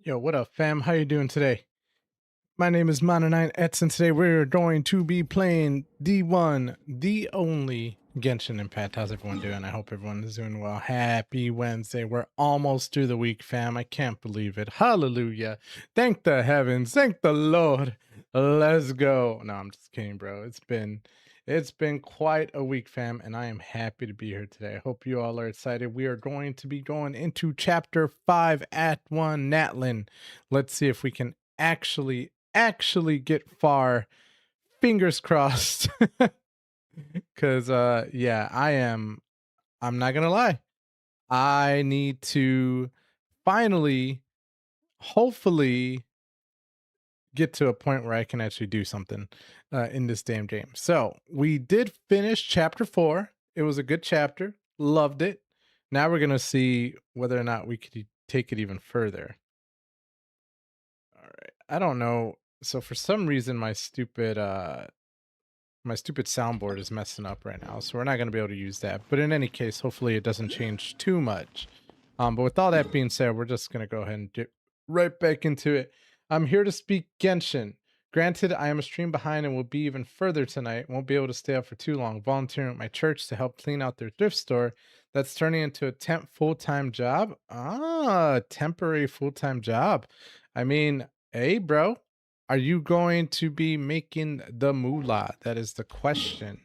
Yo, what up, fam? How you doing today? My name is Mana9X, and today we're going to be playing the one, the only Genshin Impact. How's everyone doing? I hope everyone is doing well. Happy Wednesday. We're almost through the week, fam. I can't believe it. Hallelujah. Thank the heavens. Thank the Lord. Let's go. No, I'm just kidding, bro. It's been quite a week, fam, and I am happy to be here today. I hope you all are excited. We are going to be going into Chapter 5, Act 1, NATLAN. Let's see if we can actually get far. Fingers crossed. Because, yeah, I'm not gonna lie. I need to finally, hopefully, get to a point where I can actually do something in this damn game. So we did finish chapter 4. It was a good chapter. Loved it. Now we're gonna see whether or not we could take it even further. All right. I don't know. So for some reason, my stupid soundboard is messing up right now, so we're not gonna be able to use that. But in any case, hopefully it doesn't change too much. But with all that being said, we're just gonna go ahead and get right back into it. I'm here to speak Genshin. Granted, I am a stream behind and will be even further tonight. Won't be able to stay up for too long. Volunteering at my church to help clean out their thrift store. That's turning into a temp full-time job. Ah, temporary full-time job. I mean, hey, bro, are you going to be making the moolah? That is the question.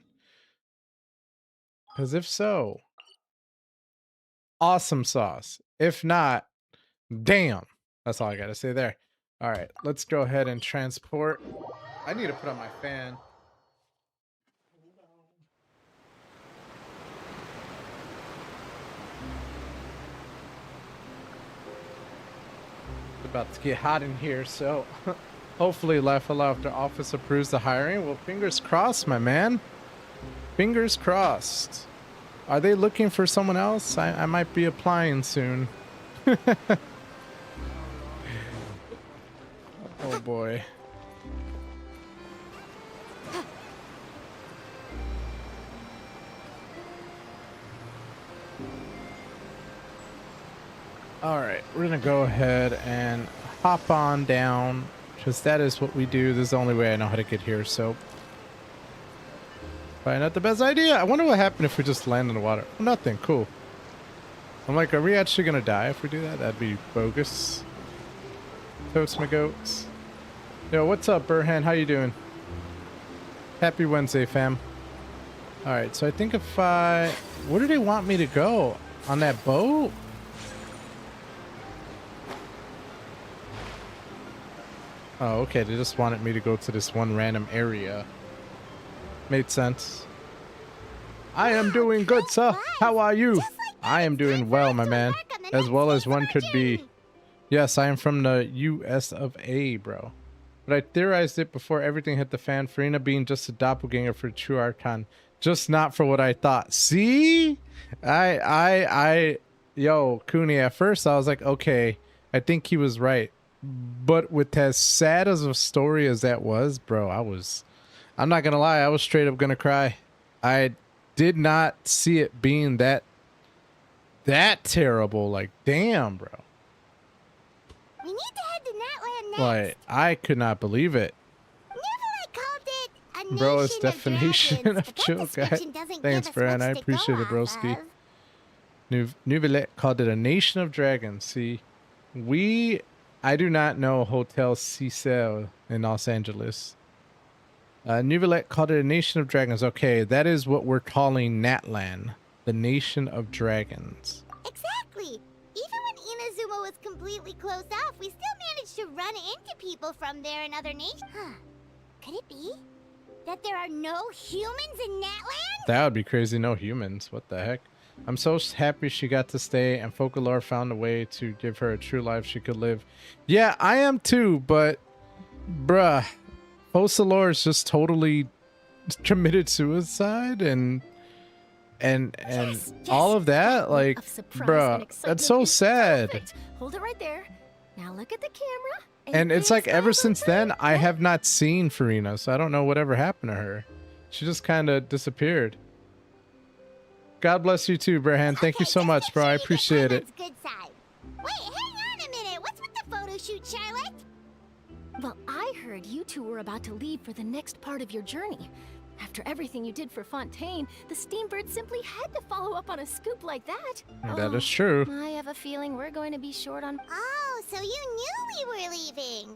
Because if so, awesome sauce. If not, damn. That's all I got to say there. All right, let's go ahead and transport. I need to put on my fan. It's about to get hot in here, so hopefully Life After Office approves the hiring. Well, fingers crossed, my man. Fingers crossed. Are they looking for someone else? I might be applying soon. Oh boy. All right, we're gonna go ahead and hop on down, because that is what we do. This is the only way I know how to get here, so probably not the best idea. I wonder what happened if we just land in the water. Nothing. Cool. I'm like, are we actually gonna die if we do that? That'd be bogus. Totes my goats. Yo, what's up, Burhan? How you doing? Happy Wednesday, fam. All right, so I think if where do they want me to go? On that boat? Oh, okay. They just wanted me to go to this one random area. Made sense. I am doing good, sir. How are you? I am doing well, my man. As well as one could be. Yes, I am from the US of A, bro. But I theorized it before everything hit the fan. Farina being just a doppelganger for true Archon. Just not for what I thought. See? Yo, Cooney, at first I was like, okay, I think he was right. But with as sad as a story as that was, bro, I'm not gonna lie, I was straight up gonna cry. I did not see it being that terrible. Like, damn, bro. We need to head to NATLAN next. Like, I could not believe it. Called it a Bro, it's nation of definition dragons, of but that chill, guy. description doesn't Thanks, give us Brian. much I to appreciate go it, broski. off of. Nouvellette called it a nation of dragons. See, I do not know Hotel Cecil in Los Angeles. Nouvellette called it a nation of dragons. Okay, that is what we're calling NATLAN, the nation of dragons. Exactly. Even when Inazuma was completely closed off, we still managed to run into people from there in other nations. Could it be that there are no humans in NATLAN? That would be crazy. No humans. What the heck? I'm so happy she got to stay and Folklore found a way to give her a true life she could live. Yeah, I am too, but bruh, Folklore is just totally committed suicide and all of that. Like, bruh, that's so sad. Perfect. Hold it right there. Now look at the camera. And it's like ever since then, I have not seen Farina, so I don't know whatever happened to her. She just kind of disappeared. God bless you too, Brahan. Thank you so much, bro. I appreciate it. Good side. Wait, hang on a minute. What's with the photos photo shoot, Charlotte? Well, I heard you two were about to leave for the next part of your journey. After everything you did for Fontaine, the Steambird simply had to follow up on a scoop like that. That is true. I have a feeling we're going to be short on... Oh, so you knew we were leaving.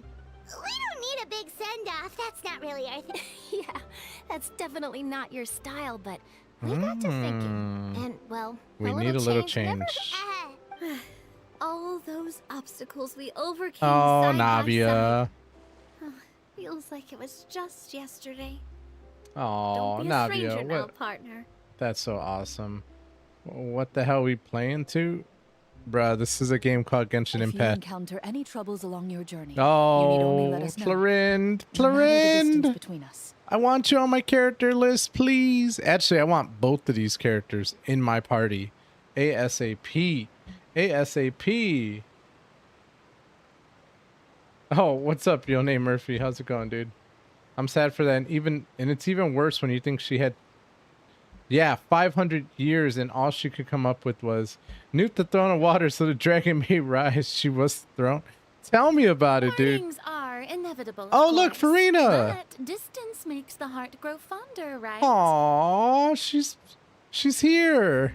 We don't need a big send-off. That's not really our thing. Yeah, that's definitely not your style, but we got to thinking. And, well, We need a little change. All those obstacles we overcame Oh, side by Navia. side. Feels like it was just yesterday. Oh, Don't be a stranger Navia. now, What? partner. That's so awesome. What the hell we playing to? Bruh, this is a game called Genshin If you Impact. encounter any troubles along your journey, you need Oh, only let us know. Clorind. No matter the distance Clorind. between us. I want you on my character list, please. Actually, I want both of these characters in my party. ASAP. ASAP. Oh, what's up, Yo Name Murphy? How's it going, dude? I'm sad for that. And it's even worse when you think she had 500 years and all she could come up with was Newt the throne of water so the dragon may rise. She was thrown. Tell me about it, dude. Things are inevitable. Oh, of look, course, Farina. But distance makes the heart grow fonder, right? Aw, she's here.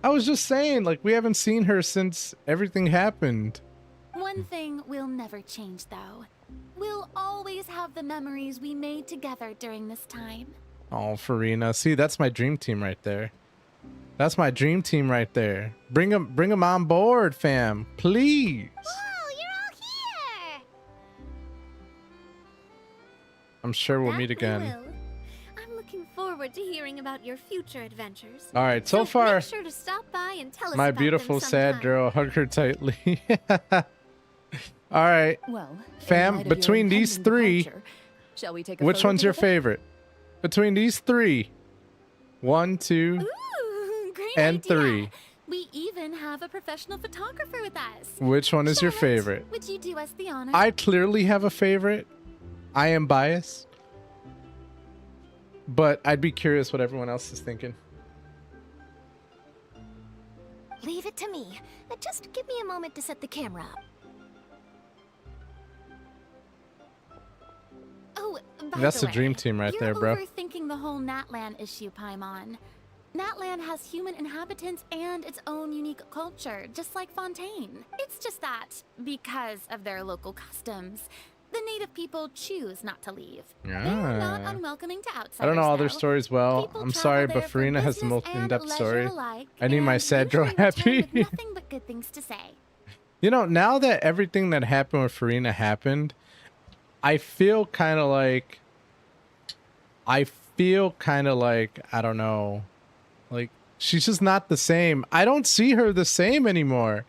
I was just saying, like, we haven't seen her since everything happened. One thing will never change, though. We'll always have the memories we made together during this time. Oh, Farina. See, that's my dream team right there. That's my dream team right there. Bring them on board, fam. Please. Oh, you're all here. I'm sure we'll That meet we again. will. I'm looking forward to hearing about your future adventures. All right, so far, make sure to stop by and tell us my about them beautiful sad sometime. girl. Hug her tightly. All right. Well, Fam, in light of your between these impending three, departure, shall we take a which photo one's your together? favorite? Between these three. 1, 2, Ooh, great and idea. 3. We even have a professional photographer with us. Which one is your Charlotte, favorite? Would you do us the honor? I clearly have a favorite. I am biased. But I'd be curious what everyone else is thinking. Leave it to me. Just give me a moment to set the camera up. Oh, by That's the the dream way, team right you're there, bro. overthinking the whole NATLAN issue, Paimon. NATLAN has human inhabitants and its own unique culture, just like Fontaine. It's just that, because of their local customs, the native people choose not to leave. They're not Ah. unwelcoming to outsiders. I don't know all their though. stories well. People I'm travel sorry, there but for Farina has the business most and in-depth leisure story. alike, I need my and sad girl usually return happy. with nothing but good things to say. You know, now that everything that happened with Farina happened, I feel kind of like, I don't know, like she's just not the same. I don't see her the same anymore.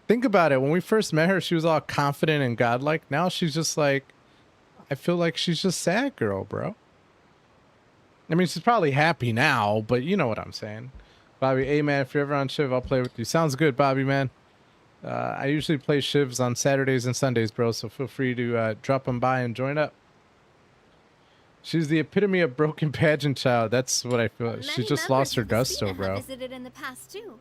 Think about it. When we first met her, she was all confident and godlike. Now she's just like, I feel like she's just sad girl, bro. I mean, she's probably happy now, but you know what I'm saying. Bobby, hey man, if you're ever on Shiv, I'll play with you. Sounds good, Bobby, man. I usually play Shivs on Saturdays and Sundays, bro, so feel free to drop them by and join up. She's the epitome of broken pageant child. That's what I feel. She just lost her gusto, bro. Visited in the past too.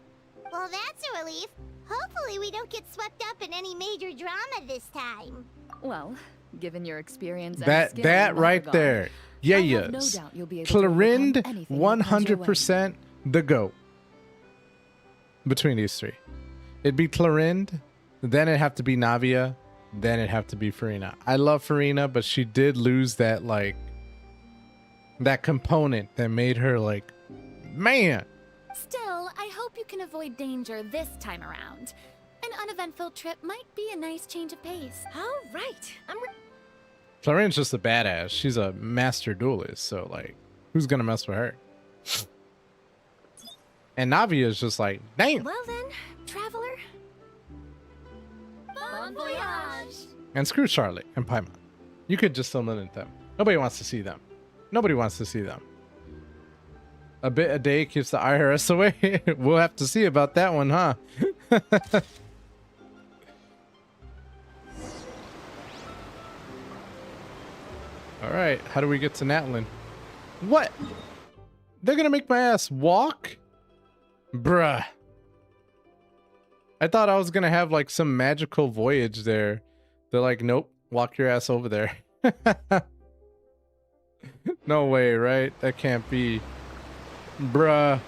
Well, that's a relief. Hopefully we don't get swept up in any major drama this time. Well, given your experience and That skill in that that right regard, there. Yeah, I have no yes. doubt you'll be able to overcome Clorind, anything that comes your way. 100% the GOAT. Between these three. It'd be Clorind, then it'd have to be Navia, then it'd have to be Farina. I love Farina, but she did lose that, like, that component that made her, like, man. Still, I hope you can avoid danger this time around. An uneventful trip might be a nice change of pace. All right. Clorind's just a badass. She's a master duelist, so, like, who's gonna mess with her? And Navia is just like, damn. Well then, traveler. Bon voyage! And screw Charlotte and Paimon. You could just eliminate them. Nobody wants to see them. Nobody wants to see them. A bit a day keeps the IRS away. We'll have to see about that one, huh? All right, how do we get to NATLAN? What? They're gonna make my ass walk? Bruh. I thought I was gonna have like some magical voyage there. They're like, nope, walk your ass over there. No way, right? That can't be. Bruh.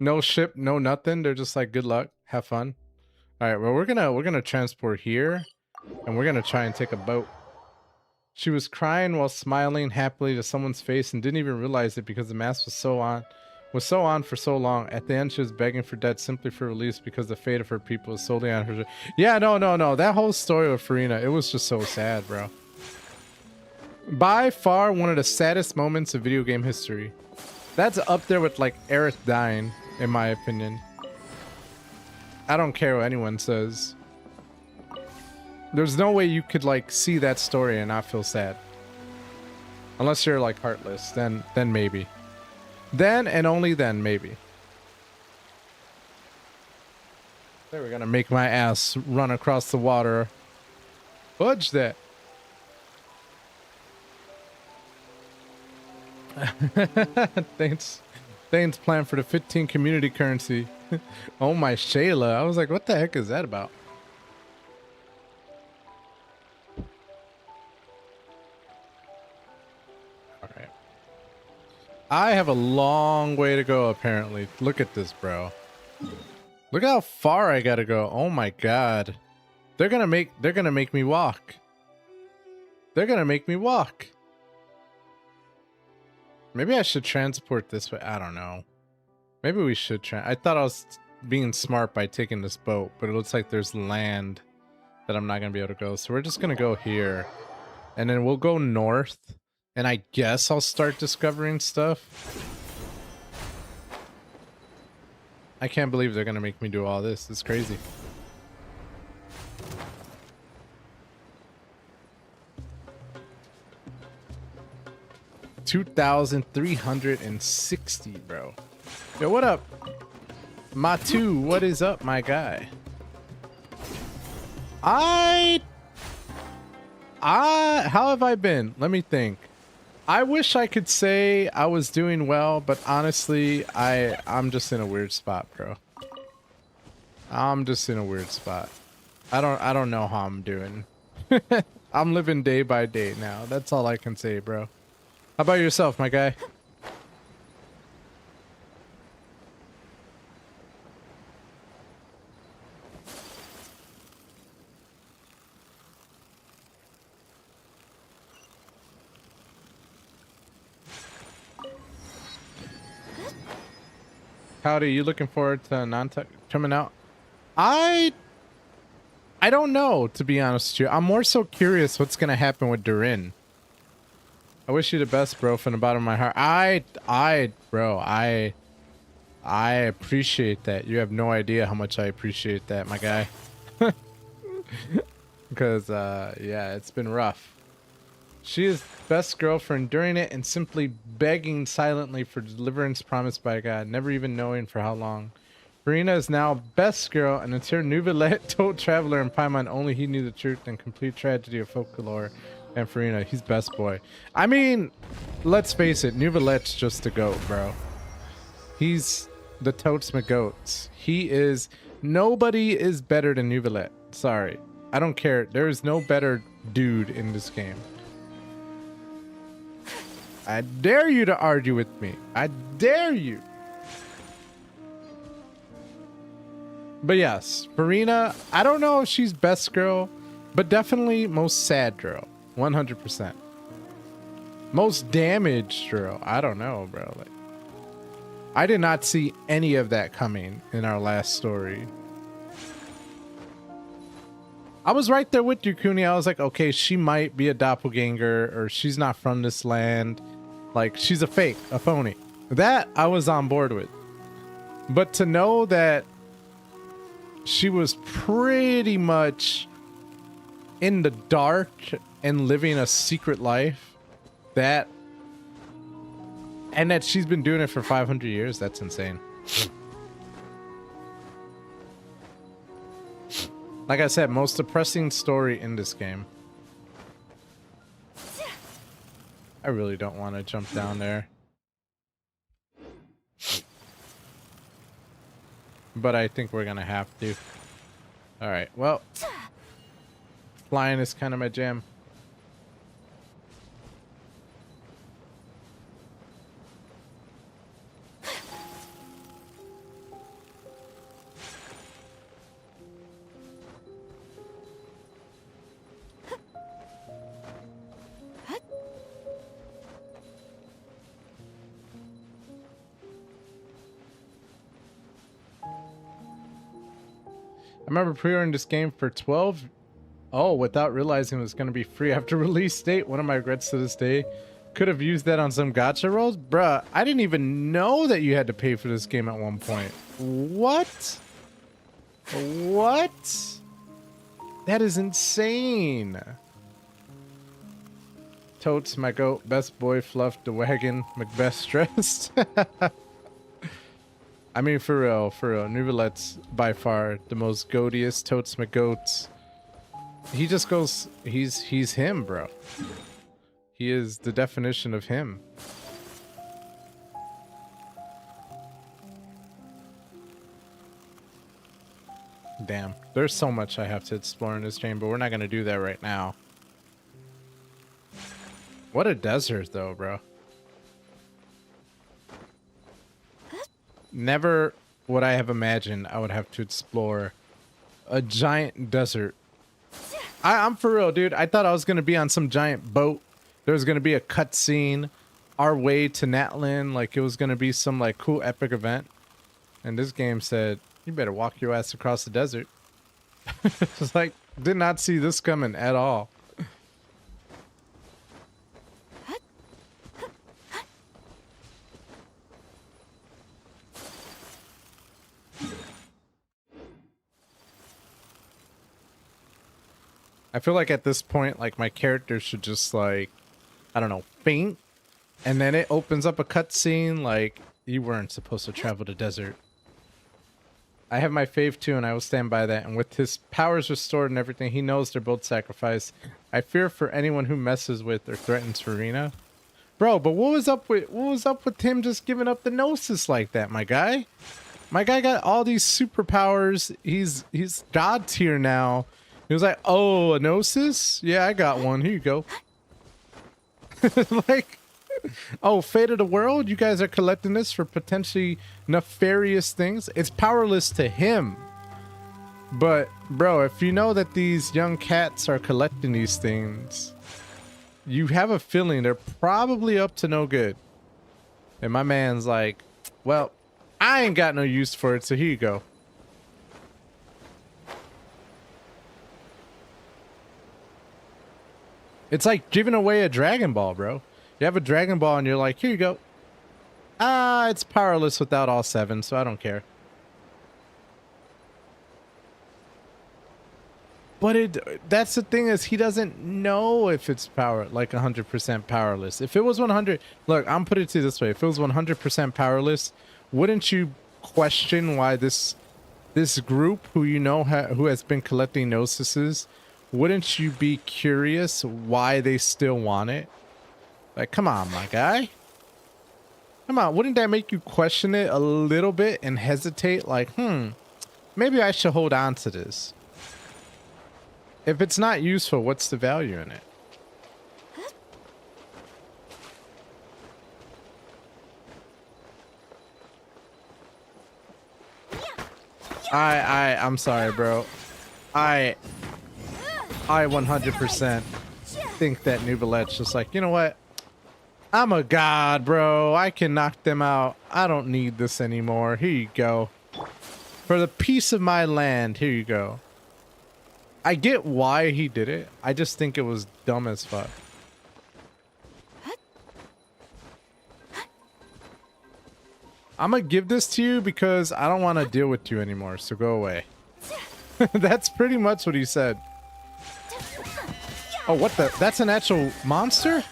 No ship, no nothing. They're just like, good luck, have fun. All right, well, we're gonna transport here, and we're gonna try and take a boat. She was crying while smiling happily to someone's face and didn't even realize it because the mask was so on for so long. At the end, she was begging for death simply for release because the fate of her people was solely on her. Yeah, no. That whole story with Farina, it was just so sad, bro. By far, one of the saddest moments of video game history. That's up there with like Aerith dying, in my opinion. I don't care what anyone says. There's no way you could like see that story and not feel sad. Unless you're like heartless, then maybe. Then and only then maybe. There, we're gonna make my ass run across the water. Fudge that. Thanks plan for the 15 community currency. Oh my Shayla. I was like, what the heck is that about? Alright. I have a long way to go apparently. Look at this, bro. Look how far I gotta go. Oh my god. They're gonna make me walk. They're gonna make me walk. Maybe I should transport this way. I don't know. Maybe we should I thought I was being smart by taking this boat, but it looks like there's land that I'm not going to be able to go. So we're just going to go here. And then we'll go north. And I guess I'll start discovering stuff. I can't believe they're going to make me do all this. It's crazy. $2,360, bro. Yo, what up? Matu, what is up, my guy? How have I been? Let me think. I wish I could say I was doing well, but honestly, I'm just in a weird spot, bro. I'm just in a weird spot. I don't know how I'm doing. I'm living day by day now. That's all I can say, bro. How about yourself, my guy? Howdy, you looking forward to non-tech coming out? I don't know, to be honest with you. I'm more so curious what's gonna happen with Durin. I wish you the best, bro, from the bottom of my heart. Bro, I appreciate that. You have no idea how much I appreciate that, my guy. Because, yeah, it's been rough. She is best girl for enduring it and simply begging silently for deliverance promised by God, never even knowing for how long. Farina is now best girl, and until Nouvellette told Traveler and Paimon only he knew the truth and complete tragedy of folklore. And Farina, he's best boy. I mean, let's face it, Nouvellette's just a goat, bro. He's the totes McGoats. He is... Nobody is better than Nouvellette. Sorry. I don't care. There is no better dude in this game. I dare you to argue with me. I dare you. But yes, Farina, I don't know if she's best girl, but definitely most sad girl. 100%. Most damaged girl. I don't know, bro. Like, I did not see any of that coming in our last story. I was right there with you, Kuni. I was like, okay, she might be a doppelganger, or she's not from this land. Like, she's a fake, a phony. That I was on board with. But to know that she was pretty much in the dark and living a secret life, that, and that she's been doing it for 500 years, that's insane. Like I said, most depressing story in this game. I really don't want to jump down there. but I think we're gonna have to. All right, well, flying is kind of my jam. I remember pre-ordering this game for 12. Oh, without realizing it was going to be free after release date. One of my regrets to this day. Could have used that on some gacha rolls. Bruh, I didn't even know that you had to pay for this game at one point. What? What? That is insane. Totes, my goat, best boy, fluff, the wagon, Macbeth stressed. I mean, for real, Nuvelet's by far the most goatiest, Totes my goats. He just goes, he's him, bro. He is the definition of him. Damn, there's so much I have to explore in this game, but we're not gonna do that right now. What a desert, though, bro. Never would I have imagined I would have to explore a giant desert. I'm for real, dude. I thought I was gonna be on some giant boat. There was gonna be a cutscene, our way to NATLAN, like it was gonna be some like cool epic event. And this game said, you better walk your ass across the desert. It's like, did not see this coming at all. I feel like at this point, like my character should just like, I don't know, faint. And then it opens up a cutscene like you weren't supposed to travel the desert. I have my fave too, and I will stand by that. And with his powers restored and everything, he knows they're both sacrificed. I fear for anyone who messes with or threatens Farina. Bro, but what was up with him just giving up the Gnosis like that, my guy? My guy got all these superpowers. He's god tier now. He was like, oh, a Gnosis? Yeah, I got one. Here you go. Like, oh, Fate of the World? You guys are collecting this for potentially nefarious things? It's powerless to him. But, bro, if you know that these young cats are collecting these things, you have a feeling they're probably up to no good. And my man's like, well, I ain't got no use for it, so here you go. It's like giving away a Dragon Ball, bro. You have a Dragon Ball and you're like, here you go. Ah, it's powerless without all 7, so I don't care. But that's the thing is he doesn't know if it's like 100% powerless. If it was 100, look, I'm putting it to you this way. If it was 100% powerless, wouldn't you question why this group who you know who has been collecting Gnosises, wouldn't you be curious why they still want it? Like, come on, my guy. Come on, wouldn't that make you question it a little bit and hesitate? Like, maybe I should hold on to this. If it's not useful, what's the value in it? I'm sorry, bro. I 100% think that Nuvelet's just like, you know what? I'm a god, bro. I can knock them out. I don't need this anymore. Here you go. For the peace of my land, here you go. I get why he did it. I just think it was dumb as fuck. I'm gonna give this to you because I don't want to deal with you anymore, so go away. That's pretty much what he said. Oh, what the? That's an actual monster?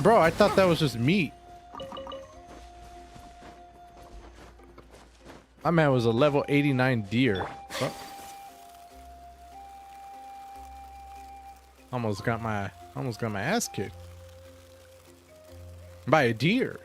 Bro, I thought that was just meat. My man was a level 89 deer. Oh. Almost got my ass kicked by a deer.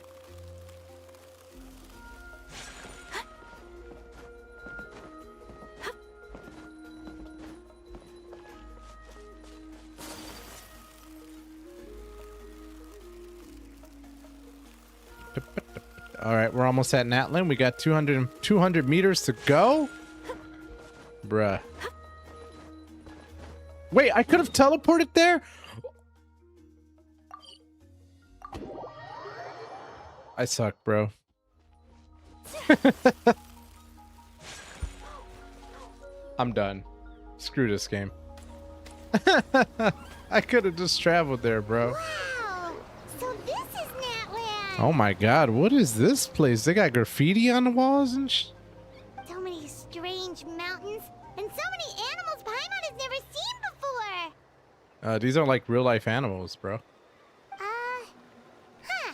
All right, we're almost at NATLAN. We got 200 meters to go. Bruh. Wait, I could have teleported there? I suck, bro. I'm done. Screw this game. I could have just traveled there, bro. Wow! So this is NATLAN! Oh my god, what is this place? They got graffiti on the walls and So many strange mountains, and so many animals Paimon has never seen before! these are like real life animals, bro. Huh.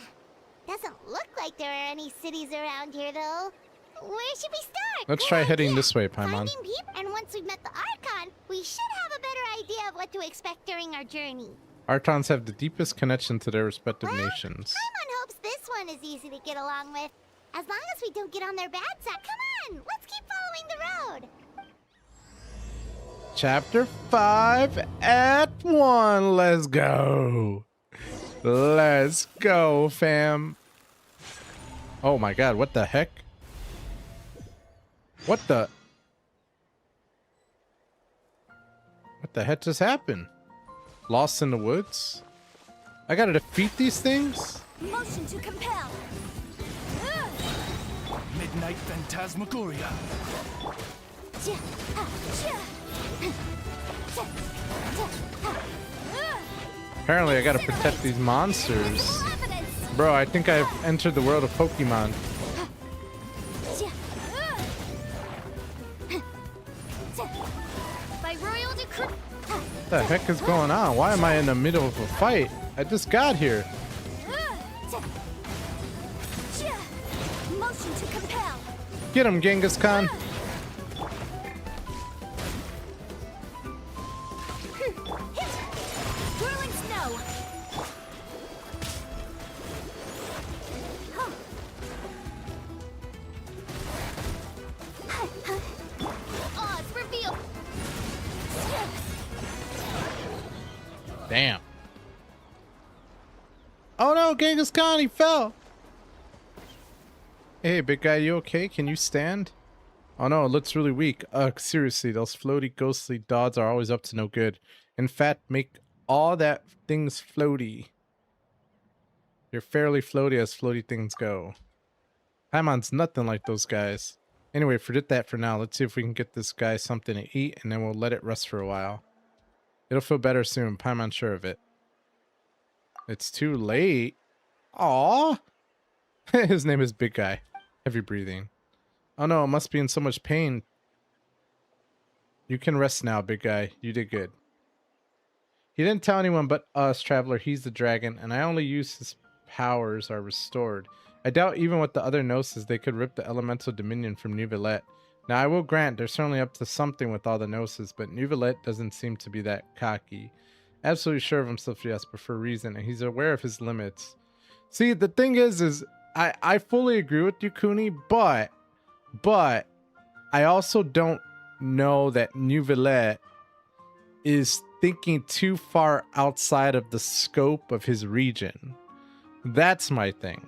Doesn't look like there are any cities around here, though. Where should we start? Let's Good try heading idea. this way, Paimon. Finding people, and once we've met the Archon, we should have a better idea of what to expect during our journey. Archons have the deepest connection to their respective Well, nations. Paimon hopes this one is easy to get along with. As long as we don't get on their bad side. Come on, let's keep following the road. Chapter 5 Act 1. Let's go. Let's go, fam. Oh my god, what the heck? What the heck just happened? Lost in the woods? I gotta defeat these things? Motion to compel. Midnight Phantasmagoria. Apparently I gotta protect these monsters. Bro, I think I've entered the world of Pokemon. By royal decree. What the heck is going on? Why am I in the middle of a fight? I just got here. Motion to compel. Get him, Genghis Khan. Whirling snow. Odds reveal. Damn. Oh no, Genghis Khan, he fell. Hey, big guy, you okay? Can you stand? Oh no, it looks really weak. Seriously, those floaty, ghostly dods are always up to no good. In fact, make all that things floaty. You're fairly floaty as floaty things go. Paimon's nothing like those guys. Anyway, forget that for now. Let's see if we can get this guy something to eat, and then we'll let it rest for a while. It'll feel better soon. Paimon's sure of it. It's too late. Aww. His name is Big Guy. Heavy breathing. Oh no, it must be in so much pain. You can rest now, Big Guy. You did good. He didn't tell anyone but us, Traveler. He's the dragon, and I only use his powers are restored. I doubt even with the other Gnosis they could rip the elemental dominion from Neuvillette. Now I will grant they're certainly up to something with all the Gnosis, but Neuvillette doesn't seem to be that cocky. Absolutely sure of himself, yes, but for a reason, and he's aware of his limits. See, the thing is I fully agree with you, Cooney, but I also don't know that Neuvillette is thinking too far outside of the scope of his region. That's my thing.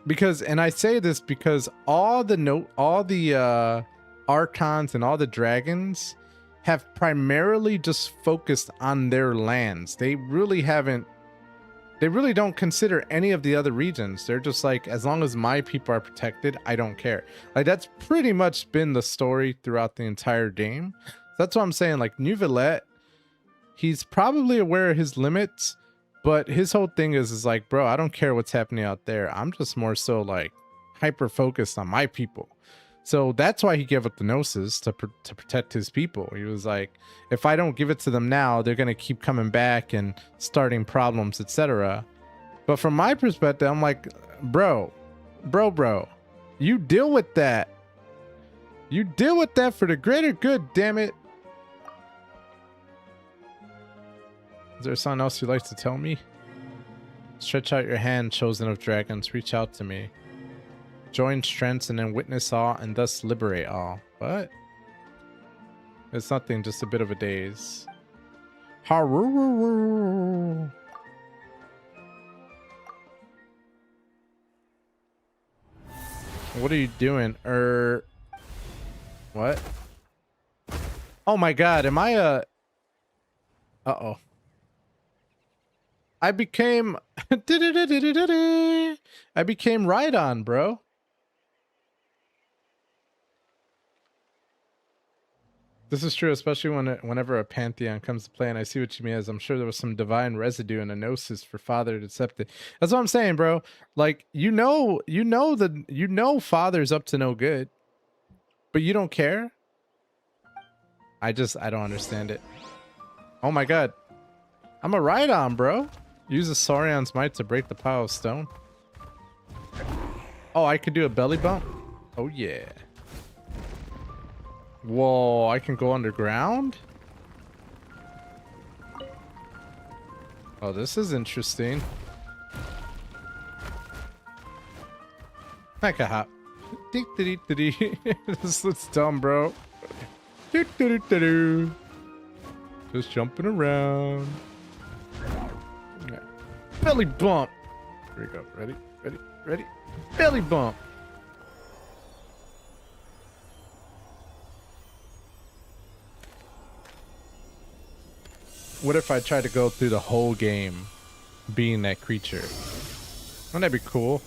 Because, and I say this because all the Archons and all the dragons have primarily just focused on their lands. They really don't consider any of the other regions. They're just like, as long as my people are protected, I don't care. Like, that's pretty much been the story throughout the entire game. That's what I'm saying. Like, Neuvillette, he's probably aware of his limits, but his whole thing is like, bro, I don't care what's happening out there. I'm just more so like hyper focused on my people. So that's why he gave up the Gnosis to protect his people. He was like, if I don't give it to them now, they're going to keep coming back and starting problems, etc. But from my perspective, I'm like, bro, you deal with that. You deal with that for the greater good, damn it. Is there something else you'd like to tell me? Stretch out your hand, chosen of dragons. Reach out to me. Join strengths and then witness all and thus liberate all. What? It's nothing, just a bit of a daze. Haroo. What are you doing? What? Oh my god, am I a... Uh-oh. I became... I became Rhydon, bro. This is true, especially whenever a pantheon comes to play, and I see what you mean, as I'm sure there was some divine residue and a gnosis for father to accept it. That's what I'm saying, bro. Like, you know father's up to no good, but you don't care. I don't understand it. Oh my god. I'm a Rhydon, bro. Use the Saurion's might to break the pile of stone. Oh, I could do a belly bump? Oh yeah. Whoa, I can go underground? Oh, this is interesting. I can hop. This looks dumb, bro. Just jumping around. Okay. Belly bump. Here we go. Ready? Ready? Ready? Belly bump. What if I tried to go through the whole game being that creature? Wouldn't that be cool?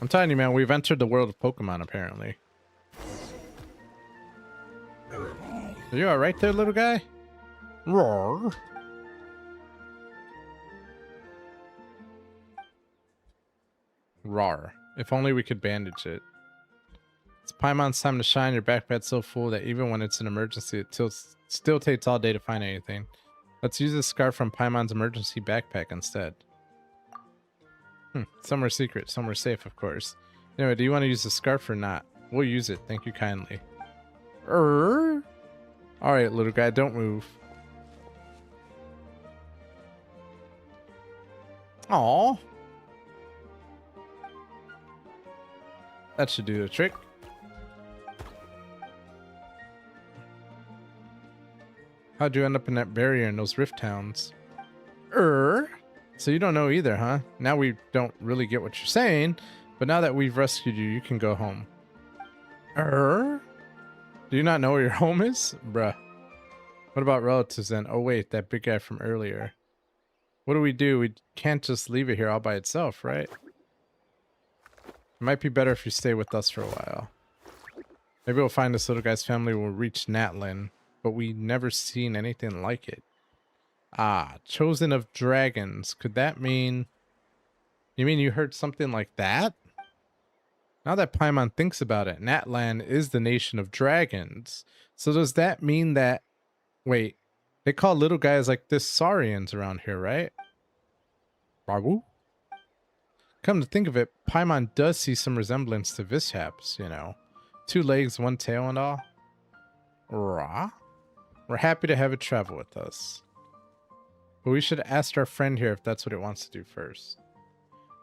I'm telling you, man, we've entered the world of Pokemon, apparently. Are you alright there, little guy? Roar. Roar. If only we could bandage it. It's Paimon's time to shine. Your backpack's so full that even when it's an emergency, it still takes all day to find anything. Let's use this scarf from Paimon's emergency backpack instead. Somewhere secret, somewhere safe, of course. Anyway, do you want to use the scarf or not? We'll use it. Thank you kindly. Alright, little guy, don't move. Aww. That should do the trick. How'd you end up in that barrier in those rift towns? So you don't know either, huh? Now we don't really get what you're saying, but now that we've rescued you, you can go home. Do you not know where your home is? Bruh. What about relatives then? Oh wait, that big guy from earlier. What do? We can't just leave it here all by itself, right? It might be better if you stay with us for a while. Maybe we'll find this little guy's family will reach NATLAN, but we never seen anything like it. Ah, chosen of dragons. Could that mean... You mean you heard something like that? Now that Paimon thinks about it, NATLAN is the nation of dragons. So does that mean that... Wait, they call little guys like this Saurians around here, right? Ragu? Come to think of it, Paimon does see some resemblance to Vishaps, you know. 2 legs, 1 tail and all. Rah? We're happy to have it travel with us. But we should ask our friend here if that's what it wants to do first.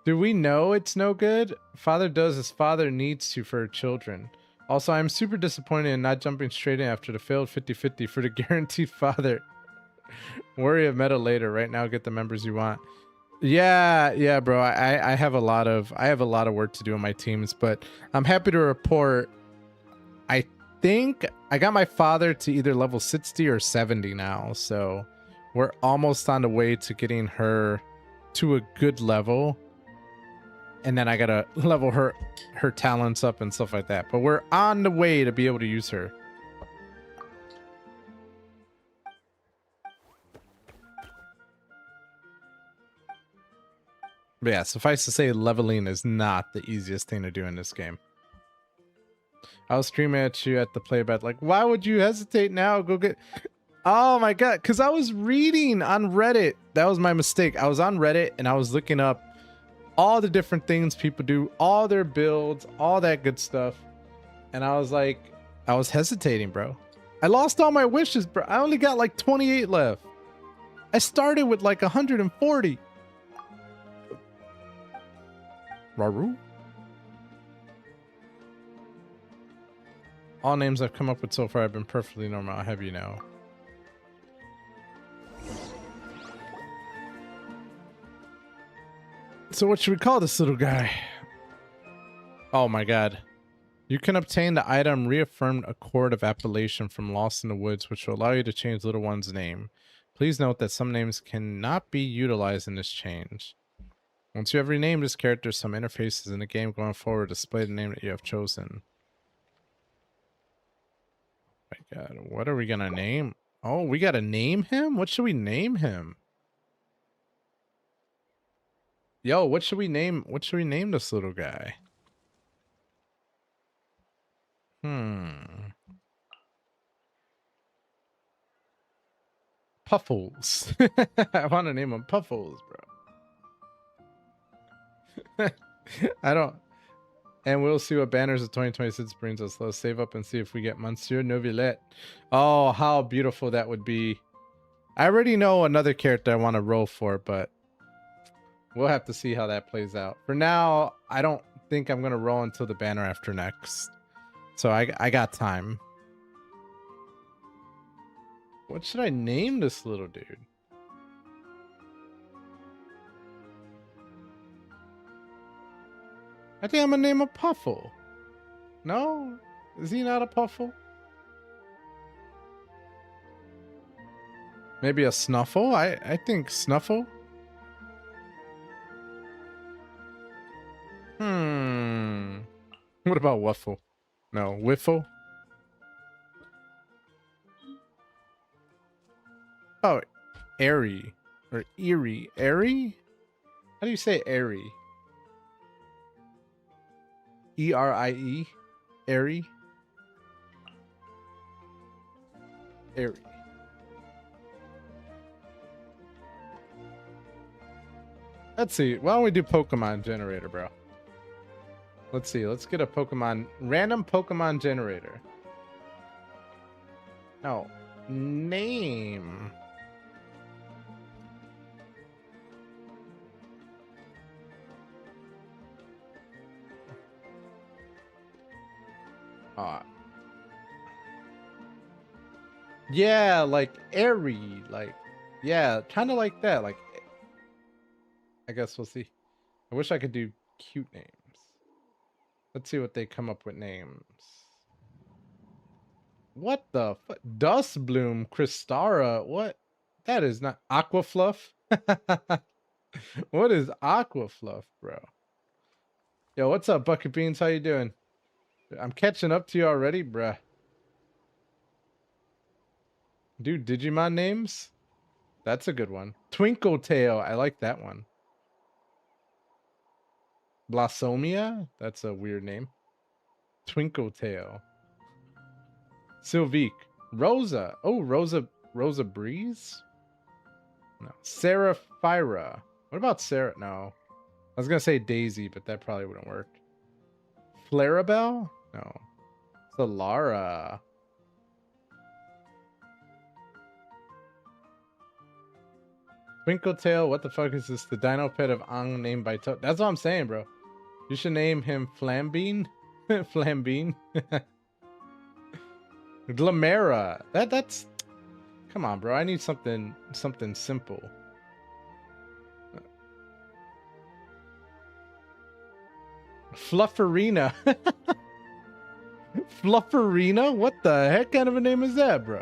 Do we know it's no good? Father does as father needs to for her children. Also, I'm super disappointed in not jumping straight in after the failed 50-50 for the guaranteed father. Worry of meta later. Right now, get the members you want. Yeah, bro. I have a lot of work to do on my teams, but I'm happy to report. I think I got my father to either level 60 or 70 now, so we're almost on the way to getting her to a good level. And then I gotta level her talents up and stuff like that. But we're on the way to be able to use her. But yeah, suffice to say, leveling is not the easiest thing to do in this game. I was screaming at you at the playback, like, why would you hesitate now? Go get... Oh my god, because I was reading on Reddit. That was my mistake. I was on Reddit and I was looking up all the different things people do, all their builds, all that good stuff. And I was like, I was hesitating, bro. I lost all my wishes, bro. I only got like 28 left. I started with like 140. Raru? All names I've come up with so far have been perfectly normal, I'll have you know. So what should we call this little guy? Oh my god. You can obtain the item Reaffirmed Accord of Appellation from Lost in the Woods, which will allow you to change little one's name. Please note that some names cannot be utilized in this change. Once you have renamed this character, some interfaces in the game going forward display the name that you have chosen. My god, what are we gonna name? Oh, we gotta name him? What should we name him? Yo, what should we name this little guy? Puffles. I want to name him Puffles, bro. I don't. And we'll see what banners of 2026 brings us. Let's save up and see if we get Monsieur Novelette. Oh, how beautiful that would be. I already know another character I want to roll for, but we'll have to see how that plays out. For now, I don't think I'm going to roll until the banner after next. So I got time. What should I name this little dude? I think I'm gonna name a Puffle. No? Is he not a Puffle? Maybe a Snuffle? I think Snuffle. What about Wuffle? No, Whiffle? Oh, Airy. Or Eerie. Airy? How do you say Airy? E-R-I-E? Airy? Airy. Let's see. Why don't we do Pokemon generator, bro? Let's see. Let's get a random Pokemon generator. Oh. Name. Yeah, like airy, like, yeah, kind of like that. Like, I guess we'll see. I wish I could do cute names. Let's see what they come up with names. What the fuck? Dustbloom, Crystara, what? That is not Aquafluff. What is Aquafluff, bro? Yo, what's up, Bucket Beans? How you doing? I'm catching up to you already, bruh. Dude, Digimon names? That's a good one. Twinkle Tail, I like that one. Blossomia? That's a weird name. Twinkle Tail. Sylvique. Rosa. Oh, Rosa Breeze? No. Seraphira. What about Sarah? No. I was going to say Daisy, but that probably wouldn't work. Clarabelle? No. Solara. Twinkletail, what the fuck is this? The dino pet of Ang named by Toad. That's what I'm saying, bro. You should name him Flambine. Flambine. Glamera. That's come on, bro. I need something simple. Flufferina. Flufferina? What the heck kind of a name is that, bro?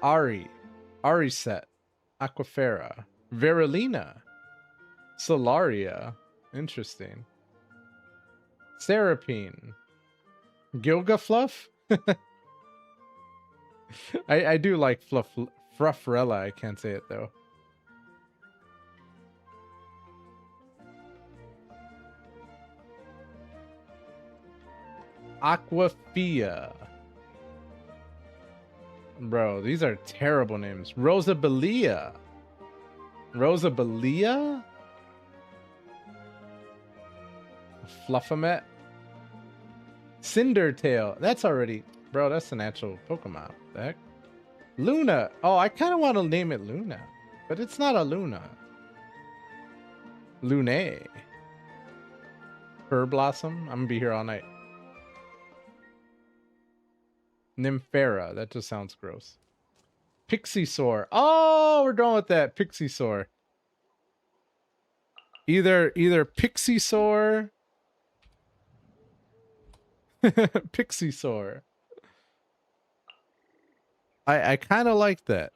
Ariset. Aquafera. Verilina. Solaria. Interesting. Serapine. Gilgafluff? I do like Fruffrella. I can't say it though. Aquafia. Bro, these are terrible names. Rosabelia. Rosabelia? Fluffamet. Cindertail. That's already... Bro, that's an actual Pokemon. What the heck? Luna. Oh, I kind of want to name it Luna. But it's not a Luna. Lune. Fur Blossom. I'm going to be here all night. Nymphera. That just sounds gross. Pixiesaur. Oh, we're going with that. Pixiesaur. Either Pixie Soar. Pixie Soar. I kind of like that.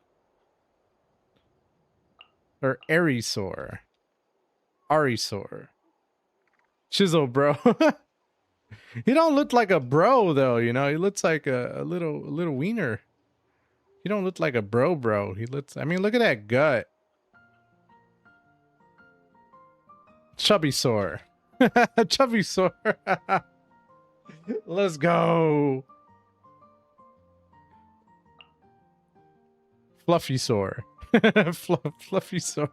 Or Arisaur. Arisaur. Chisel, bro. He don't look like a bro though, you know. He looks like a little wiener. He don't look like a bro. He looks. I mean, look at that gut. Chubby Soar. Chubby Soar. Let's go. Fluffy Soar. Fluffy Soar.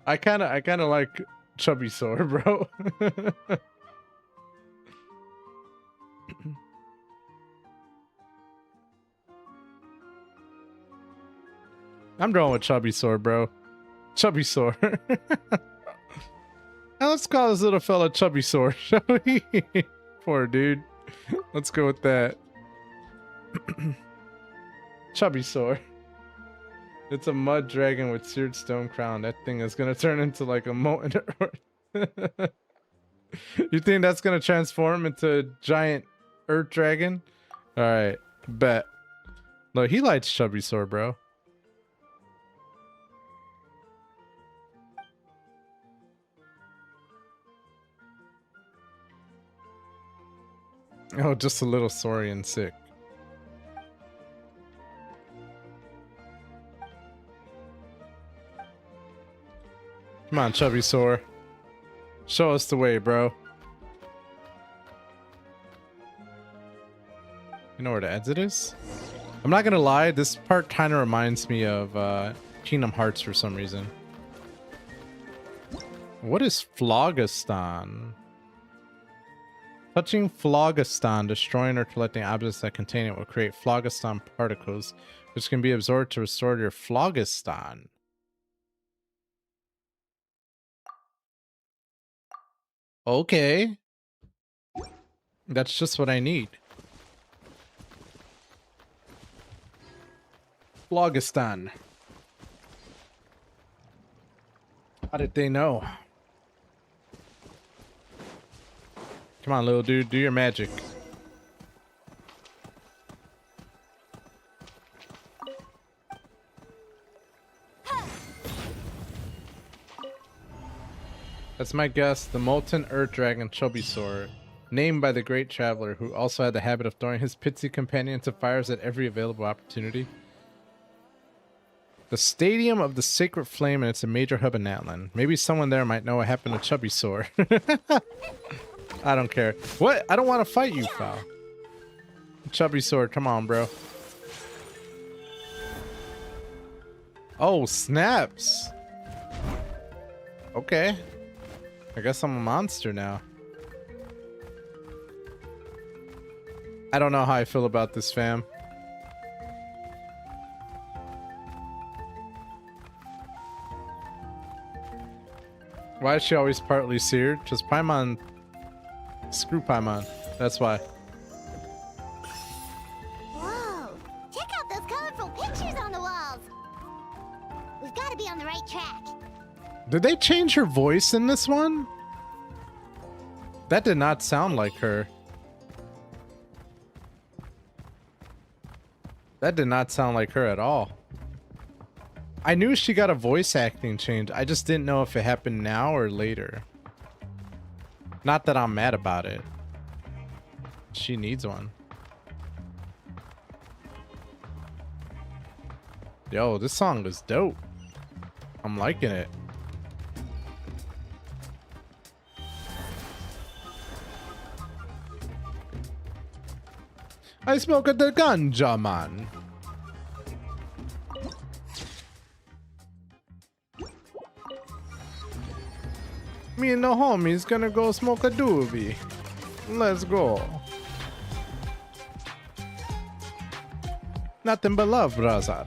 I kind of like Chubby Soar, bro. I'm going with Chubby Soar, bro. Chubby Soar. Now let's call this little fella Chubby Soar, shall we? Poor dude. Let's go with that. Chubby Soar. It's a mud dragon with seared stone crown. That thing is gonna turn into like a molten earth. You think that's gonna transform into a giant earth dragon? Alright, bet. Look, he likes Chubby Soar, bro. Oh, just a little Saurian sick. Come on, Chubby Soar. Show us the way, bro. You know where the exit is? I'm not gonna lie, this part kind of reminds me of Kingdom Hearts for some reason. What is Phlogiston? Touching Phlogiston, destroying or collecting objects that contain it will create Phlogiston particles, which can be absorbed to restore your Phlogiston. Okay. That's just what I need. Phlogiston. How did they know? Come on, little dude, do your magic. That's my guess. The molten earth dragon Chubby Soar, named by the great traveler who also had the habit of throwing his pitsy companion into fires at every available opportunity. The Stadium of the Sacred Flame, and it's a major hub in NATLAN. Maybe someone there might know what happened to Chubby Soar. I don't care. What? I don't want to fight you, pal. Chubby Soar, come on, bro. Oh, snaps. Okay. I guess I'm a monster now. I don't know how I feel about this, fam. Why is she always partly seared? Just Paimon. Screw Paimon. That's why. Whoa! Check out those colorful pictures on the walls! We've got to be on the right track. Did they change her voice in this one? That did not sound like her. That did not sound like her at all. I knew she got a voice acting change. I just didn't know if it happened now or later. Not that I'm mad about it. She needs one. Yo, this song is dope. I'm liking it. I smoke at the ganja, man. Me and the homies gonna go smoke a doobie. Let's go. Nothing but love, brother.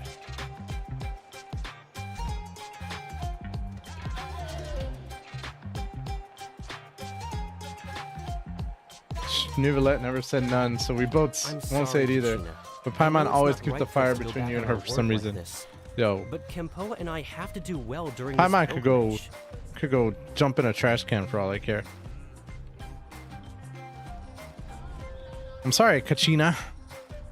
Neverlet never said none, so we both won't say it either. But I know Paimon it's always not keeps right the for us fire to go between back you and on her our for some word like reason. this. Yo, But Kempoa and I have to do well during Paimon this could go pilgrimage. jump in a trash can for all I care. I'm sorry, Kachina.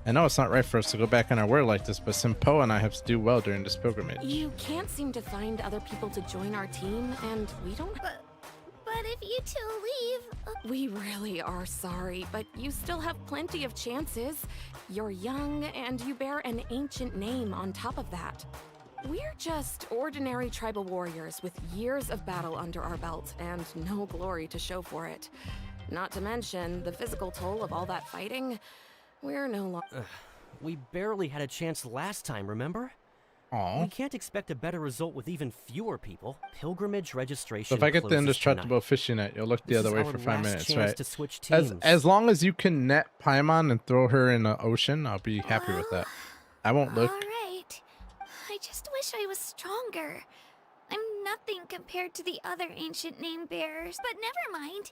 I know it's not right for us to go back on our word like this, but Simpo and I have to do well during this pilgrimage. You can't seem to find other people to join our team, and we don't. But if you two leave, We really are sorry, but you still have plenty of chances. You're young, and you bear an ancient name on top of that. We're just ordinary tribal warriors with years of battle under our belt and no glory to show for it. Not to mention the physical toll of all that fighting. We're no longer. We barely had a chance last time, remember? Aw. We can't expect a better result with even fewer people. Pilgrimage registration. So if I get the closes indestructible tonight. fishing net, you'll look the This other is way our for 5 last minutes, chance right? to switch teams. As long as you can net Paimon and throw her in the ocean, I'll be happy with that. I won't look. all right. I just wish I was stronger. I'm nothing compared to the other ancient name bearers, but never mind.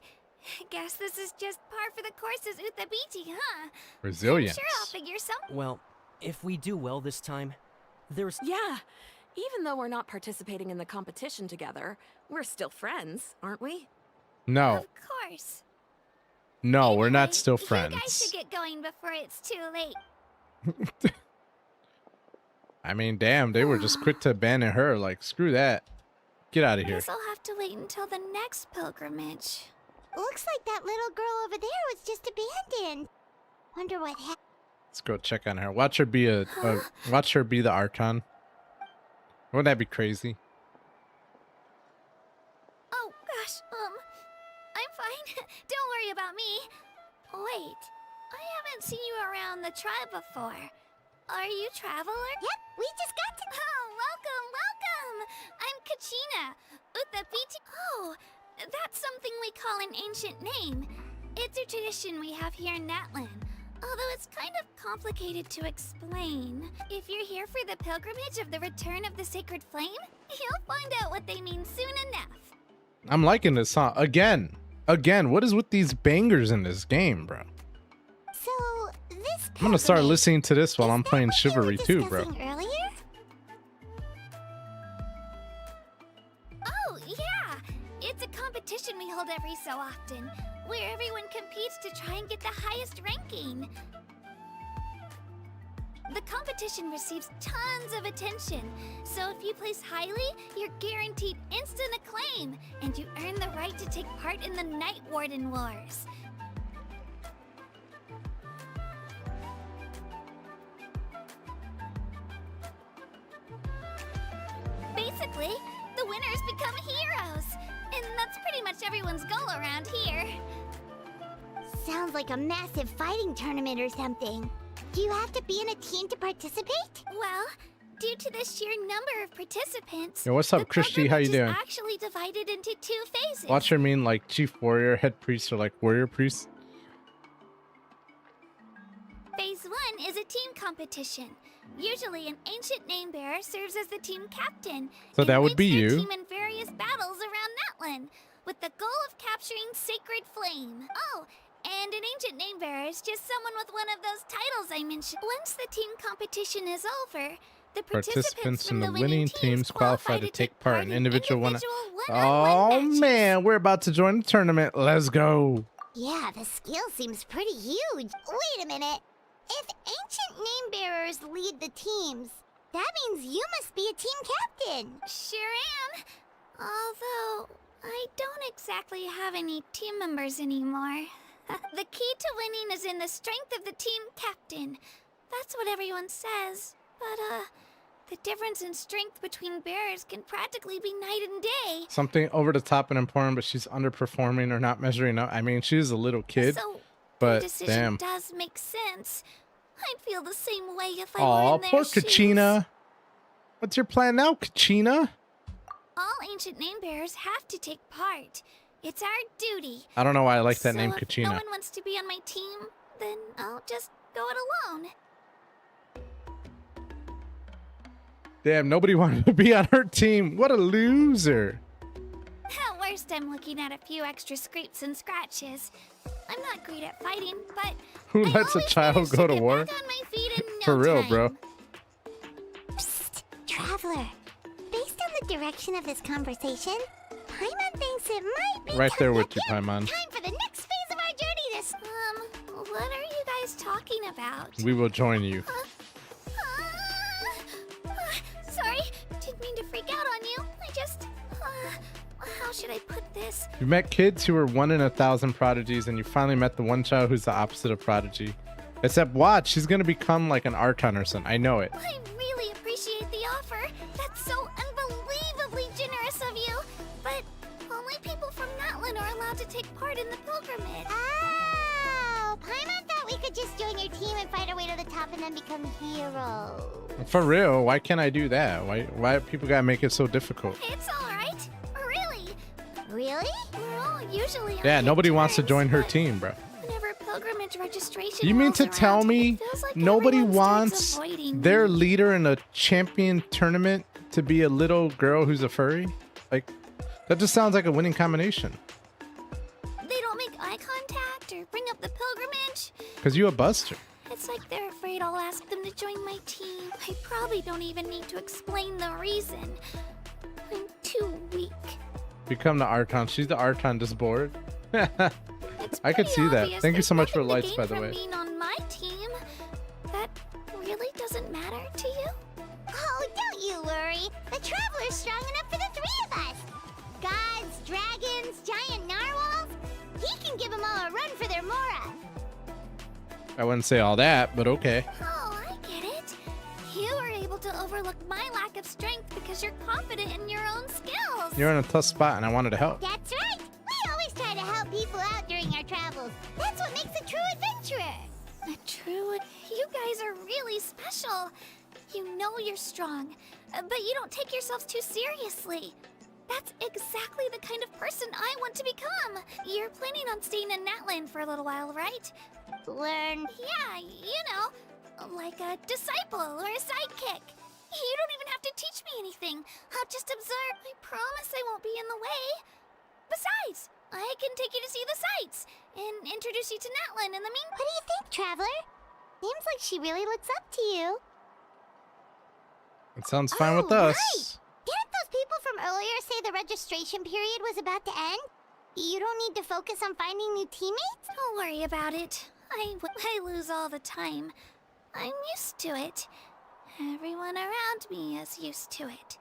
Guess this is just par for the course as Uthabiti, huh? Resilience. I'm sure I'll figure something. Well, if we do well this time, there's Yeah, even though we're not participating in the competition together, we're still friends, aren't we? No, Of course. no, we're not Anyway, still You guys friends. should get going before it's too late. I mean, damn, they were just quick to abandon her. Like, screw that. Get out of here. Guess I'll have to wait until the next pilgrimage. Looks like that little girl over there was just abandoned. Wonder what happened. Let's go check on her. Watch her be watch her be the Archon. Wouldn't that be crazy? Oh gosh, I'm fine. Don't worry about me. Wait, I haven't seen you around the tribe before. Are you traveler? Yep, we just got to. Oh, welcome. I'm Kachina, Uthabiti. Oh, that's something we call an ancient name. It's a tradition we have here in NATLAN. Although it's kind of complicated to explain. If you're here for the pilgrimage of the return of the sacred flame, you'll find out what they mean soon enough. I'm liking this song. Again, what is with these bangers in this game, bro? So, this I'm gonna start pilgrimage, listening to this while is I'm that playing what you were Chivalry too, bro. discussing earlier? Oh, yeah! It's a competition we hold every so often, where everyone competes to try and get the highest ranking. The competition receives tons of attention, so if you place highly, you're guaranteed instant acclaim, and you earn the right to take part in the Night Warden Wars. Basically, the winners become heroes, and that's pretty much everyone's goal around here. Sounds like a massive fighting tournament or something. Do you have to be in a team to participate? Well, due to the sheer number of participants, Yo, what's up, the Christy? How you pilgrimage is doing? actually divided into 2 phases. Watch her mean like chief warrior, head priest, or like warrior priest. Phase 1 is a team competition. Usually, an ancient name bearer serves as the team captain. So and that would leads be their you. team in various battles around Natlan, with the goal of capturing Sacred Flame. Oh, and an ancient name bearer is just someone with one of those titles I mentioned. Once the team competition is over, the participants Participants in from the winning teams qualify to take part in individual one. one-on-one Oh matches. man, we're about to join the tournament. Let's go. Yeah, the skill seems pretty huge. Wait a minute. If ancient name bearers lead the teams, that means you must be a team captain. Sure am. Although, I don't exactly have any team members anymore. The key to winning is in the strength of the team captain. That's what everyone says. But, the difference in strength between bearers can practically be night and day. Something over the top and important, but she's underperforming or not measuring up. I mean, she's a little kid, So, but the decision damn. does make sense. I'd feel the same way if I were Aw, in their poor shoes. Kachina. What's your plan now, Kachina? All ancient name bearers have to take part. It's our duty. I don't know why I like that So name, if Kachina. no one wants to be on my team, then I'll just go it alone. Damn, nobody wanted to be on her team. What a loser. At worst, I'm looking at a few extra scrapes and scratches. I'm not great at fighting, but Who I lets a always child manage to go to get war? back on my feet in no For real, time. bro. Psst, Traveler. Based on the direction of this conversation, Paimon thinks it might be Right there time with you, Paimon. for the next phase of our journey this... what are you guys talking about? We will join you. Sorry, didn't mean to freak out on you. I just... how should I put this? You met kids who were 1 in 1,000 prodigies, and you finally met the one child who's the opposite of prodigy. Except watch, she's gonna become like an Archon or something. I know it. I really appreciate the offer. That's so unbelievably generous of you. But only people from NATLAN are allowed to take part in the pilgrimage. Oh, Paimon thought we could just join your team and fight our way to the top and then become heroes. For real, why can't I do that? Why people gotta make it so difficult? It's all right. Really? Really? We're all usually on Yeah, good nobody wants to terms, join her but team, bro. whenever pilgrimage registration You mean rolls to around, tell me it feels like nobody everyone starts wants avoiding their me. leader in a champion tournament to be a little girl who's a furry? Like, that just sounds like a winning combination. They don't make eye contact or bring up the pilgrimage. Because you a buster. It's like they're afraid I'll ask them to join my team. I probably don't even need to explain the reason. I'm too weak. Become the Archon. She's the Archon just bored. It's I could pretty see that. obvious Thank you there's so much for nothing to lights, gain by the from way. being on my team. That really doesn't matter to you? Oh, don't you worry. The Traveler's strong enough for the three of us. Gods, dragons, giant narwhals. He can give them all a run for their Mora. I wouldn't say all that, but okay. Oh, I get it. You were able to overlook my lack of strength because you're confident in your own skills. You're in a tough spot and I wanted to help. That's right. We always try to help people out during our travels. That's what makes a true adventurer. A true... You guys are really special. You know you're strong, but you don't take yourselves too seriously. That's exactly the kind of person I want to become. You're planning on staying in NATLAN for a little while, right? Learn. Yeah, you know, like a disciple or a sidekick. You don't even have to teach me anything. I'll just observe. I promise I won't be in the way. Besides, I can take you to see the sights and introduce you to NATLAN in the meantime. What do you think, Traveler? Seems like she really looks up to you. It sounds fine with Oh, us. right. Didn't those people from earlier say the registration period was about to end? You don't need to focus on finding new teammates? Don't worry about it. I lose all the time. I'm used to it. Everyone around me is used to it.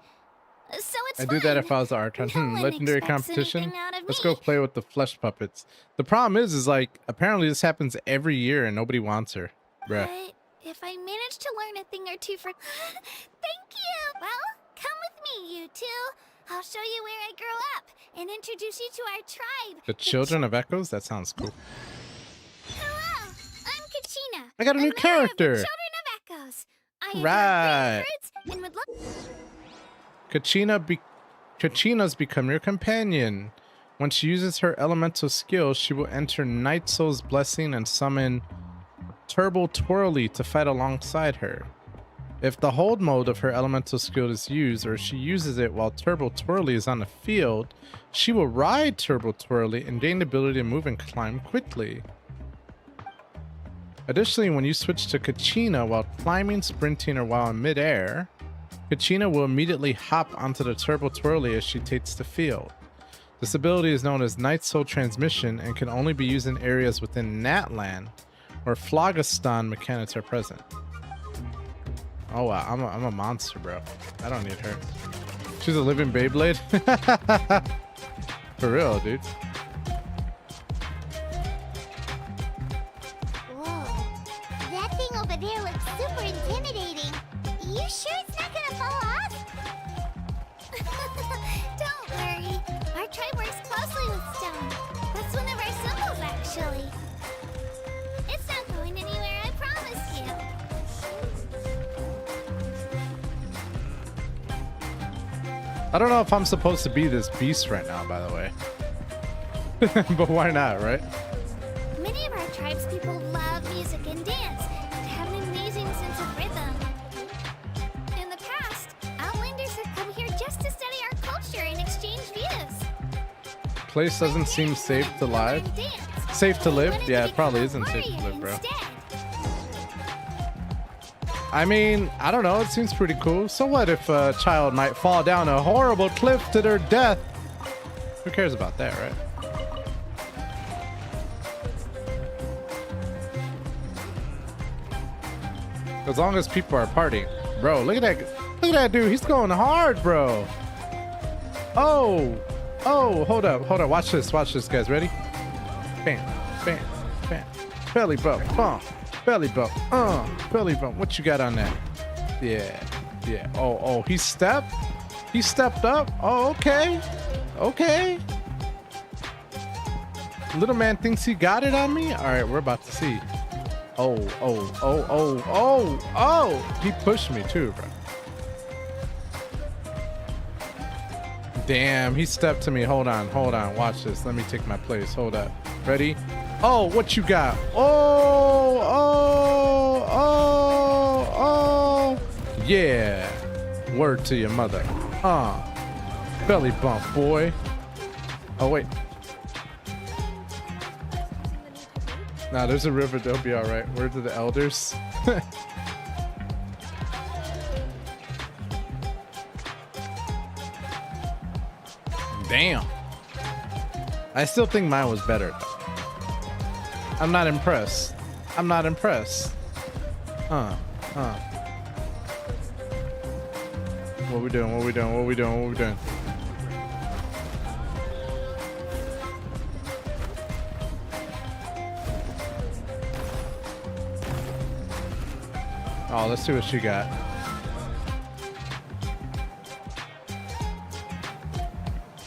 So it's I'd do that fine. if I was the Archon. No one Legendary expects competition. anything out of Let's me. go play with the flesh puppets. The problem is like, apparently this happens every year and nobody wants her. Bruh. But if I manage to learn a thing or two for... Thank you! Well, come with me, you two. I'll show you where I grew up and introduce you to our tribe. The Children of Echoes? That sounds cool. Hello, I'm Kachina. I got a new member of the character. Children of Echoes. I adore Right. birds and would love... Kachina's become your companion. When she uses her elemental skills, she will enter Night Soul's Blessing and summon Turbo Twirly to fight alongside her. If the hold mode of her elemental skill is used, or she uses it while Turbo Twirly is on the field, she will ride Turbo Twirly and gain the ability to move and climb quickly. Additionally, when you switch to Kachina while climbing, sprinting, or while in midair, Kachina will immediately hop onto the Turbo Twirly as she takes the field. This ability is known as Night Soul Transmission and can only be used in areas within NATLAN where Phlogiston mechanics are present. Oh wow, I'm a monster, bro. I don't need her. She's a living Beyblade? For real, dude. Whoa, that thing over there looks super intimidating. You sure it's not gonna follow us? Don't worry, our tribe works closely with stone. That's one of our symbols, actually. It's not going anywhere, I promise you. I don't know if I'm supposed to be this beast right now, by the way. But why not, right? Many of our tribes people love music and dance and have an amazing sense of rhythm. In the past, Outlanders have come here just to study our culture and exchange views. Place doesn't seem safe to live. Dance. Safe to live? Wanted to Yeah, it become probably a isn't safe to warrior live, bro. instead. I mean, I don't know. It seems pretty cool. So what if a child might fall down a horrible cliff to their death? Who cares about that, right? As long as people are partying. Bro, look at that. Look at that dude. He's going hard, bro. Oh. Oh, hold up. Hold up. Watch this. Watch this, guys. Ready? Bam. Bam. Bam. Belly bump. Belly bump. Belly bump. What you got on that? Yeah. Yeah. Oh, he stepped? He stepped up? Oh, okay. Okay. Little man thinks he got it on me? All right, we're about to see. Oh. He pushed me too, bro. Damn, he stepped to me. Hold on. Watch this. Let me take my place. Hold up. Ready? Oh, what you got? Oh. Yeah. Word to your mother. Belly bump, boy. Oh, wait. Nah, there's a river. They'll be all right. Word to the elders. Damn. I still think mine was better. I'm not impressed. What we doing? Oh, let's see what she got.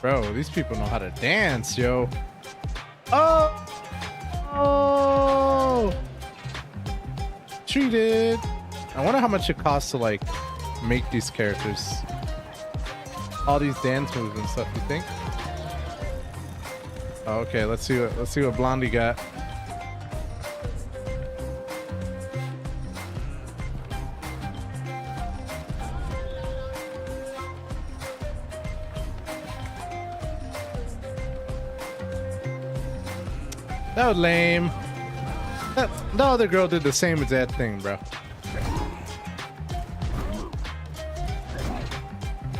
Bro, these people know how to dance, yo. Oh! Treated. I wonder how much it costs to like make these characters. All these dance moves and stuff, you think? Oh, okay, let's see what Blondie got. That was lame. The other girl did the same exact thing, bro.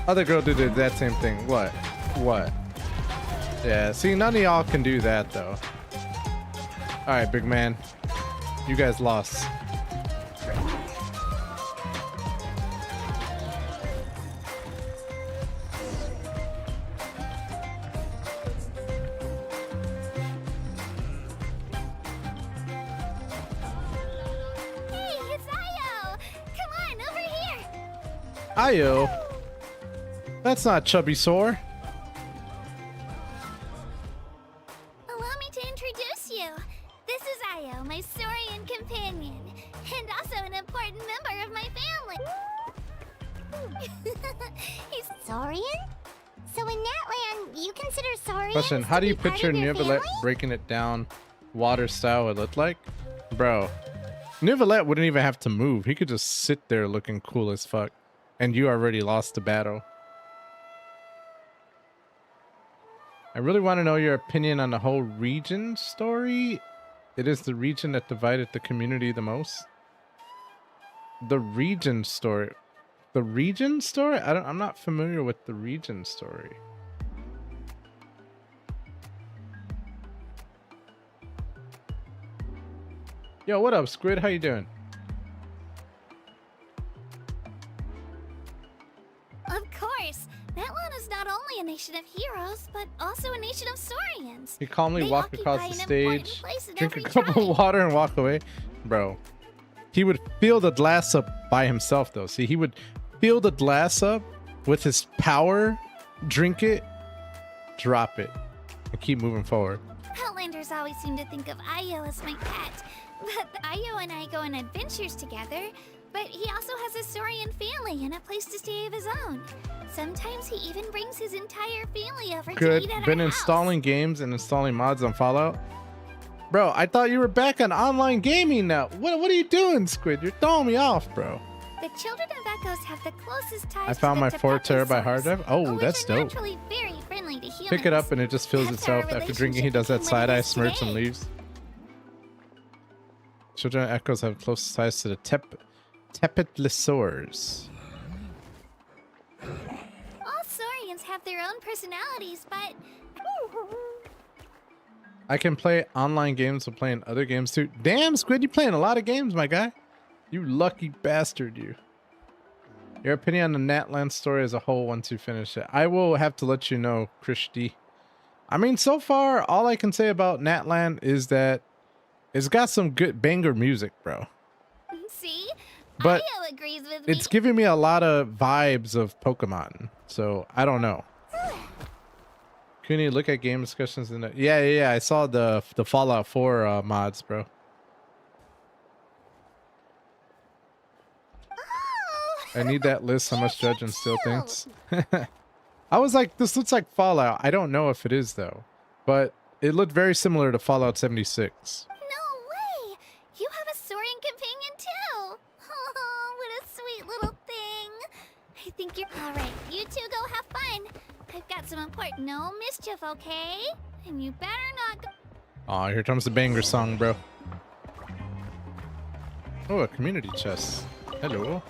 Other girl did the exact same thing. What? Yeah, see, none of y'all can do that, though. Alright, big man. You guys lost. Ayo. That's not Chubby Sore. Allow me to introduce you. This is Io, my Saurian companion, and also an important member of my family. He's Saurian? So in NATLAN, you consider Saurians Question, how do you to be part picture of your Neuvillette family? breaking it down water style would look like? Bro, Neuvillette wouldn't even have to move. He could just sit there looking cool as fuck. And you already lost the battle. I really want to know your opinion on the whole region story. It is the region that divided the community the most. The region story. The region story? I'm not familiar with the region story. Yo, what up, Squid? How you doing? Of course, NATLAN is not only a nation of heroes, but also a nation of Saurians. He calmly They walked across occupy the an important stage, place in drink a every cup of tribe. water, and walk away. Bro, he would fill the glass up by himself, though. See, he would fill the glass up with his power, drink it, drop it, and keep moving forward. Outlanders always seem to think of Io as my pet, but Io and I go on adventures together. But he also has a Saurian family and a place to stay of his own. Sometimes he even brings his entire family over to Good. eat at Been our house. installing games and installing mods on Fallout. Bro, I thought you were back on online gaming now. What are you doing, Squid? You're throwing me off, bro. The children of Echoes have the closest ties I found to my the 4 Tibetan terabyte hard source, drive. Oh, which that's are dope. naturally very friendly to humans. pick it up and it just fills That's how itself. our After drinking, he does that relationship side eye became what it smirch and is leaves. Children echoes have close ties to the tepidlosaurs. All saurians have their own personalities, but I can play online games while playing other games too. Damn, Squid, you playing a lot of games, my guy. You lucky bastard, you. Your opinion on the NATLAN story as a whole once you finish it. I will have to let you know, Chris D. I mean, so far, all I can say about NATLAN is that it's got some good banger music, bro. see, But Io agrees with me. it's giving me a lot of vibes of Pokemon, so I don't know. Cooney, look at game discussions in the yeah. I saw the Fallout 4 mods, bro. Oh, I need that list. How much you're Judge and so Still thinks. I was like, this looks like Fallout. I don't know if it is though, but it looked very similar to Fallout 76. No way! You have a saurian companion too! Oh, what a sweet little thing! I think you're alright. You two go have fun. I've got some important no mischief, okay? And you better not go. Oh, here comes the banger song, bro. Oh, a community chest. Hello.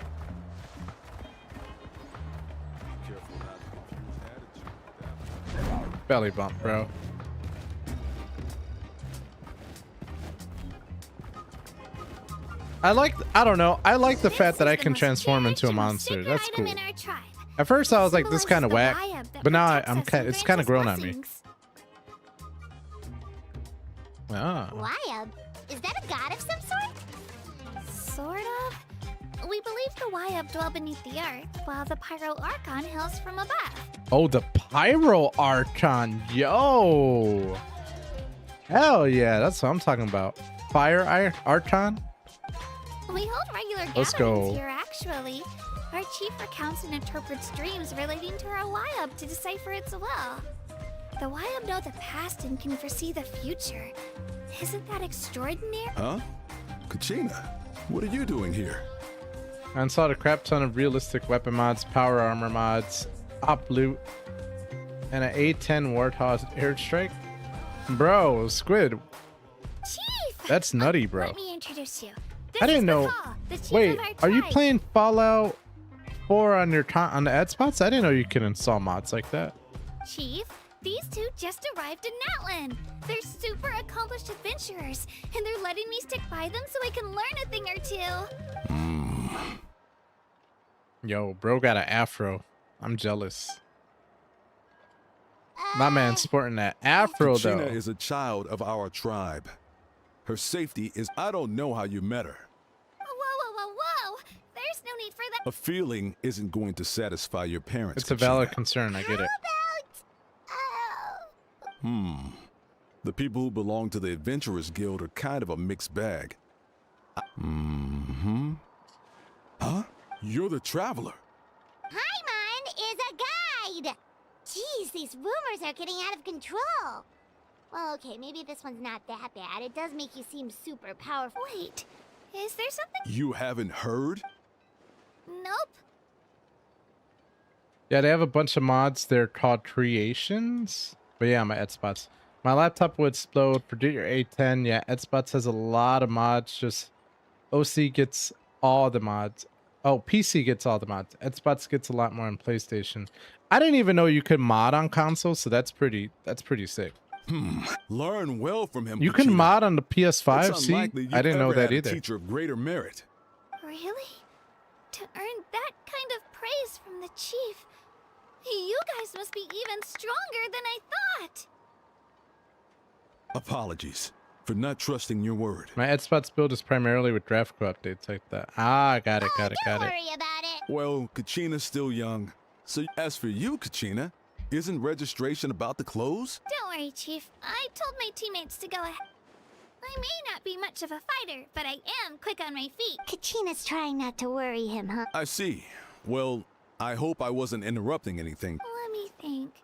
Belly bump, bro. I don't know. I like the fact that I can transform into a monster. That's cool. At first I was like, this kind of whack, but now it's kind of grown on me. Ah. Wyab? Is that a god of some sort? Sort of. We believe the Wyab dwell beneath the earth, while the Pyro Archon hails from above. Oh, the Pyro Archon. Yo. Hell yeah, that's what I'm talking about. Fire Archon? We hold regular Let's gatherings go. here, actually. Our chief recounts and interprets dreams relating to our Wyab to decipher its will. The Wyab know the past and can foresee the future. Isn't that extraordinary? Huh? Kachina, what are you doing here? I installed a crap ton of realistic weapon mods, power armor mods, op loot, and an A10 Warthog airstrike. Bro, Squid, Chief! that's nutty, bro. Let me introduce you. This I didn't is know. Paul, the chief Wait, of our are you tribe. playing Fallout 4 on your on the ad spots? I didn't know you could install mods like that. Chief, these two just arrived in NATLAN. They're super accomplished adventurers, and they're letting me stick by them so I can learn a thing or two. Yo, bro got an afro. I'm jealous. My man sporting that afro though. Kachina is a child of our tribe. Her safety is I don't know how you met her. Whoa. There's no need for that. A feeling isn't going to satisfy your parents. It's a valid Kachina. concern. I get it. The people who belong to the Adventurers Guild are kind of a mixed bag. Huh? You're the traveler. Paimon is a guide! Jeez, these rumors are getting out of control. Well, okay, maybe this one's not that bad. It does make you seem super powerful. Wait, is there something? You haven't heard? Nope. Yeah, they have a bunch of mods. They're called creations. But yeah, my Edspots. My laptop will explode. Forget your A10. Yeah, Edspots has a lot of mods. Just OC gets all the mods. Oh, PC gets all the mods. Edspots gets a lot more on PlayStation. I didn't even know you could mod on console, so that's pretty sick. Learn well from him. You can Kachina. mod on the PS5. It's See, unlikely you've I didn't know ever that had a either. Teacher of greater merit. Really? To earn that kind of praise from the chief, you guys must be even stronger than I thought. Apologies for not trusting your word. My Edspots build is primarily with graphical updates like that. Ah, got it. Don't worry about it. Well, Kachina's still young. So as for you, Kachina, isn't registration about to close? Don't worry, Chief. I told my teammates to go ahead. I may not be much of a fighter, but I am quick on my feet. Kachina's trying not to worry him, huh? I see. Well, I hope I wasn't interrupting anything. Let me think.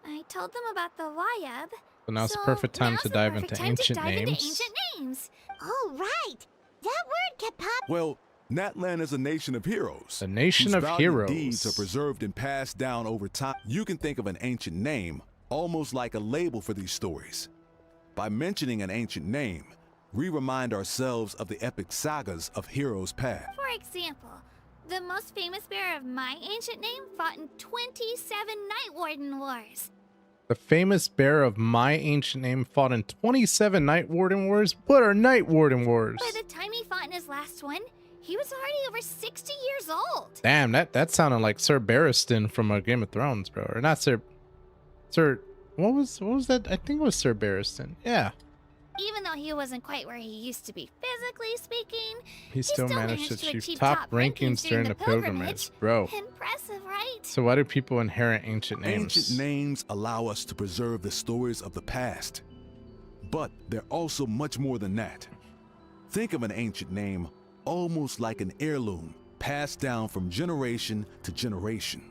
I told them about the Wyab. So now it's the perfect time now's to the dive perfect into time to ancient dive into names. ancient names. Oh, right. That word kept popping. Well, NATLAN is a nation of heroes. A nation whose of valiant heroes. deeds are preserved and passed down over time. You can think of an ancient name almost like a label for these stories. By mentioning an ancient name, we remind ourselves of the epic sagas of heroes past. For example, the most famous bearer of my ancient name fought in 27 Night Warden Wars. The famous bearer of my ancient name fought in 27 Night Warden Wars? What are Night Warden Wars? By the time he fought in his last one, he was already over 60 years old. Damn, that sounded like Sir Barristan from Game of Thrones, bro. Or not Sir... What was that? I think it was Sir Barristan. Yeah. Even though he wasn't quite where he used to be physically speaking, He still managed to achieve top rankings during the pilgrimage. Bro. Impressive, right? So why do people inherit ancient names? Ancient names allow us to preserve the stories of the past. But they're also much more than that. Think of an ancient name almost like an heirloom passed down from generation to generation.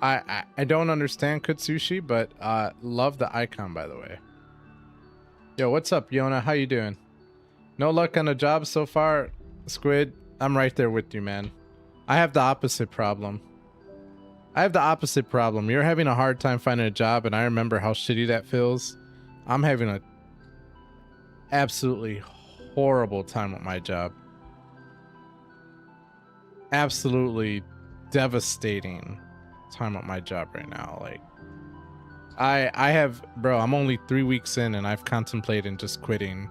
I don't understand Kutsushi, but love the icon, by the way. Yo, what's up, Yona? How you doing? No luck on the job so far, Squid? I'm right there with you, man. I have the opposite problem. You're having a hard time finding a job, and I remember how shitty that feels. I'm having a absolutely horrible time with my job. Absolutely devastating time at my job right now. Like, I have, bro, I'm only 3 weeks in and I've contemplated just quitting.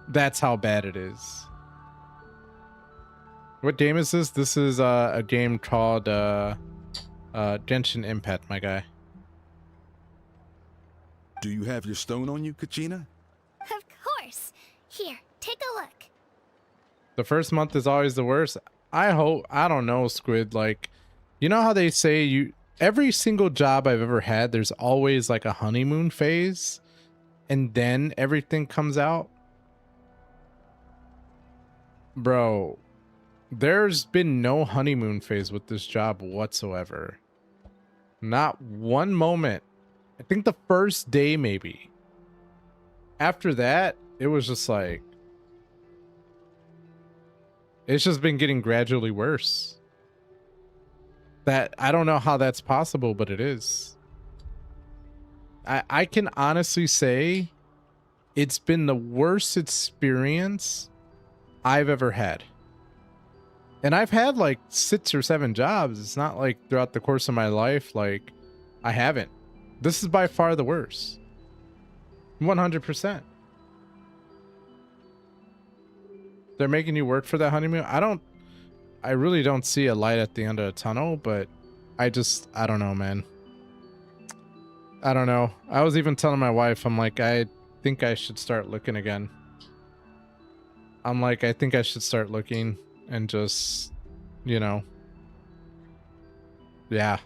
That's how bad it is. What game is this? This is a game called Genshin Impact, my guy. Do you have your stone on you, Kachina? Of course. Here, take a look. The first month is always the worst. I don't know, Squid. Like, you know how they say every single job I've ever had, there's always like a honeymoon phase and then everything comes out. Bro, there's been no honeymoon phase with this job whatsoever. Not one moment. I think the first day, maybe. After that, it was just like, it's just been getting gradually worse. That I don't know how that's possible, but it is. I can honestly say it's been the worst experience I've ever had. And I've had like 6 or 7 jobs. It's not like throughout the course of my life, like I haven't. This is by far the worst. 100%. They're making you work for that honeymoon. I really don't see a light at the end of the tunnel, but I don't know, man. I don't know. I was even telling my wife, I'm like, I think I should start looking again. I'm like, I think I should start looking and just, you know. Yeah.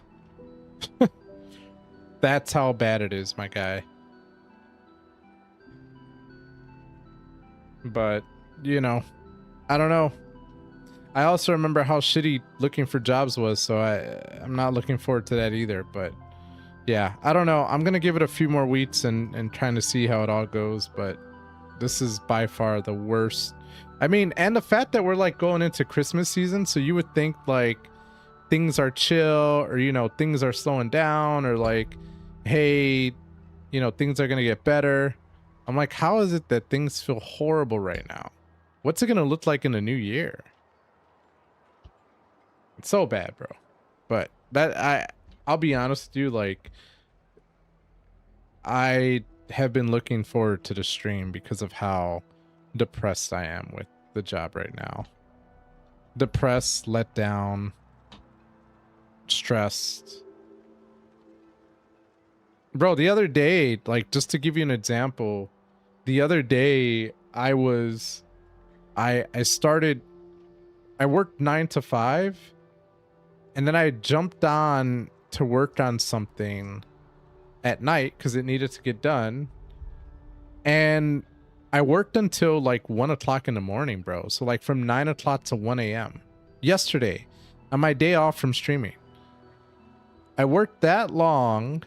That's how bad it is, my guy. But, you know, I don't know. I also remember how shitty looking for jobs was, so I'm not looking forward to that either. But yeah, I don't know. I'm gonna give it a few more weeks and trying to see how it all goes. But this is by far the worst. I mean, and the fact that we're like going into Christmas season, so you would think like things are chill, or you know, things are slowing down, or like, hey, you know, things are gonna get better. I'm like, how is it that things feel horrible right now? What's it gonna look like in the new year? It's so bad, bro. But I'll be honest with you, like, I have been looking forward to the stream because of how depressed I am with the job right now. Depressed, let down, stressed. Bro, the other day, like, just to give you an example, the other day I worked 9 to 5. And then I jumped on to work on something at night because it needed to get done. And I worked until like 1 o'clock in the morning, bro. So like from 9 o'clock to 1 a.m. yesterday on my day off from streaming. I worked that long.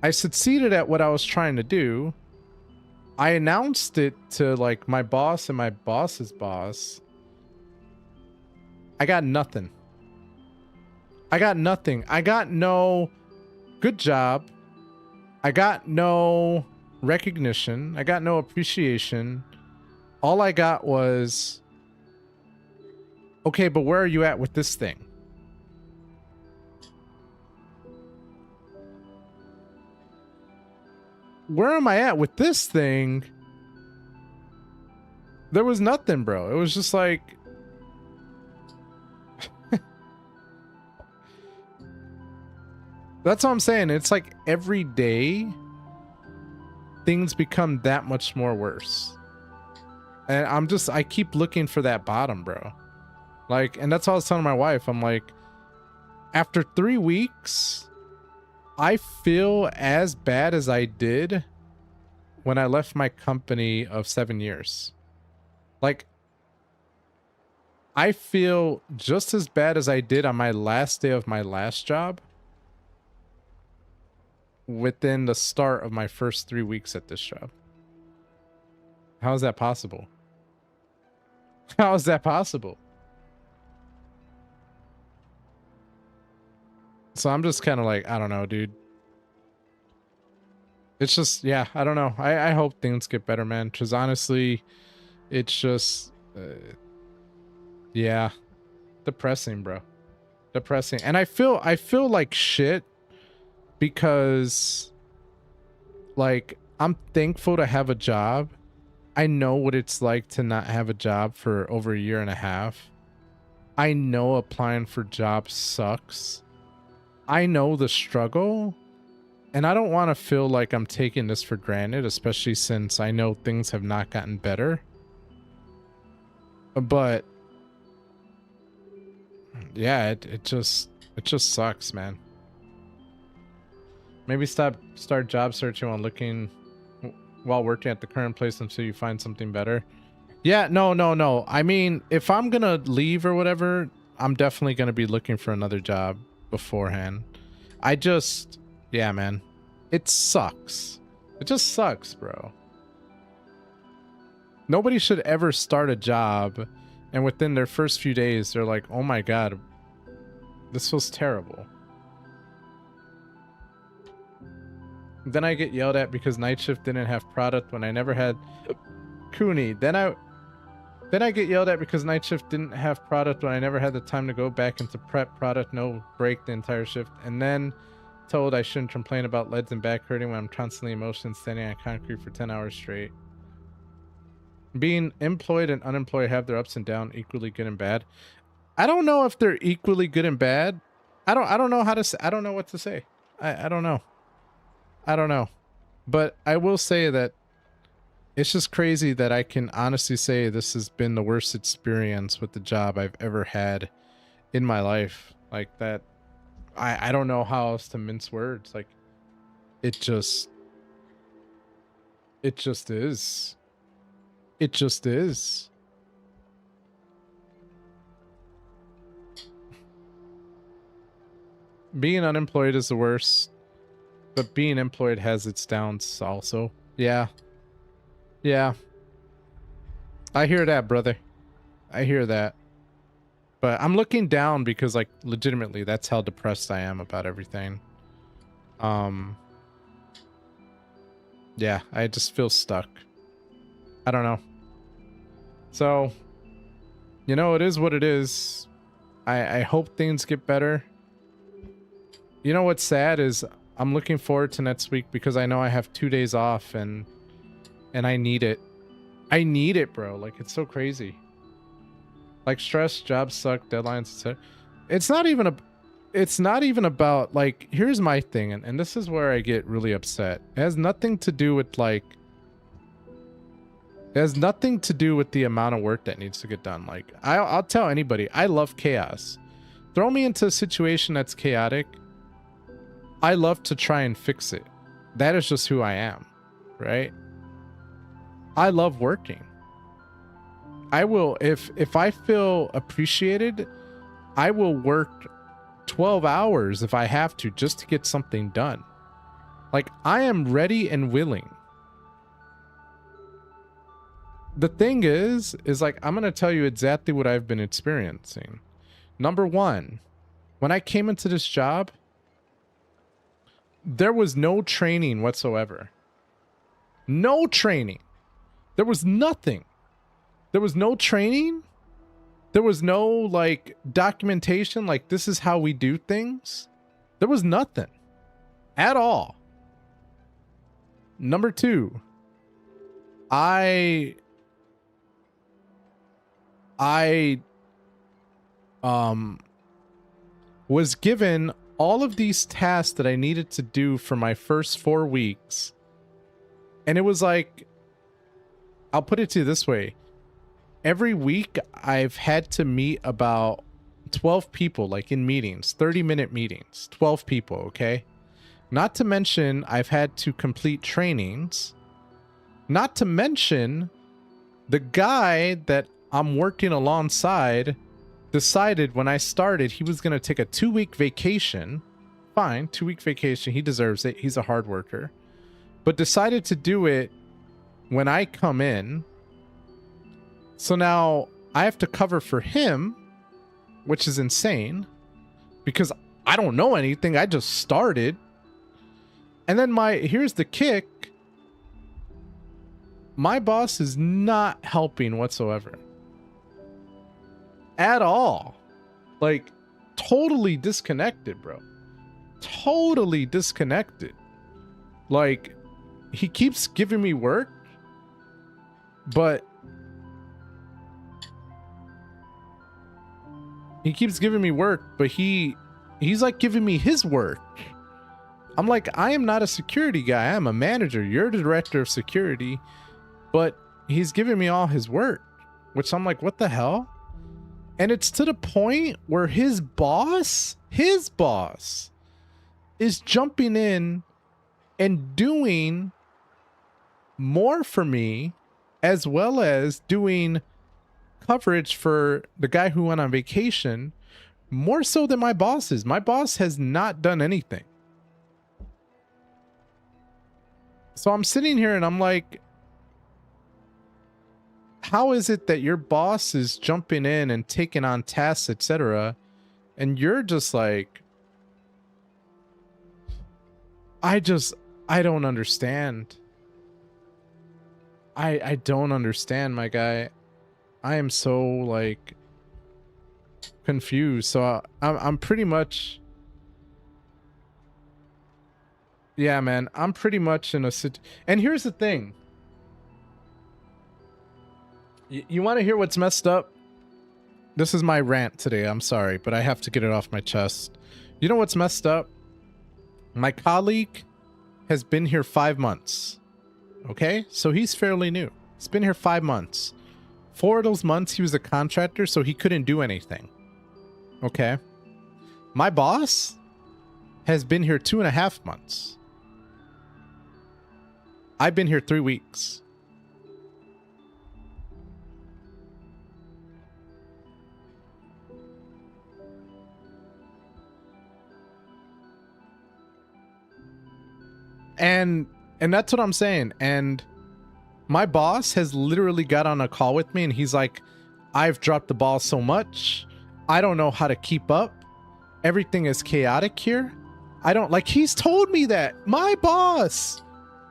I succeeded at what I was trying to do. I announced it to like my boss and my boss's boss. I got nothing. I got nothing. I got no good job. I got no recognition. I got no appreciation. All I got was, okay, but where are you at with this thing? Where am I at with this thing? There was nothing, bro. It was just like, that's what I'm saying. It's like every day things become that much more worse. And I keep looking for that bottom, bro. Like, and that's all I was telling my wife. I'm like, after 3 weeks, I feel as bad as I did when I left my company of 7 years. Like, I feel just as bad as I did on my last day of my last job within the start of my first 3 weeks at this job. How is that possible? How is that possible? So I'm just kind of like, I don't know, dude. It's just, yeah, I don't know. I hope things get better, man. Because honestly, it's just, yeah, depressing, bro. Depressing. And I feel like shit because, like, I'm thankful to have a job. I know what it's like to not have a job for over a year and a half. I know applying for jobs sucks. I know the struggle. And I don't want to feel like I'm taking this for granted, especially since I know things have not gotten better. But yeah, it just sucks, man. Maybe start job searching while working at the current place until you find something better. Yeah, no. I mean, if I'm gonna leave or whatever, I'm definitely gonna be looking for another job beforehand. Yeah, man. It sucks. It just sucks, bro. Nobody should ever start a job and within their first few days, they're like, oh my God, this feels terrible. Then I get yelled at because night shift didn't have product when I never had Cooney. Then I get yelled at because night shift didn't have product when I never had the time to go back into prep product, no break the entire shift. And then told I shouldn't complain about legs and back hurting when I'm constantly in motion standing on concrete for 10 hours straight. Being employed and unemployed have their ups and downs, equally good and bad. I don't know if they're equally good and bad. I don't know how to say, I don't know what to say. I don't know. I don't know. But I will say that it's just crazy that I can honestly say this has been the worst experience with the job I've ever had in my life. Like that. I don't know how else to mince words. Like it just is. It just is. Being unemployed is the worst, but being employed has its downs also. Yeah. Yeah. I hear that, brother. I hear that. But I'm looking down because, like, legitimately, that's how depressed I am about everything. Yeah, I just feel stuck. I don't know. So, you know, it is what it is. I hope things get better. You know what's sad is I'm looking forward to next week because I know I have 2 days off and I need it. I need it, bro. Like, it's so crazy. Like, stress, jobs suck, deadlines, etc. It's not even about, like, here's my thing, and this is where I get really upset. It has nothing to do with, like, it has nothing to do with the amount of work that needs to get done. Like, I'll tell anybody, I love chaos. Throw me into a situation that's chaotic. I love to try and fix it. That is just who I am, right? I love working. I will, if I feel appreciated, I will work 12 hours if I have to just to get something done. Like, I am ready and willing. The thing is like, I'm going to tell you exactly what I've been experiencing. Number one, when I came into this job, there was no training whatsoever. No training. There was nothing. There was no training. There was no like documentation, like this is how we do things. There was nothing at all. Number two, I was given all of these tasks that I needed to do for my first 4 weeks. And it was like, I'll put it to you this way. Every week I've had to meet about 12 people, like in meetings, 30-minute meetings, 12 people, okay? Not to mention I've had to complete trainings. Not to mention the guy that I'm working alongside decided when I started he was going to take a 2-week vacation. Fine, 2-week vacation. He deserves it. He's a hard worker. But decided to do it when I come in. So now I have to cover for him, which is insane because I don't know anything. I just started. And then here's the kick. My boss is not helping whatsoever. At all. Like, totally disconnected, bro. Totally disconnected. Like, he keeps giving me work, but he's like giving me his work. I'm like, I am not a security guy. I'm a manager. You're the director of security. But he's giving me all his work, which I'm like, what the hell? And it's to the point where his boss is jumping in and doing more for me, as well as doing coverage for the guy who went on vacation, more so than my boss is. My boss has not done anything. So I'm sitting here and I'm like, how is it that your boss is jumping in and taking on tasks, etc., and you're just like, I don't understand. I don't understand, my guy. I am so like confused. So I'm pretty much, yeah, man, I'm pretty much in a and here's the thing. You want to hear what's messed up? This is my rant today. I'm sorry, but I have to get it off my chest. You know what's messed up? My colleague has been here 5 months. Okay? So he's fairly new. He's been here 5 months. 4 of those months he was a contractor, so he couldn't do anything. Okay? My boss has been here 2.5 months. I've been here 3 weeks. And that's what I'm saying. And my boss has literally got on a call with me and he's like, I've dropped the ball so much. I don't know how to keep up. Everything is chaotic here. He's told me that. My boss,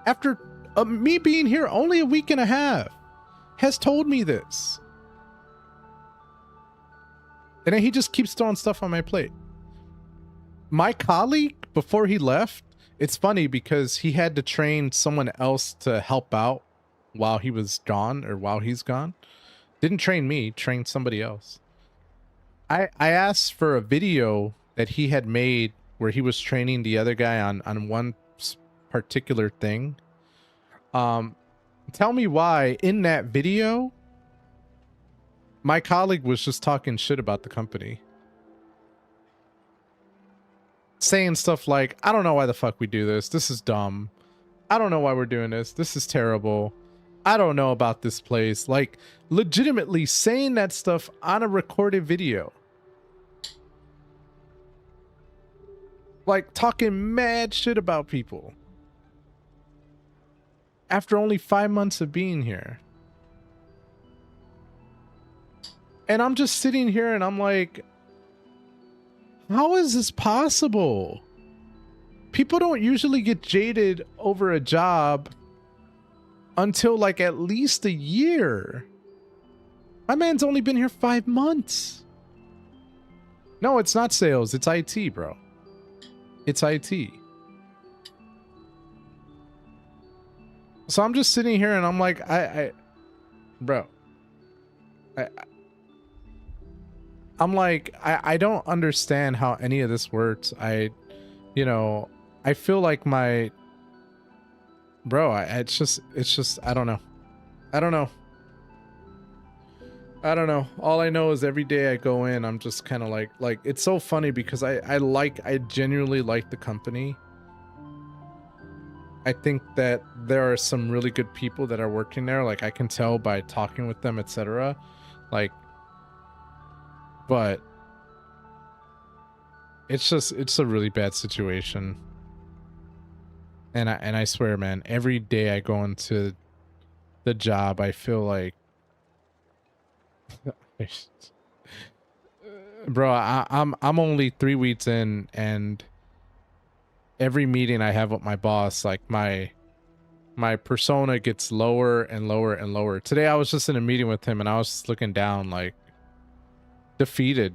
after me being here only a week and a half, has told me this. And then he just keeps throwing stuff on my plate. My colleague, before he left, it's funny because he had to train someone else to help out while he was gone, or while he's gone. Didn't train me, trained somebody else. I asked for a video that he had made where he was training the other guy on one particular thing. Tell me why in that video my colleague was just talking shit about the company. Saying stuff like, I don't know why the fuck we do this. This is dumb. I don't know why we're doing this. This is terrible. I don't know about this place. Like, legitimately saying that stuff on a recorded video. Like, talking mad shit about people. After only 5 months of being here. And I'm just sitting here and I'm like, How is this possible? People don't usually get jaded over a job until like at least a year. My man's only been here 5 months. No, it's not sales. It's IT, bro. It's IT. So I'm just sitting here and I'm like, bro, I'm like, I don't understand how any of this works. You know, I feel like my, bro, it's just, I don't know. I don't know. I don't know. All I know is every day I go in, I'm just kind of like, it's so funny because I genuinely like the company. I think that there are some really good people that are working there. Like I can tell by talking with them, etc. Like, but it's a really bad situation. And I swear, man, every day I go into the job, I feel like, bro, I'm only 3 weeks in, and every meeting I have with my boss, like my persona gets lower and lower and lower. Today I was just in a meeting with him and I was just looking down like defeated,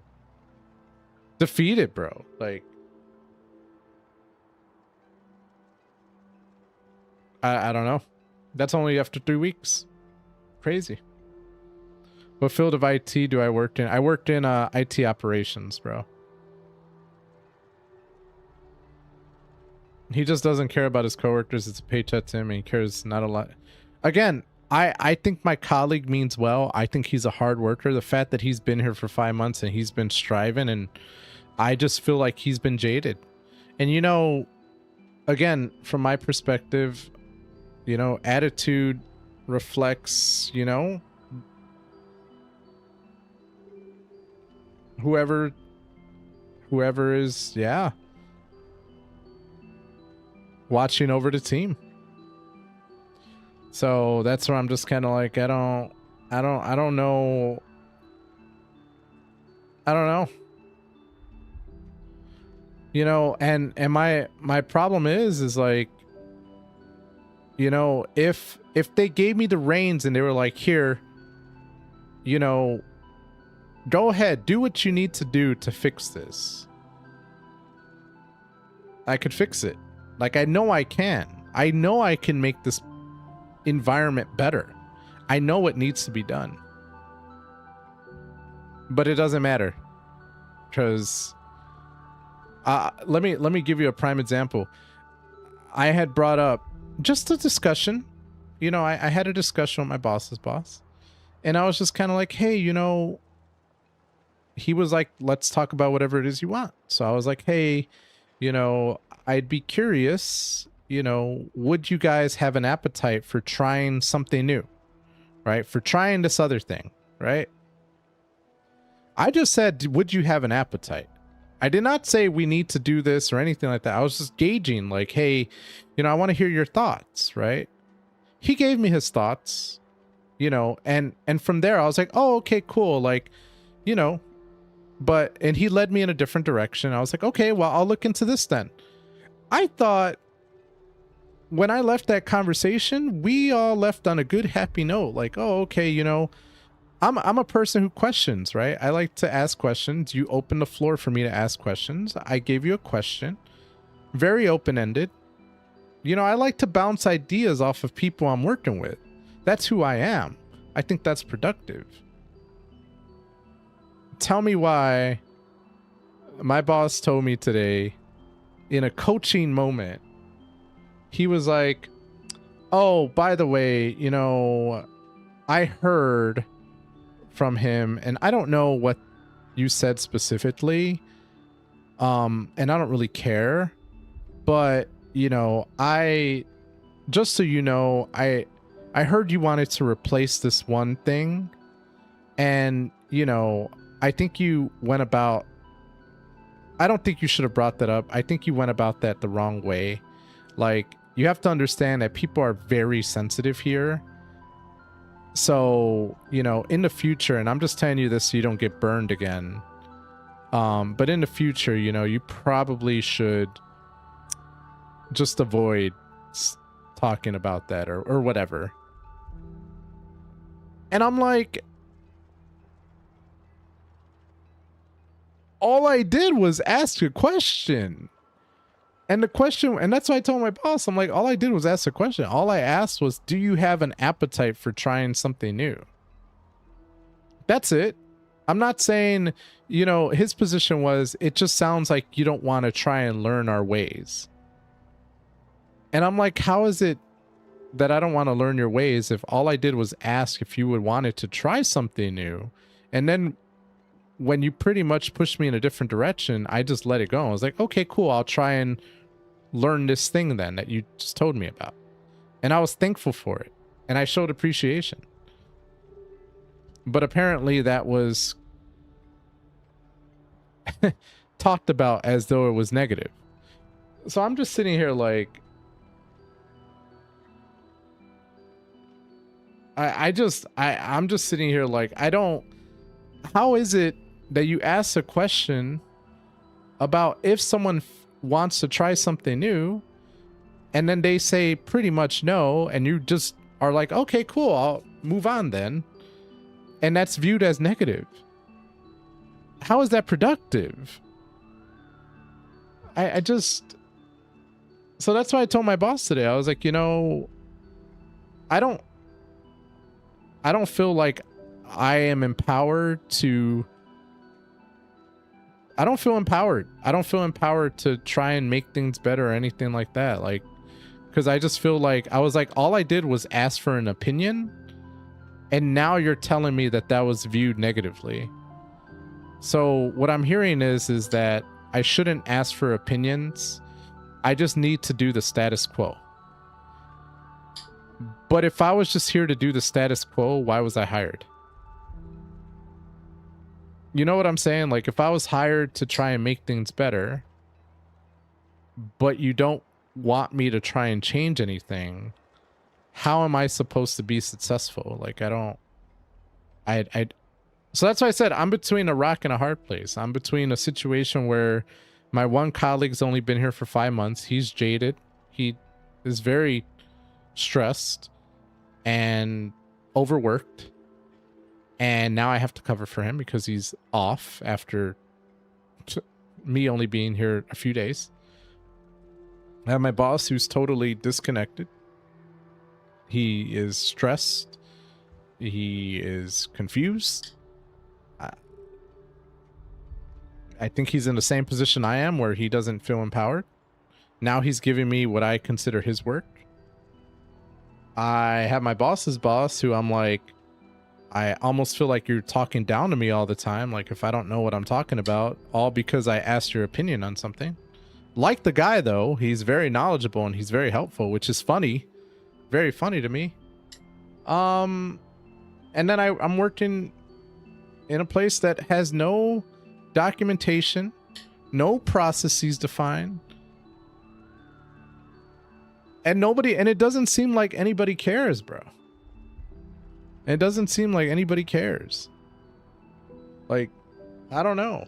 bro. Like I don't know. That's only after 3 weeks. Crazy. What field of IT do I work in? I worked in IT operations, bro. He just doesn't care about his coworkers. It's a paycheck to him and he cares not a lot. Again, I think my colleague means well. I think he's a hard worker. The fact that he's been here for 5 months and he's been striving, and I just feel like he's been jaded. And you know, again, from my perspective, you know, attitude reflects, you know, whoever is, yeah, watching over the team. So that's where I'm just kind of like, I don't know. You know, and my problem is like, you know, if they gave me the reins and they were like, here, you know, go ahead, do what you need to do to fix this, I could fix it. Like, I know I can. I know I can make this environment better. I know what needs to be done. But it doesn't matter. Because let me give you a prime example. I had brought up just a discussion. You know, I had a discussion with my boss's boss. And I was just kind of like, hey, you know, he was like, let's talk about whatever it is you want. So I was like, hey, you know, I'd be curious, you know, would you guys have an appetite for trying something new, right? For trying this other thing, right? I just said, would you have an appetite? I did not say we need to do this or anything like that. I was just gauging like, hey, you know, I want to hear your thoughts, right? He gave me his thoughts, you know, and from there I was like, oh, okay, cool. Like, you know, and he led me in a different direction. I was like, okay, well, I'll look into this then. I thought when I left that conversation, we all left on a good, happy note. Like, oh, okay, you know, I'm a person who questions, right? I like to ask questions. You opened the floor for me to ask questions. I gave you a question, very open-ended. You know, I like to bounce ideas off of people I'm working with. That's who I am. I think that's productive. Tell me why my boss told me today in a coaching moment, he was like, oh, by the way, you know, I heard from him, and I don't know what you said specifically, and I don't really care, but, you know, just so you know, I heard you wanted to replace this one thing, and, you know, I think you went about, I don't think you should have brought that up. I think you went about that the wrong way. Like, you have to understand that people are very sensitive here. So, you know, in the future, and I'm just telling you this so you don't get burned again. But in the future, you know, you probably should just avoid talking about that or whatever. And I'm like, all I did was ask a question. And the question, and that's why I told my boss, I'm like, all I did was ask a question. All I asked was, do you have an appetite for trying something new? That's it. I'm not saying, you know, his position was, it just sounds like you don't want to try and learn our ways. And I'm like, how is it that I don't want to learn your ways if all I did was ask if you would wanted to try something new? And then when you pretty much pushed me in a different direction, I just let it go. I was like, okay, cool. I'll try and learn this thing then that you just told me about. And I was thankful for it. And I showed appreciation. But apparently that was talked about as though it was negative. So I'm just sitting here like, I'm just sitting here like, how is it that you ask a question about if someone wants to try something new and then they say pretty much no, and you just are like, okay, cool, I'll move on then. And that's viewed as negative. How is that productive? So that's why I told my boss today. I was like, you know, I don't feel like I am empowered to... I don't feel empowered. I don't feel empowered to try and make things better or anything like that. Like, because I just feel like, I was like, all I did was ask for an opinion. And now you're telling me that that was viewed negatively. So what I'm hearing is that I shouldn't ask for opinions. I just need to do the status quo. But if I was just here to do the status quo, why was I hired? You know what I'm saying? Like, if I was hired to try and make things better, but you don't want me to try and change anything, how am I supposed to be successful? Like, so that's why I said I'm between a rock and a hard place. I'm between a situation where my one colleague's only been here for 5 months. He's jaded. He is very stressed and overworked. And now I have to cover for him because he's off after me only being here a few days. I have my boss who's totally disconnected. He is stressed. He is confused. I think he's in the same position I am where he doesn't feel empowered. Now he's giving me what I consider his work. I have my boss's boss who I'm like, I almost feel like you're talking down to me all the time. Like if I don't know what I'm talking about, all because I asked your opinion on something. Like the guy though, he's very knowledgeable and he's very helpful, which is funny. Very funny to me. And then I'm working in a place that has no documentation, no processes defined. And it doesn't seem like anybody cares, bro. It doesn't seem like anybody cares. Like, I don't know.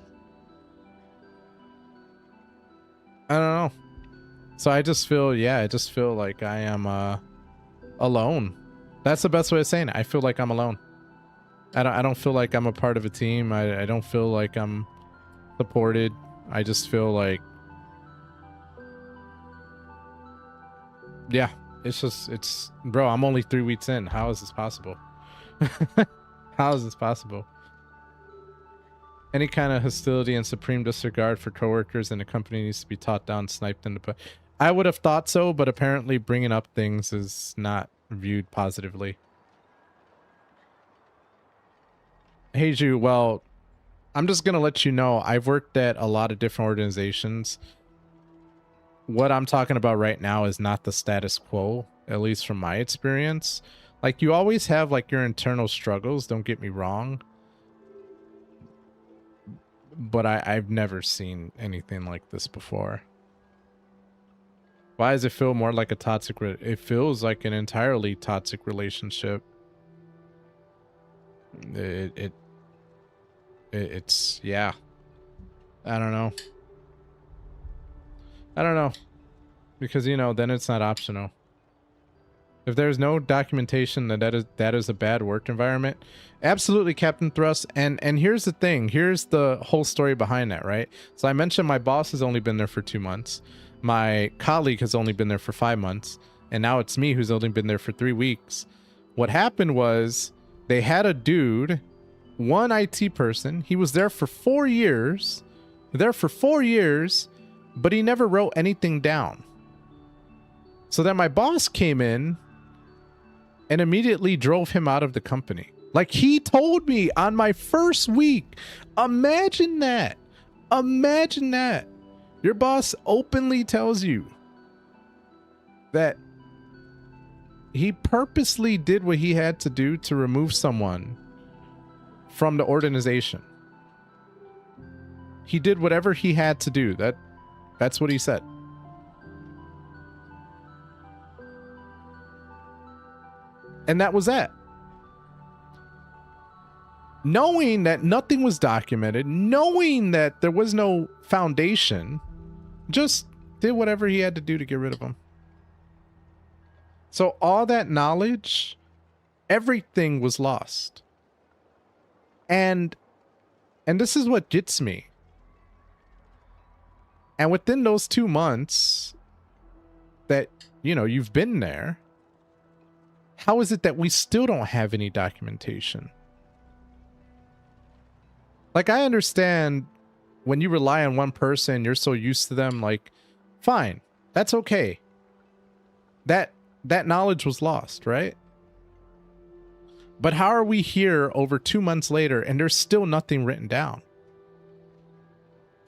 So I just feel like I am alone. That's the best way of saying it. I feel like I'm alone. I don't feel like I'm a part of a team. I don't feel like I'm supported. I just feel like, yeah, bro, I'm only 3 weeks in. How is this possible? How is this possible? Any kind of hostility and supreme disregard for coworkers in the company needs to be taught down, sniped into. I would have thought so, but apparently bringing up things is not viewed positively. Hey, Ju, well, I'm just going to let you know, I've worked at a lot of different organizations. What I'm talking about right now is not the status quo, at least from my experience. Like, you always have, like, your internal struggles, don't get me wrong. But I've never seen anything like this before. Why does it feel more like a toxic... It feels like an entirely toxic relationship. It's... Yeah. I don't know. I don't know. Because, you know, then it's not optional. If there's no documentation that is a bad work environment, absolutely, Captain Thrust. And here's the thing. Here's the whole story behind that, right? So I mentioned my boss has only been there for 2 months. My colleague has only been there for 5 months. And now it's me who's only been there for 3 weeks. What happened was they had a dude, one IT person. He was there for 4 years. There for 4 years, but he never wrote anything down. So then my boss came in and immediately drove him out of the company. Like, he told me on my first week. Imagine that. Imagine that. Your boss openly tells you that he purposely did what he had to do to remove someone from the organization. He did whatever he had to do. That's what he said. And that was that. Knowing that nothing was documented, knowing that there was no foundation, just did whatever he had to do to get rid of him. So all that knowledge, everything was lost. And this is what gets me. And within those 2 months that, you know, you've been there, how is it that we still don't have any documentation? Like, I understand when you rely on one person, you're so used to them, like, fine, that's okay. That knowledge was lost, right? But how are we here over 2 months later and there's still nothing written down?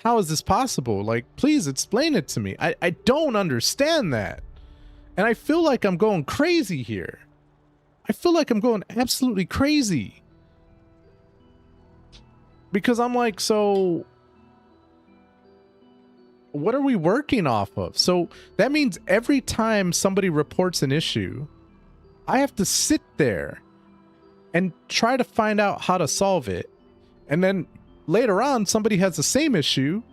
How is this possible? Like, please explain it to me. I don't understand that. And I feel like I'm going crazy here. I feel like I'm going absolutely crazy. Because I'm like, so what are we working off of? So that means every time somebody reports an issue, I have to sit there and try to find out how to solve it. And then later on, somebody has the same issue.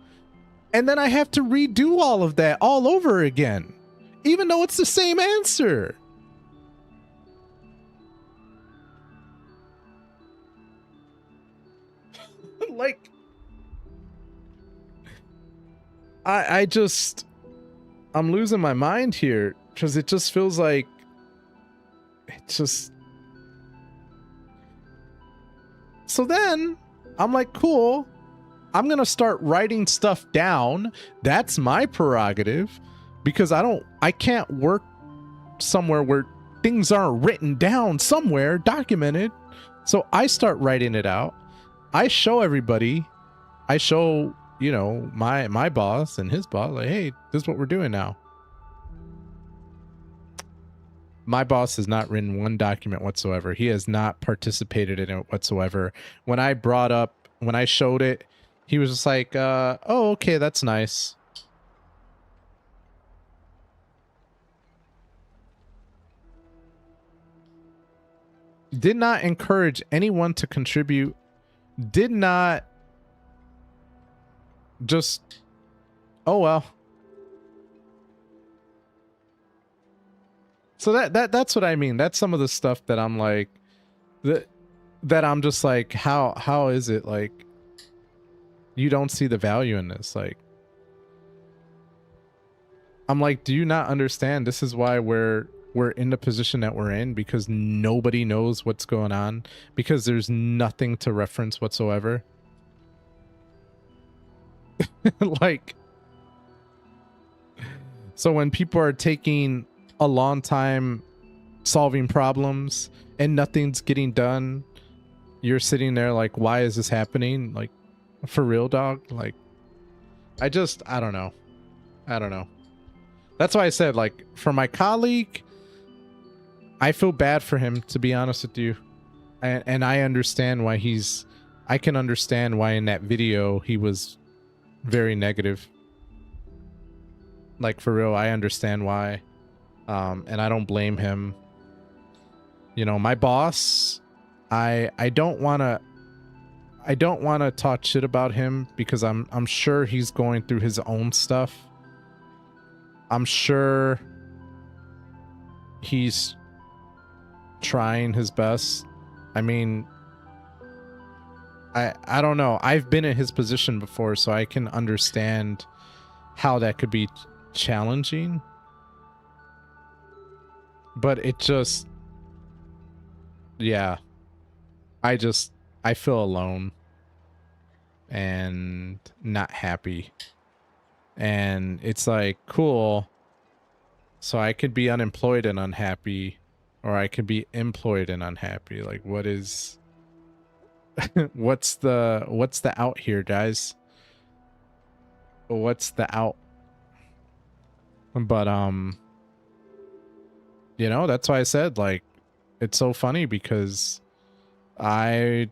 And then I have to redo all of that all over again, even though it's the same answer. Like, I'm losing my mind here because it just feels like it's just. So then I'm like, cool, I'm going to start writing stuff down. That's my prerogative because I can't work somewhere where things aren't written down somewhere, documented. So I start writing it out. I show everybody, I show, you know, my boss and his boss, like, hey, this is what we're doing now. My boss has not written one document whatsoever. He has not participated in it whatsoever. When I showed it, he was just like, oh, okay, that's nice. Did not encourage anyone to contribute. Did not just, oh well. So that's what I mean. That's some of the stuff that I'm like, that I'm just like, how is it like you don't see the value in this? Like, I'm like, do you not understand? This is why we're in the position that we're in, because nobody knows what's going on, because there's nothing to reference whatsoever. Like, so when people are taking a long time solving problems and nothing's getting done, you're sitting there like, why is this happening? Like, for real, dog? Like, I don't know. That's why I said, like, for my colleague, I feel bad for him, to be honest with you. And I understand why I can understand why in that video he was very negative. Like, for real, I understand why. And I don't blame him. You know, my boss, I don't want to I don't want to talk shit about him because I'm sure he's going through his own stuff. I'm sure he's trying his best. I mean, I don't know. I've been in his position before, so I can understand how that could be challenging. But it just, yeah, I feel alone and not happy. And it's like, cool. So I could be unemployed and unhappy, or I could be employed and unhappy. Like, what is what's the out here, guys? What's the out? But you know, that's why I said, like, it's so funny because I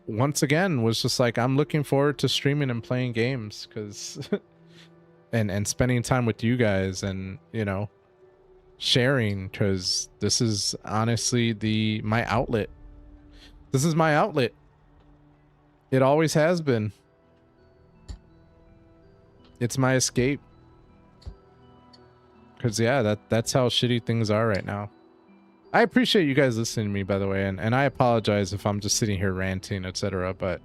once again was just like, I'm looking forward to streaming and playing games because and spending time with you guys and, you know, sharing, because this is honestly my outlet. This is my outlet. It always has been. It's my escape. Because yeah, that's how shitty things are right now. I appreciate you guys listening to me, by the way, and I apologize if I'm just sitting here ranting, etc. But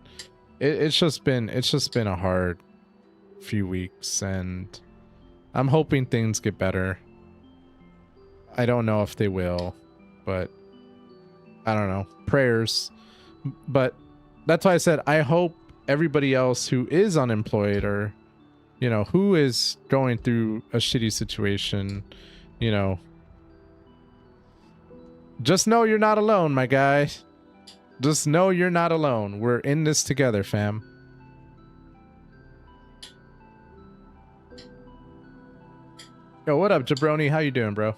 it's just been a hard few weeks, and I'm hoping things get better. I don't know if they will, but I don't know. Prayers. But that's why I said I hope everybody else who is unemployed or, you know, who is going through a shitty situation, you know, just know you're not alone, my guy. Just know you're not alone. We're in this together, fam. Yo, what up, Jabroni? How you doing, bro?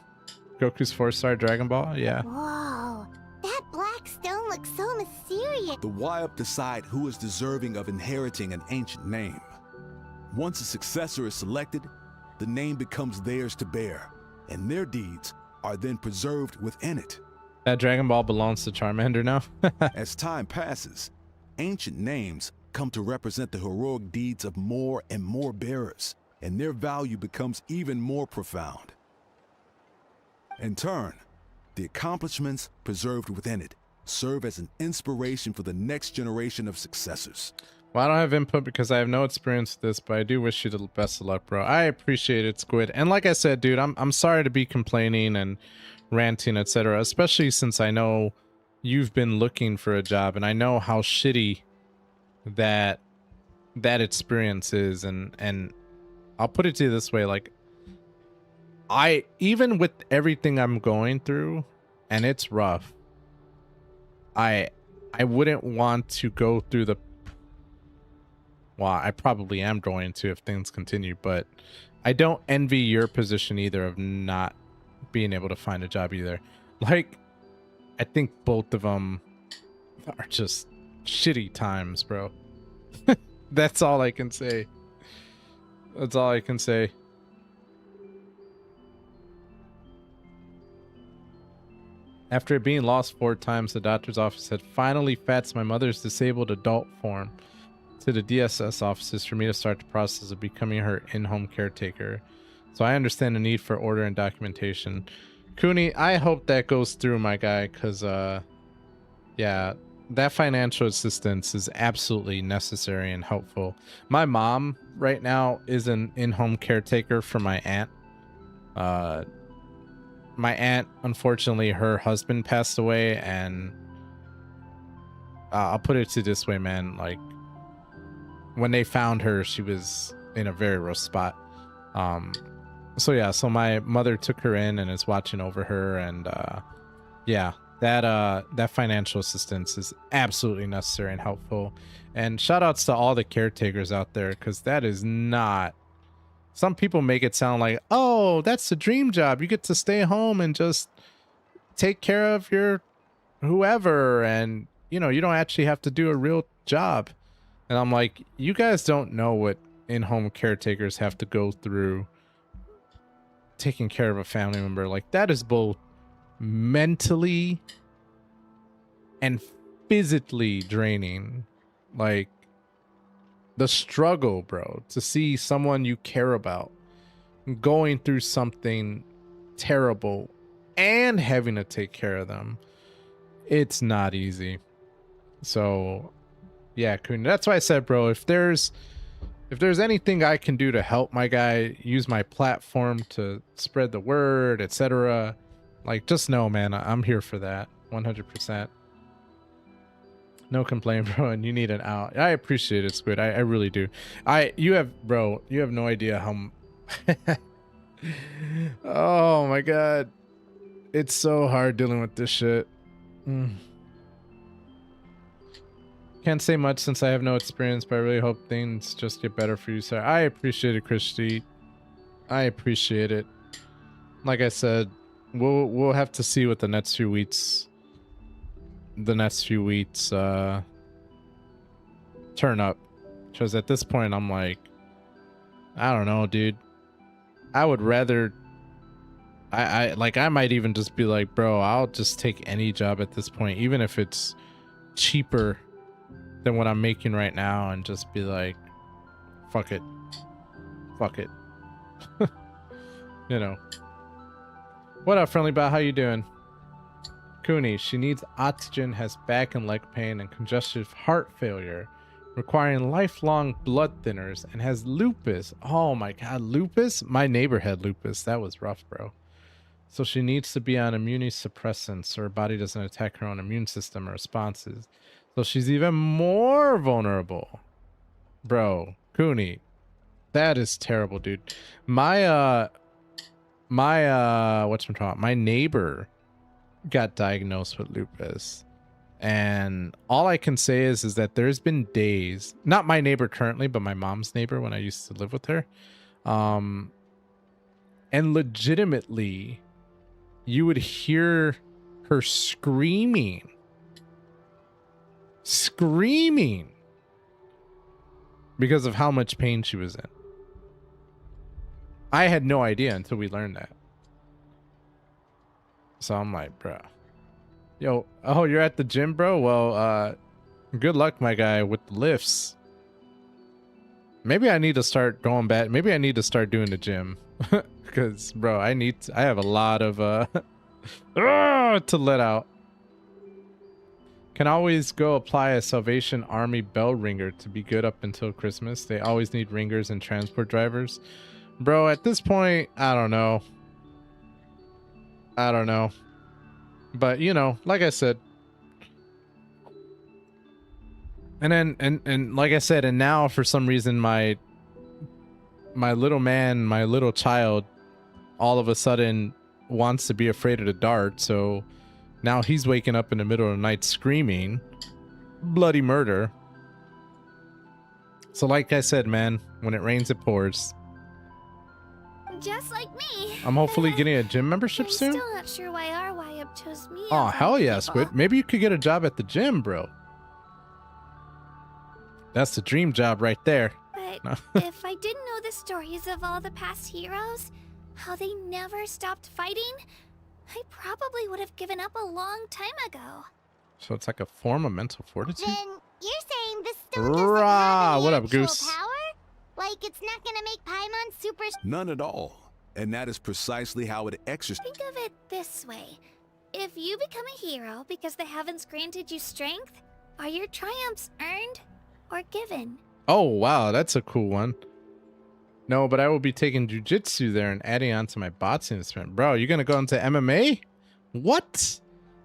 Goku's 4-star Dragon Ball? Yeah. Whoa, that black stone looks so mysterious. The Wayup decide who is deserving of inheriting an ancient name. Once a successor is selected, the name becomes theirs to bear, and their deeds are then preserved within it. That Dragon Ball belongs to Charmander now? As time passes, ancient names come to represent the heroic deeds of more and more bearers, and their value becomes even more profound. In turn, the accomplishments preserved within it serve as an inspiration for the next generation of successors. Well, I don't have input because I have no experience with this, but I do wish you the best of luck, bro. I appreciate it, Squid. And like I said, dude, I'm sorry to be complaining and ranting, etc., especially since I know you've been looking for a job and I know how shitty that experience is, and I'll put it to you this way, like, even with everything I'm going through, and it's rough, I wouldn't want to go through the, well, I probably am going to if things continue, but I don't envy your position either of not being able to find a job either. Like, I think both of them are just shitty times, bro. That's all I can say. That's all I can say. After being lost 4 times, the doctor's office had finally faxed my mother's disabled adult form to the DSS offices for me to start the process of becoming her in-home caretaker. So I understand the need for order and documentation. Cooney, I hope that goes through, my guy, because, yeah, that financial assistance is absolutely necessary and helpful. My mom right now is an in-home caretaker for my aunt. My aunt, unfortunately, her husband passed away, and I'll put it to this way, man, like, when they found her, she was in a very rough spot. So yeah, so my mother took her in and is watching over her, and yeah, that financial assistance is absolutely necessary and helpful. And shout outs to all the caretakers out there, because that is not, some people make it sound like, oh, that's the dream job, you get to stay home and just take care of your whoever, and you know, you don't actually have to do a real job. And I'm like, you guys don't know what in-home caretakers have to go through taking care of a family member. Like, that is both mentally and physically draining. Like, the struggle, bro, to see someone you care about going through something terrible and having to take care of them. It's not easy. So, yeah, Kun, that's why I said, bro, if there's anything I can do to help my guy, use my platform to spread the word, etc., like, just know, man, I'm here for that 100%. No complaint, bro, and you need an out. I appreciate it, Squid. I really do. You have no idea how oh my god. It's so hard dealing with this shit. Can't say much since I have no experience, but I really hope things just get better for you, sir. I appreciate it, Christy. I appreciate it. Like I said, we'll have to see what the next few weeks turn up, because at this point I'm like, I don't know, dude. I would rather I might even just be like, bro, I'll just take any job at this point, even if it's cheaper than what I'm making right now, and just be like, fuck it. You know. What up, Friendly Bot? How you doing? Cooney, she needs oxygen, has back and leg pain and congestive heart failure, requiring lifelong blood thinners, and has lupus. Oh my god, lupus? My neighbor had lupus. That was rough, bro. So she needs to be on immunosuppressants so her body doesn't attack her own immune system or responses. So she's even more vulnerable. Bro, Cooney, that is terrible, dude. My neighbor got diagnosed with lupus, and all I can say is that there's been days, not my neighbor currently, but my mom's neighbor when I used to live with her, and legitimately you would hear her screaming because of how much pain she was in. I had no idea until we learned that. So I'm like, bro, yo, oh, you're at the gym, bro? Well, good luck, my guy, with the lifts. Maybe I need to start going back. Maybe I need to start doing the gym. Because, bro, I have a lot of to let out. Can always go apply a Salvation Army bell ringer to be good up until Christmas. They always need ringers and transport drivers. Bro, at this point, I don't know. But, you know, like I said. And then, and like I said, and now for some reason, my little man, my little child, all of a sudden wants to be afraid of the dark. So now he's waking up in the middle of the night screaming bloody murder. So like I said, man, when it rains, it pours. Just like me. I'm hopefully getting a gym membership soon. Still not sure why our YUP chose me. Oh, hell yeah, Squid. Maybe you could get a job at the gym, bro. That's the dream job right there. But No. if I didn't know the stories of all the past heroes, how they never stopped fighting, I probably would have given up a long time ago. So it's like a form of mental fortitude? Then you're saying this stone doesn't Rah! have any What up, actual Goose? power? Like it's not gonna make Paimon super... None at all. And that is precisely how it exercises. Think of it this way. If you become a hero because the heavens granted you strength, are your triumphs earned or given? Oh, wow, that's a cool one. No, but I will be taking jujitsu there and adding on to my boxing instrument. Bro, you're gonna go into MMA? What?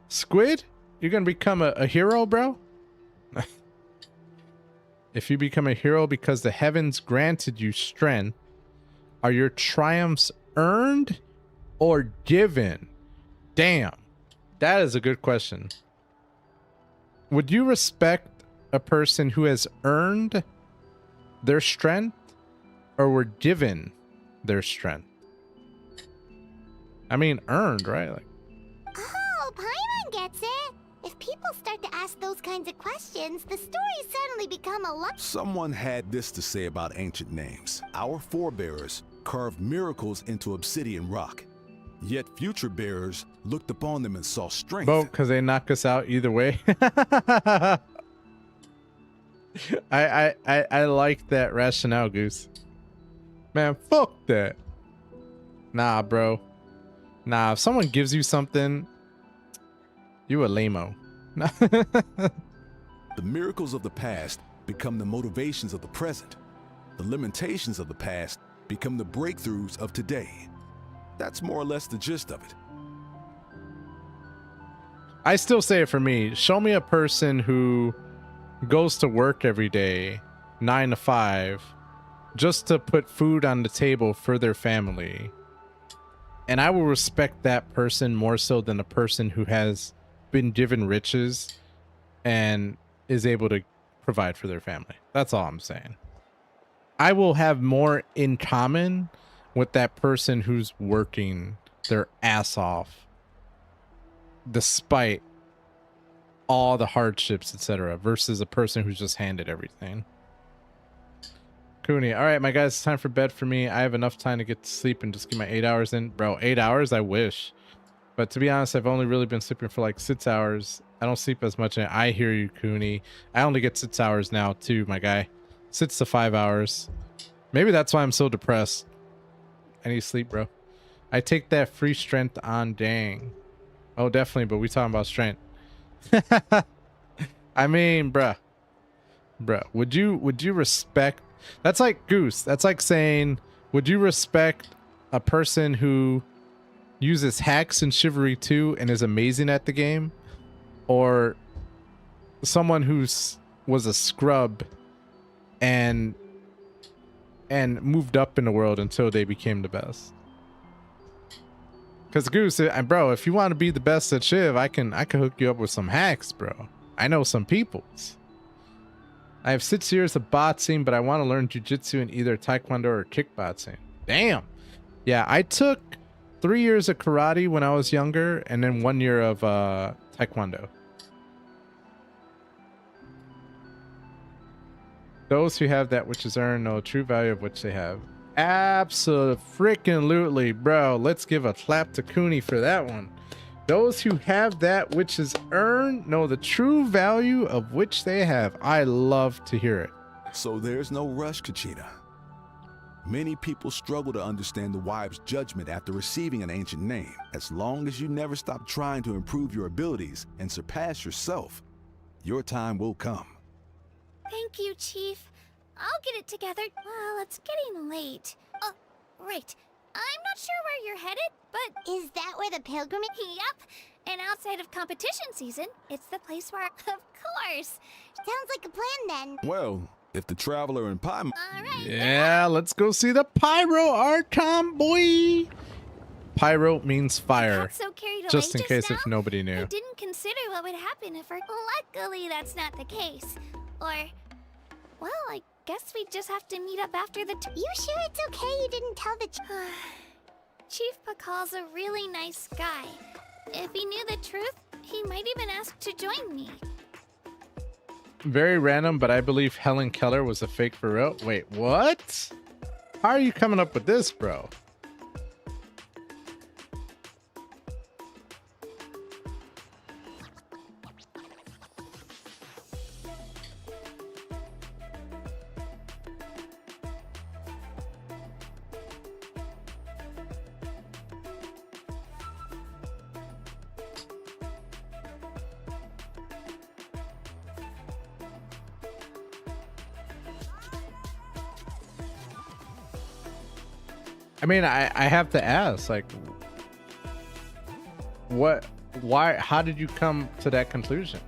Squid? You're gonna become a hero, bro? If you become a hero because the heavens granted you strength, are your triumphs earned or given? Damn, that is a good question. Would you respect a person who has earned their strength or were given their strength? I mean, earned, right? Like, Oh, Paimon gets it. If people start to ask those kinds of questions, the stories suddenly become a lot. Someone had this to say about ancient names. Our forebears carved miracles into obsidian rock. Yet future bearers looked upon them and saw strength. Both because they knock us out either way. I like that rationale, Goose. Man, fuck that. Nah, bro. Nah, if someone gives you something, you a lame-o. The miracles of the past become the motivations of the present. The limitations of the past become the breakthroughs of today. That's more or less the gist of it. I still say it for me. Show me a person who goes to work every day, 9 to 5, just to put food on the table for their family. And I will respect that person more so than a person who has been given riches and is able to provide for their family. That's all I'm saying. I will have more in common with that person who's working their ass off despite all the hardships, etc., versus a person who's just handed everything. Cooney, all right, my guys, it's time for bed for me. I have enough time to get to sleep and just get my 8 hours in. Bro, 8 hours? I wish. But to be honest, I've only really been sleeping for like 6 hours. I don't sleep as much. I hear you, Cooney. I only get 6 hours now, too, my guy. 6 to 5 hours. Maybe that's why I'm so depressed. I need sleep, bro. I take that free strength on, dang. Oh, definitely, but we talking about strength. I mean, bruh, would you respect? That's like Goose. That's like saying, would you respect a person who uses hacks in Chivalry 2 and is amazing at the game, or someone who's was a scrub and moved up in the world until they became the best? Because Goose, bro, if you want to be the best at Shiv, I can hook you up with some hacks, bro. I know some peoples. I have 6 years of boxing, but I want to learn jiu-jitsu in either taekwondo or kickboxing. Damn. Yeah, I took 3 years of karate when I was younger, and then 1 year of taekwondo. Those who have that which is earned know true value of which they have. Absolutely, bro. Let's give a clap to Cooney for that one. Those who have that which is earned know the true value of which they have. I love to hear it. So there's no rush, Kachina. Many people struggle to understand the wive's judgment after receiving an ancient name. As long as you never stop trying to improve your abilities and surpass yourself, your time will come. Thank you, Chief. I'll get it together. Well, it's getting late. Oh, right. I'm not sure where you're headed, but... Is that where the pilgrimage... Yep. And outside of competition season, it's the place where... Of course. Sounds like a plan, then. Well, if the traveler and pie... Alright. Yeah, let's go see the Pyro Archon, boy. Pyro means fire. So carried Just away in case now, if nobody knew. I didn't consider what would happen if her... Luckily, that's not the case. Or... Well, I guess we just have to meet up after the... You sure it's okay you didn't tell the... Chief Pakal's a really nice guy. If he knew the truth, he might even ask to join me. Very random, but I believe Helen Keller was a fake for real. Wait, what? How are you coming up with this, bro? I mean, I have to ask, like, what, why, how did you come to that conclusion?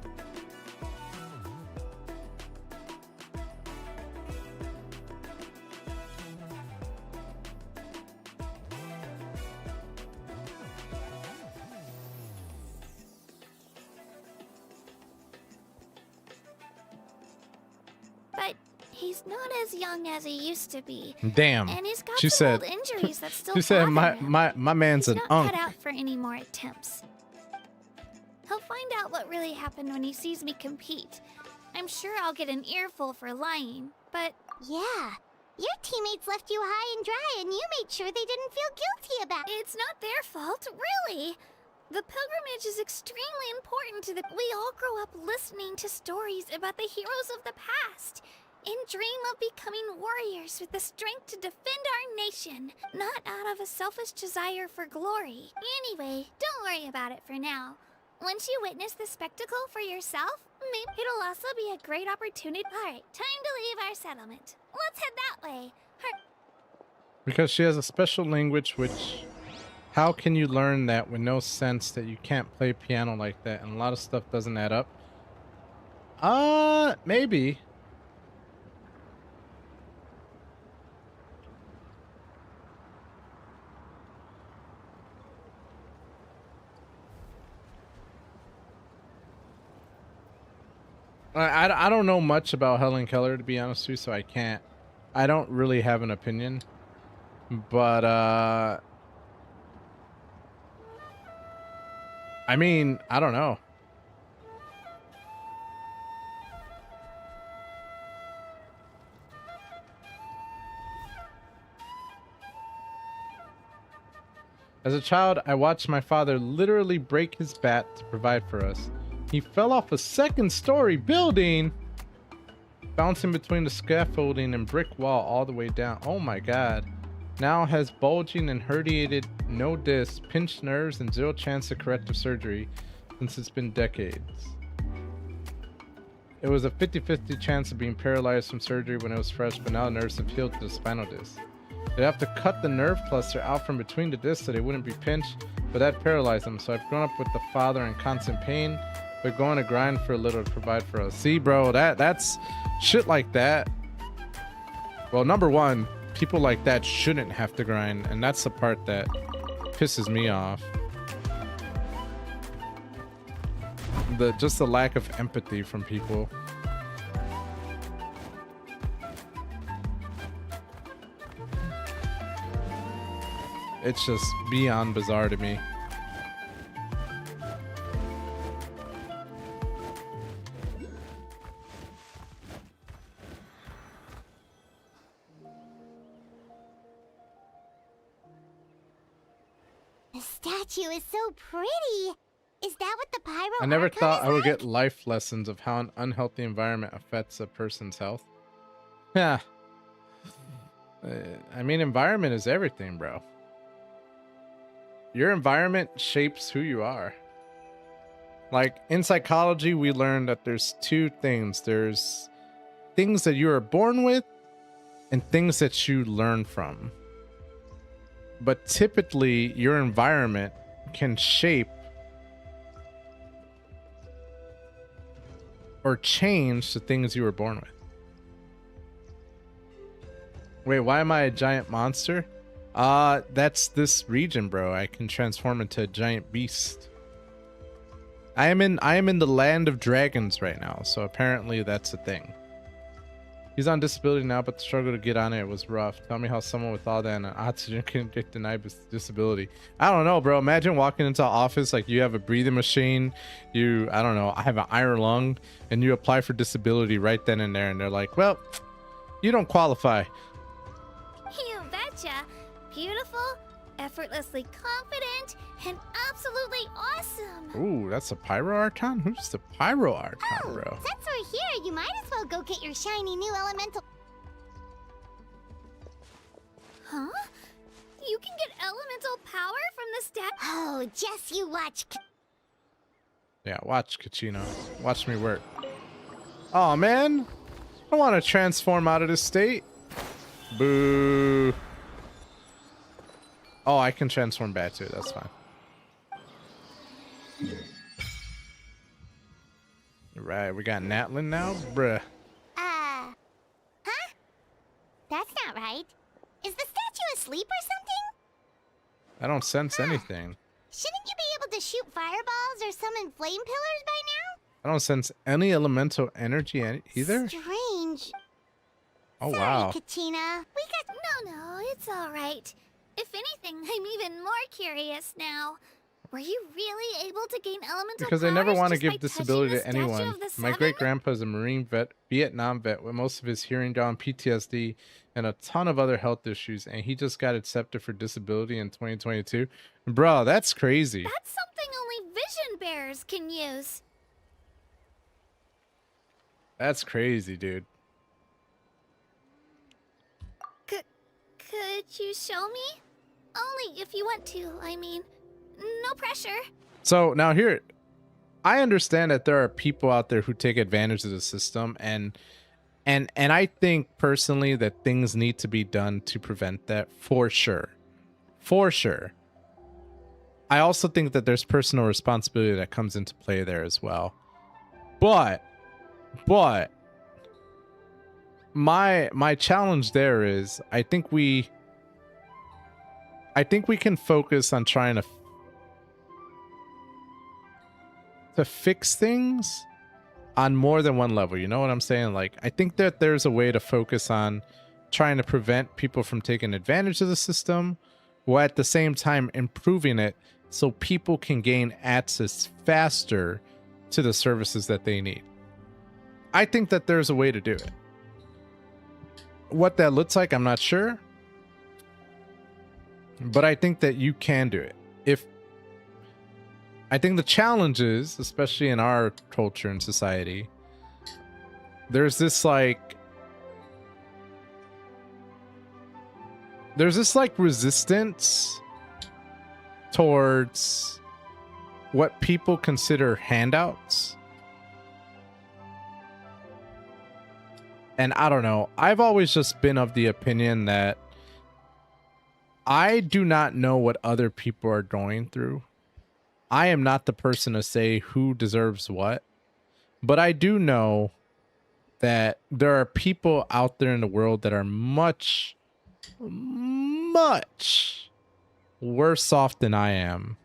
But he's not as young as he used to be. Damn. And he's got She some said, old injuries that still she said, bother him. my man's He's an not unk. cut out for any more attempts. He'll find out what really happened when he sees me compete. I'm sure I'll get an earful for lying, but... Yeah, Your teammates left you high and dry, and you made sure they didn't feel guilty about it. It's not their fault, really. The pilgrimage is extremely important to the... We all grow up listening to stories about the heroes of the past and dream of becoming warriors with the strength to defend our nation, not out of a selfish desire for glory. Anyway, don't worry about it for now. Once you witness the spectacle for yourself, maybe it'll also be a great opportunity. Alright, time to leave our settlement. Let's head that way. Because she has a special language, which... How can you learn that with no sense that you can't play piano like that? And a lot of stuff doesn't add up. Maybe. I don't know much about Helen Keller, to be honest with you, so I don't really have an opinion. But, I mean, I don't know. As a child, I watched my father literally break his bat to provide for us. He fell off a second-story building, bouncing between the scaffolding and brick wall all the way down. Oh my god. Now has bulging and herniated no disc, pinched nerves, and zero chance of corrective surgery since it's been decades. It was a 50-50 chance of being paralyzed from surgery when it was fresh, but now the nerves have healed to the spinal disc. They have to cut the nerve cluster out from between the discs so they wouldn't be pinched, but that paralyzed them. So I've grown up with the father in constant pain, but going to grind for a little to provide for us. See, bro, that's shit like that. Well, number one, people like that shouldn't have to grind, and that's the part that pisses me off. Just the lack of empathy from people. It's just beyond bizarre to me. The statue is so pretty. Is that what the pyro I never archon thought is I would like? get life lessons of how an unhealthy environment affects a person's health. Yeah. I mean, environment is everything, bro. Your environment shapes who you are. Like, in psychology, we learned that there's two things. There's things that you are born with and things that you learn from. But typically, your environment can shape or change the things you were born with. Wait, why am I a giant monster? That's this region, bro. I can transform into a giant beast. I am in the land of dragons right now, so apparently that's a thing. He's on disability now, but the struggle to get on it was rough. Tell me how someone with all that and oxygen can get denied disability. I don't know, bro. Imagine walking into an office like you have a breathing machine, I don't know, I have an iron lung, and you apply for disability right then and there, and they're like, well, you don't qualify. You betcha. Beautiful, effortlessly confident, and absolutely awesome. Ooh, that's a pyro archon? Who's the pyro archon, Oh, bro? since we're here, you might as well go get your shiny new elemental. Huh? You can get elemental power from the stat. Oh, just you watch. Yeah, watch, Kachino. Watch me work. Oh man, I want to transform out of this state. Boo. Oh, I can transform back to it. That's fine. Right, we got NATLAN now, bruh. Huh? That's not right. Is the statue asleep or something? I don't sense anything. Shouldn't you be able to shoot fireballs or summon flame pillars by now? I don't sense any elemental energy either. Strange. Oh Sorry, wow. Katina. We got... No, it's all right. If anything, I'm even more curious now. Were you really able to gain elemental Because I never powers want to just by give disability touching to the statue anyone. of the My seven? great grandpa is a Marine vet, Vietnam vet, with most of his hearing gone, PTSD, and a ton of other health issues, and he just got accepted for disability in 2022. Bro, that's crazy. That's something only vision bearers can use. That's crazy, dude. Could you show me? Only if you want to, I mean. No pressure. So now here, I understand that there are people out there who take advantage of the system, and I think personally that things need to be done to prevent that, for sure. For sure. I also think that there's personal responsibility that comes into play there as well. But my challenge there is I think we can focus on trying to fix things on more than one level. You know what I'm saying? Like, I think that there's a way to focus on trying to prevent people from taking advantage of the system, while at the same time improving it so people can gain access faster to the services that they need. I think that there's a way to do it. What that looks like, I'm not sure. But I think that you can do it. I think the challenge is, especially in our culture and society, there's this resistance towards what people consider handouts. And I don't know, I've always just been of the opinion that I do not know what other people are going through. I am not the person to say who deserves what, but I do know that there are people out there in the world that are much, much worse off than I am.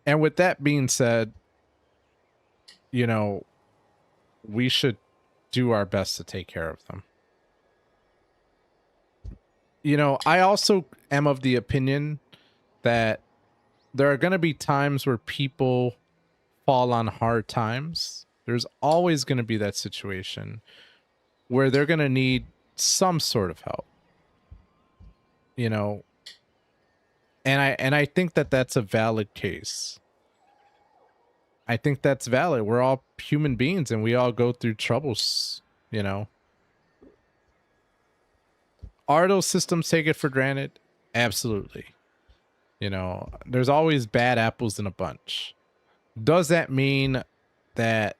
And with that being said, you know, we should do our best to take care of them. You know, I also am of the opinion that there are going to be times where people fall on hard times. There's always going to be that situation where they're going to need some sort of help. You know, and I think that that's a valid case. I think that's valid. We're all human beings and we all go through troubles, you know. Are those systems taken for granted? Absolutely. You know, there's always bad apples in a bunch. Does that mean that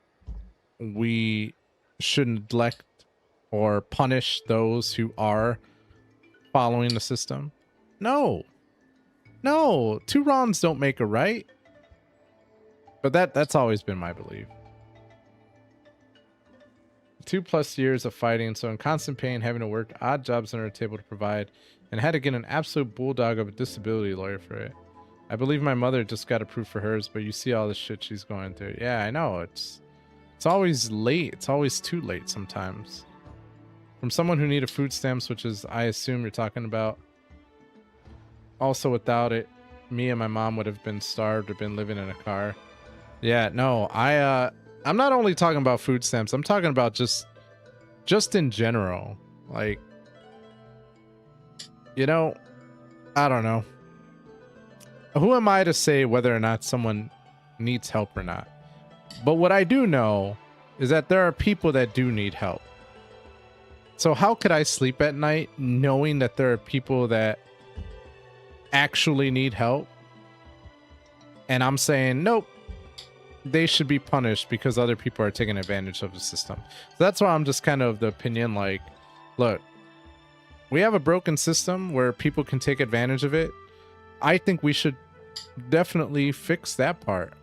we should neglect or punish those who are following the system? No. No, two wrongs don't make a right. But that's always been my belief. 2+ years of fighting, so in constant pain, having to work odd jobs under the table to provide, and had to get an absolute bulldog of a disability lawyer for it. I believe my mother just got approved for hers, but you see all the shit she's going through. Yeah, I know. It's always late. It's always too late sometimes. From someone who needed food stamps, which is, I assume you're talking about. Also, without it, me and my mom would have been starved or been living in a car. Yeah, no, I'm not only talking about food stamps. I'm talking about just in general. Like, you know, I don't know. Who am I to say whether or not someone needs help or not? But what I do know is that there are people that do need help. So how could I sleep at night knowing that there are people that actually need help? And I'm saying, nope, they should be punished because other people are taking advantage of the system. So that's why I'm just kind of the opinion, like, look, we have a broken system where people can take advantage of it. I think we should definitely fix that part.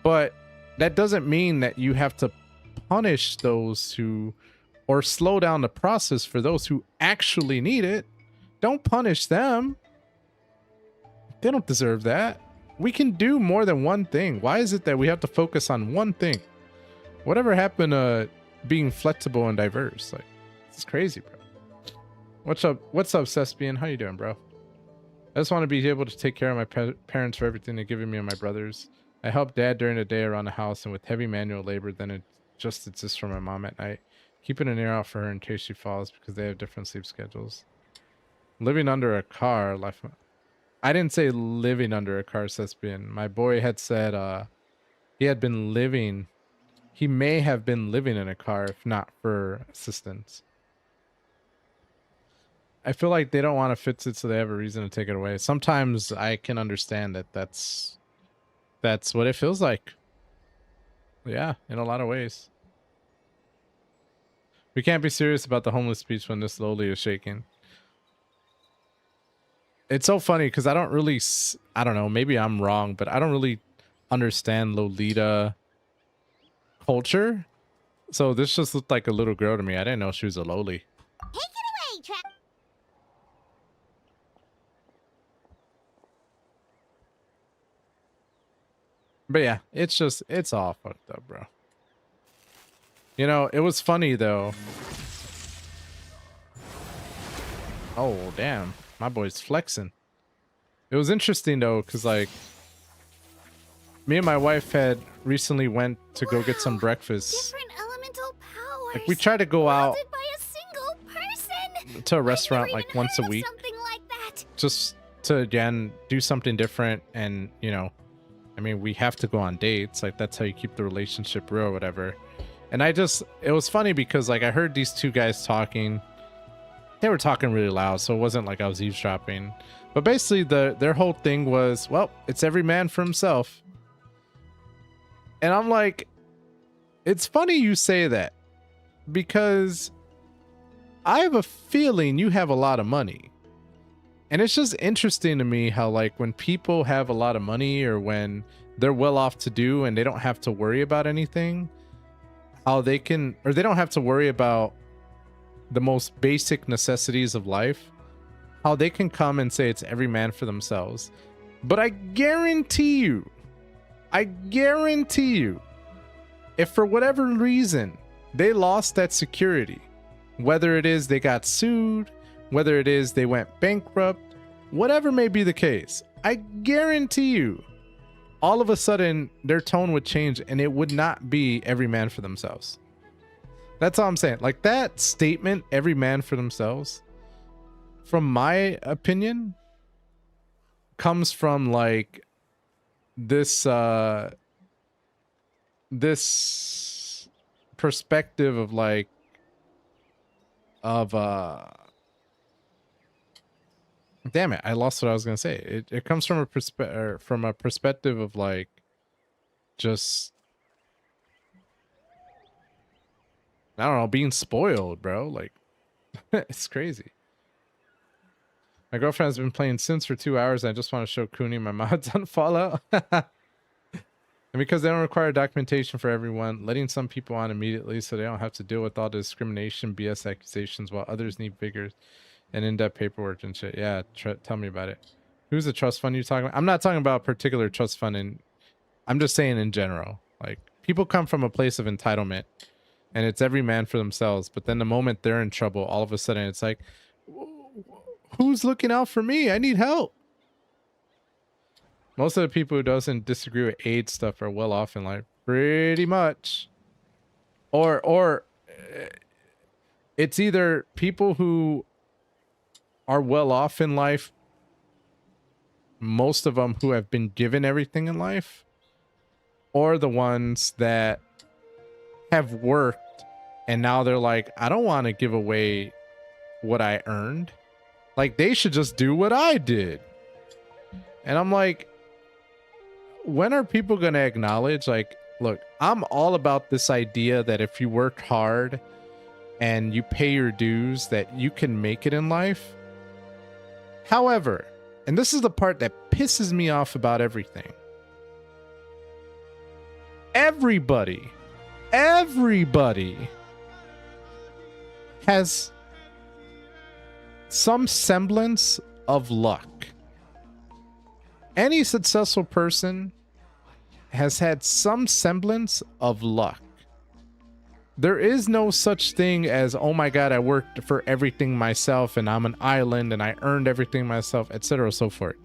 But that doesn't mean that you have to punish those who, or slow down the process for those who actually need it. Don't punish them. They don't deserve that. We can do more than one thing. Why is it that we have to focus on one thing? Whatever happened to being flexible and diverse? Like, it's crazy, bro. What's up, Cespian? How you doing, bro? I just want to be able to take care of my parents for everything they're giving me and my brothers. I help dad during the day around the house and with heavy manual labor, then it just exists for my mom at night. Keeping an ear out for her in case she falls because they have different sleep schedules. Living under a car. Life. I didn't say living under a car, Thespian. My boy had said he had been living. He may have been living in a car if not for assistance. I feel like they don't want to fix it, so they have a reason to take it away. Sometimes I can understand that that's what it feels like. Yeah, in a lot of ways. We can't be serious about the homeless speech when this lowly is shaking. It's so funny because I don't really, I don't know, maybe I'm wrong, but I don't really understand Lolita culture. So this just looked like a little girl to me. I didn't know she was a loli. Take it away, Trap. But yeah, it's all fucked up, bro. You know, it was funny though. Oh, damn. My boy's flexing. It was interesting though, because like me and my wife had recently went to go get some breakfast. Different elemental powers. Like we try to go out wielded by a single person. to a restaurant I've never like even once a heard of week. Something like that. Just to again do something different, and you know, I mean, we have to go on dates. Like that's how you keep the relationship real or whatever. And it was funny because like I heard these two guys talking. They were talking really loud, so it wasn't like I was eavesdropping. But basically their whole thing was, well, it's every man for himself. And I'm like, it's funny you say that because I have a feeling you have a lot of money. And it's just interesting to me how like when people have a lot of money or when they're well off to do and they don't have to worry about anything, how they can, or they don't have to worry about the most basic necessities of life, how they can come and say it's every man for themselves. But I guarantee you, if for whatever reason they lost that security, whether it is they got sued, whether it is they went bankrupt, whatever may be the case, I guarantee you, all of a sudden their tone would change and it would not be every man for themselves. That's all I'm saying. Like that statement, every man for themselves, from my opinion, comes from like this this perspective of like damn it, I lost what I was gonna say. It comes from a perspective of like just, I don't know, being spoiled, bro. Like it's crazy. My girlfriend has been playing Sims for 2 hours and I just want to show Cooney my mods on Fallout. And because they don't require documentation for everyone, letting some people on immediately so they don't have to deal with all the discrimination, BS accusations, while others need vigor and in-depth paperwork and shit. Yeah, tell me about it. Who's the trust fund you're talking about? I'm not talking about a particular trust fund, and I'm just saying in general. Like, people come from a place of entitlement, and it's every man for themselves. But then the moment they're in trouble, all of a sudden it's like, who's looking out for me? I need help. Most of the people who doesn't disagree with AIDS stuff are well off in life, pretty much. Or it's either people who are well off in life, most of them who have been given everything in life, or the ones that have worked and now they're like, I don't want to give away what I earned. Like, they should just do what I did. And I'm like, when are people going to acknowledge, like, look, I'm all about this idea that if you work hard and you pay your dues, that you can make it in life. However, and this is the part that pisses me off about everything. Everybody has some semblance of luck. Any successful person has had some semblance of luck. there is no such thing as, oh my god, I worked for everything myself and I'm an island and I earned everything myself, etc. so forth.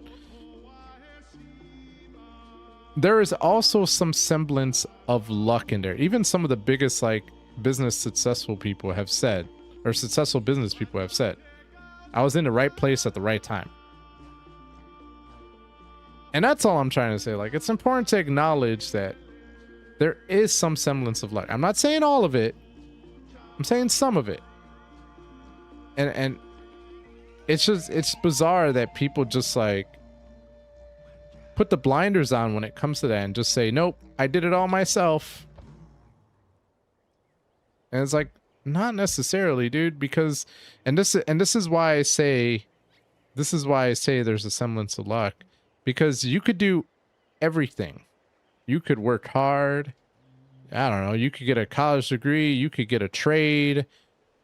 There is also some semblance of luck in there. Even some of the biggest like business successful people have said, or successful business people have said, I was in the right place at the right time. And that's all I'm trying to say. Like, it's important to acknowledge that there is some semblance of luck. I'm not saying all of it. I'm saying some of it. And it's bizarre that people just like put the blinders on when it comes to that and just say, nope, I did it all myself. And it's like, not necessarily, dude, because this is why I say there's a semblance of luck, because you could do everything. You could work hard. I don't know, you could get a college degree, you could get a trade,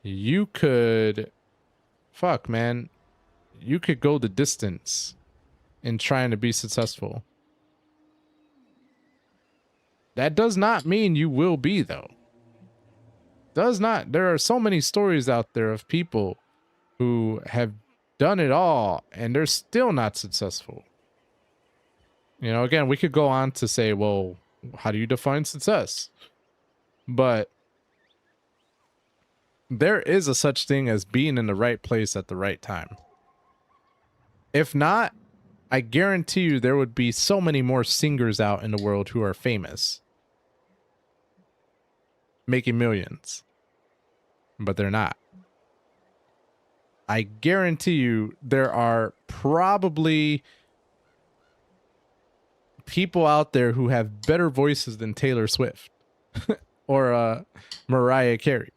you could you could go the distance in trying to be successful. That does not mean you will be, though. Does not. There are so many stories out there of people who have done it all and they're still not successful. You know, again, we could go on to say, well, how do you define success? But there is a such thing as being in the right place at the right time. If not, I guarantee you there would be so many more singers out in the world who are famous, making millions, but they're not. I guarantee you there are probably people out there who have better voices than Taylor Swift or Mariah Carey.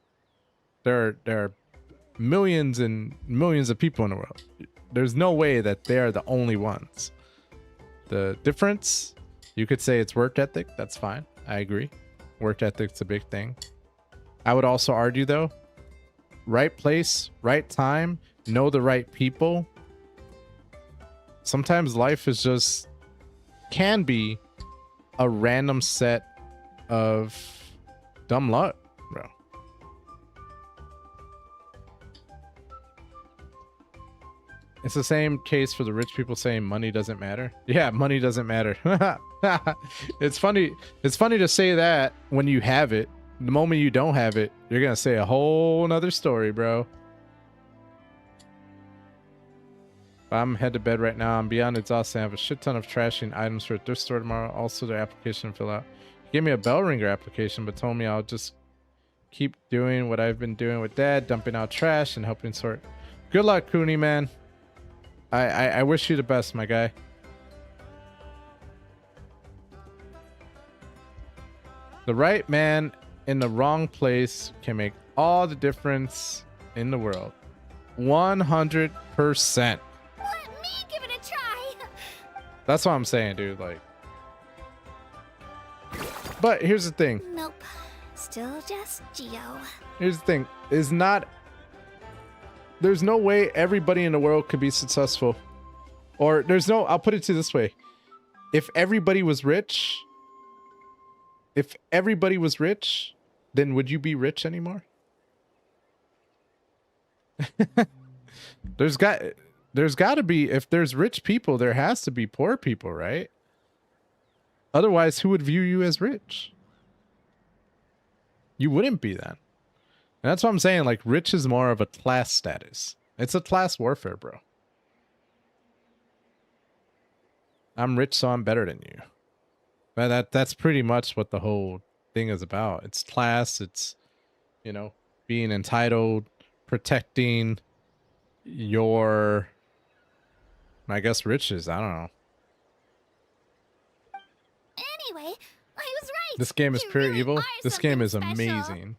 There are millions and millions of people in the world. There's no way that they are the only ones. The difference, you could say it's work ethic. That's fine. I agree. Work ethic's a big thing. I would also argue, though, right place, right time, know the right people. Sometimes life is just, can be a random set of dumb luck, bro. It's the same case for the rich people saying money doesn't matter. Yeah, money doesn't matter. It's funny to say that when you have it. The moment you don't have it, you're gonna say a whole nother story, bro. I'm head to bed right now. I'm beyond exhausted. I have a shit ton of trashing items for a thrift store tomorrow. Also, their application to fill out. He gave me a bell ringer application, but told me I'll just keep doing what I've been doing with Dad, dumping out trash and helping sort. Good luck, Cooney, man. I wish you the best, my guy. The right man in the wrong place can make all the difference in the world. 100%. Let me give it a try. That's what I'm saying, dude. Like, but here's the thing. Nope. Still just Geo. Here's the thing. There's no way everybody in the world could be successful. Or I'll put it to this way. If everybody was rich, then would you be rich anymore? There's got to be, if there's rich people, there has to be poor people, right? Otherwise, who would view you as rich? You wouldn't be then. And that's what I'm saying. Like, rich is more of a class status. It's a class warfare, bro. I'm rich, so I'm better than you. But that's pretty much what the whole thing is about. It's class. It's, you know, being entitled, protecting your, I guess, riches. I don't know. Anyway, I was right. This game is You pure really evil. are This game is something special. amazing.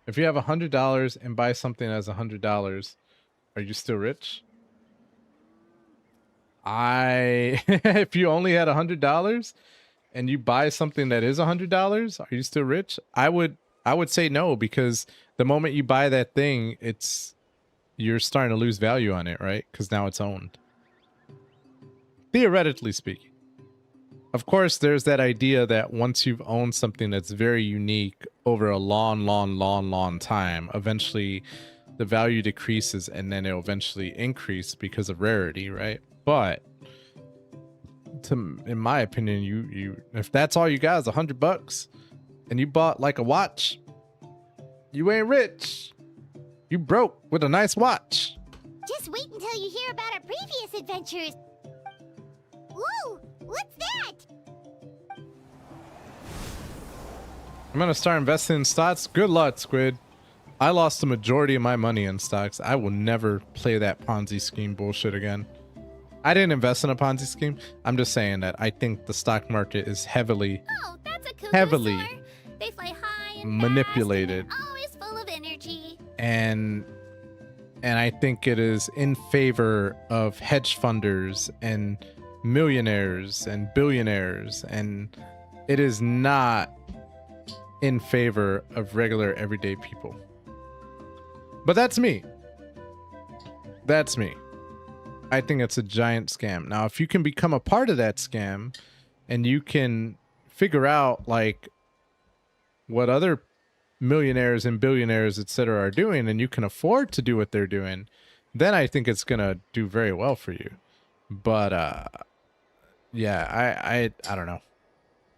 If you have $100 and buy something as $100, are you still rich? If you only had $100 and you buy something that is $100, are you still rich? I would say no, because the moment you buy that thing, you're starting to lose value on it, right? Because now it's owned. Theoretically speaking. of course, there's that idea that once you've owned something that's very unique over a long time, eventually the value decreases and then it'll eventually increase because of rarity, right? But in my opinion, you if that's all you got is $100 and you bought like a watch, you ain't rich. You broke with a nice watch. Just wait until you hear about our previous adventures. Ooh, what's that? I'm gonna start investing in stocks. Good luck, Squid. I lost the majority of my money in stocks. I will never play that Ponzi scheme bullshit again. I didn't invest in a Ponzi scheme. I'm just saying that I think the stock market is heavily Oh, that's a cool Heavily dinosaur. They fly high and manipulated. fast and always full of energy. and I think it is in favor of hedge funders and millionaires and billionaires, and it is not in favor of regular everyday people. But that's me. That's me. I think it's a giant scam. Now, if you can become a part of that scam and you can figure out like what other millionaires and billionaires, etc., are doing, and you can afford to do what they're doing, then I think it's gonna do very well for you. But yeah, I don't know.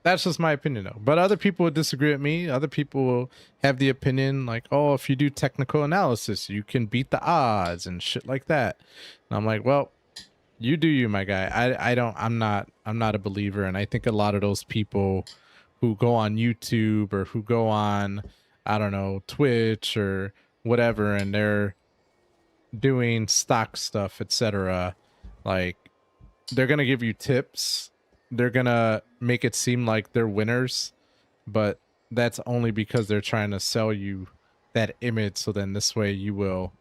That's just my opinion though. But other people would disagree with me. Other people will have the opinion like, oh, if you do technical analysis, you can beat the odds and shit like that. And I'm like, well, you do you, my guy. I'm not a believer. And I think a lot of those people who go on YouTube or who go on, I don't know, Twitch or whatever, and they're doing stock stuff, etc., like they're gonna give you tips. They're gonna make it seem like they're winners, but that's only because they're trying to sell you that image, so then this way you will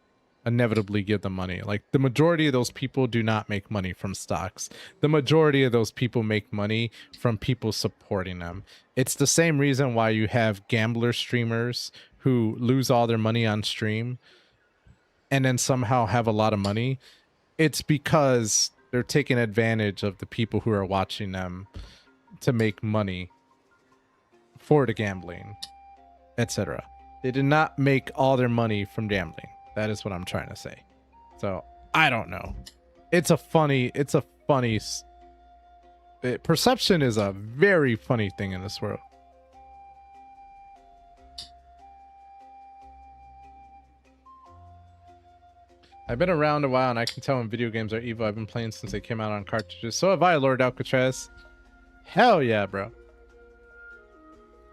inevitably give them money. Like the majority of those people do not make money from stocks. The majority of those people make money from people supporting them. It's the same reason why you have gambler streamers who lose all their money on stream and then somehow have a lot of money. It's because they're taking advantage of the people who are watching them to make money for the gambling, etc. They did not make all their money from gambling. That is what I'm trying to say. So I don't know. Perception is a very funny thing in this world. I've been around a while and I can tell when video games are evil. I've been playing since they came out on cartridges. So have I, Lord Alcatraz. Hell yeah, bro.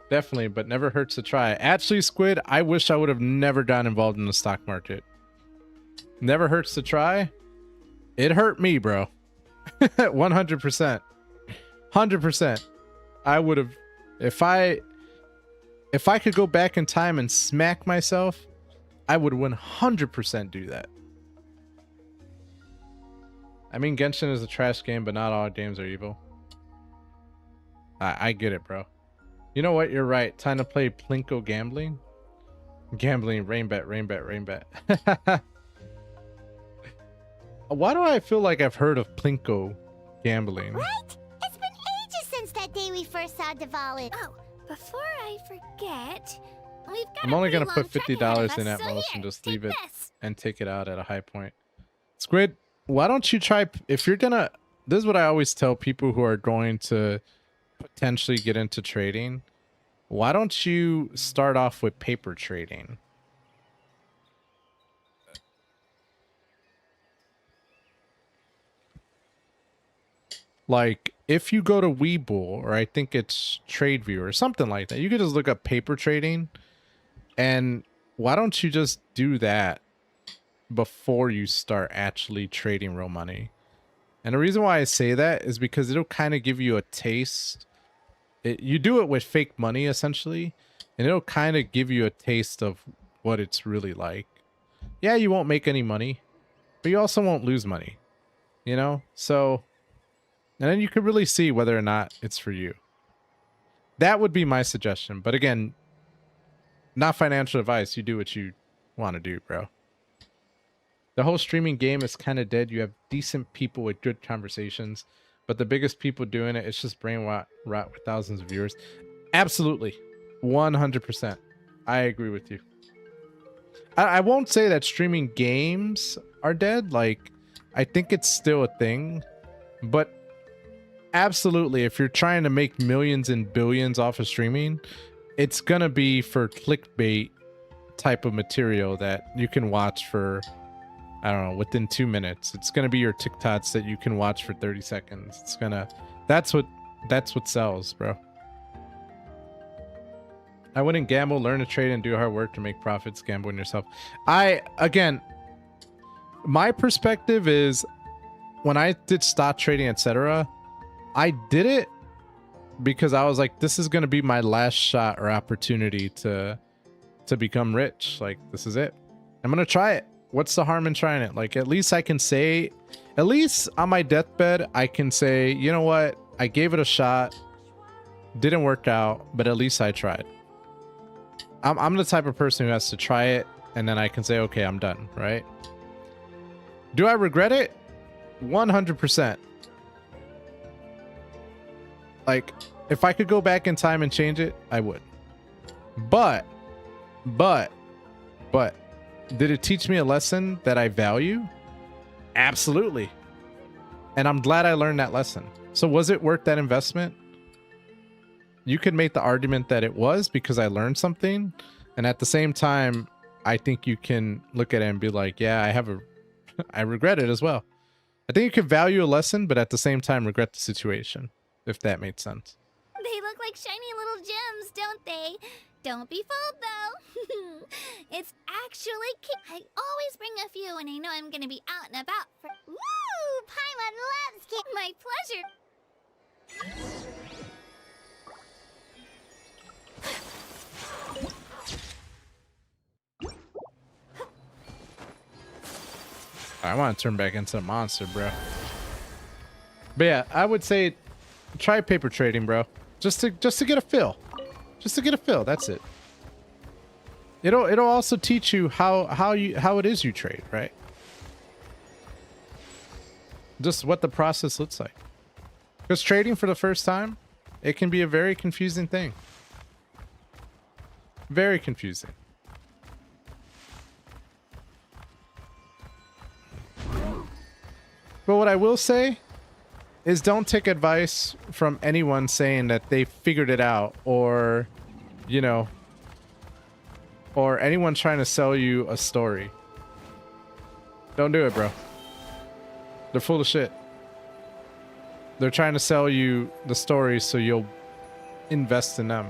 Definitely, but never hurts to try. Actually, Squid, I wish I would have never gotten involved in the stock market. Never hurts to try. It hurt me, bro. 100%. 100%. I would have, if I could go back in time and smack myself, I would 100% do that. I mean, Genshin is a trash game, but not all games are evil. I get it, bro. You know what? You're right. Time to play Plinko gambling. Gambling, rain bet, rain bet, rain bet. Why do I feel like I've heard of Plinko gambling? Right? It's been ages since that day we first saw Diwali. Oh, before I forget, we've got I'm only going gonna to put $50 in at most and just leave it and take it out at a high point. Squid, why don't you try, if you're gonna, this is what I always tell people who are going to potentially get into trading. Why don't you start off with paper trading? Like, if you go to Webull, or I think it's TradeView or something like that, you could just look up paper trading. And why don't you just do that before you start actually trading real money? And the reason why I say that is because it'll kind of give you a taste. You do it with fake money, essentially, and it'll kind of give you a taste of what it's really like. Yeah, you won't make any money, but you also won't lose money, you know? So, and then you could really see whether or not it's for you. That would be my suggestion. But again, not financial advice. You do what you want to do, bro. The whole streaming game is kind of dead. You have decent people with good conversations. but the biggest people doing it, it's just brain rot with thousands of viewers. Absolutely. 100%. I agree with you. I won't say that streaming games are dead. Like, I think it's still a thing, but absolutely, if you're trying to make millions and billions off of streaming, it's gonna be for clickbait type of material that you can watch for, I don't know, within 2 minutes. It's gonna be your TikToks that you can watch for 30 seconds. It's gonna, that's what sells, bro. I wouldn't gamble, learn to trade, and do hard work to make profits. Gambling yourself. Again, my perspective is, when I did stock trading, etc., I did it because I was like, this is going to be my last shot or opportunity to become rich. Like, this is it. I'm going to try it. What's the harm in trying it? Like, at least I can say, at least on my deathbed, I can say, you know what? I gave it a shot. Didn't work out, but at least I tried. I'm the type of person who has to try it, and then I can say, okay, I'm done, right? Do I regret it? 100%. Like, if I could go back in time and change it, I would. But, did it teach me a lesson that I value? Absolutely. And I'm glad I learned that lesson. So was it worth that investment? You could make the argument that it was, because I learned something. And at the same time, I think you can look at it and be like, yeah, I regret it as well. I think you can value a lesson, but at the same time regret the situation, if that made sense. They look like shiny little gems, don't they? Don't be fooled, though. It's actually I always bring a few when I know I'm gonna be out and about for... Woo! Paimon loves candy. My pleasure. I want to turn back into a monster, bro. But yeah, I would say try paper trading, bro. Just to get a feel. Just to get a feel. That's it. It'll also teach you how it is you trade, right? Just what the process looks like. Because trading for the first time, it can be a very confusing thing. Very confusing. But what I will say is, don't take advice from anyone saying that they figured it out, or, you know, or anyone trying to sell you a story. Don't do it, bro. They're full of shit. They're trying to sell you the stories so you'll invest in them.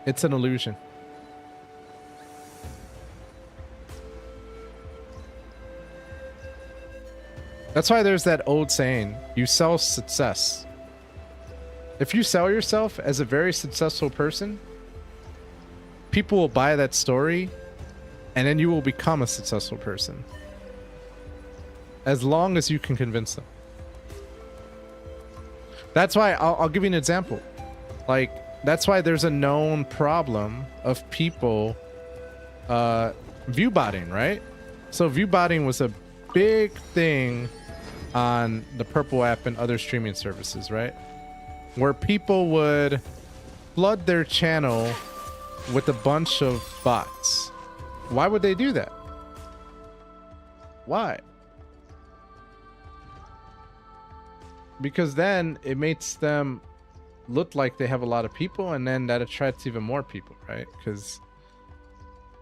It's an illusion. That's why there's that old saying, you sell success. If you sell yourself as a very successful person, people will buy that story, and then you will become a successful person. As long as you can convince them. That's why, I'll give you an example. Like, that's why there's a known problem of people view botting, right? So view botting was a big thing on the Purple app and other streaming services, right? Where people would flood their channel with a bunch of bots. Why would they do that? Why? Because then it makes them look like they have a lot of people, and then that attracts even more people, right? Because,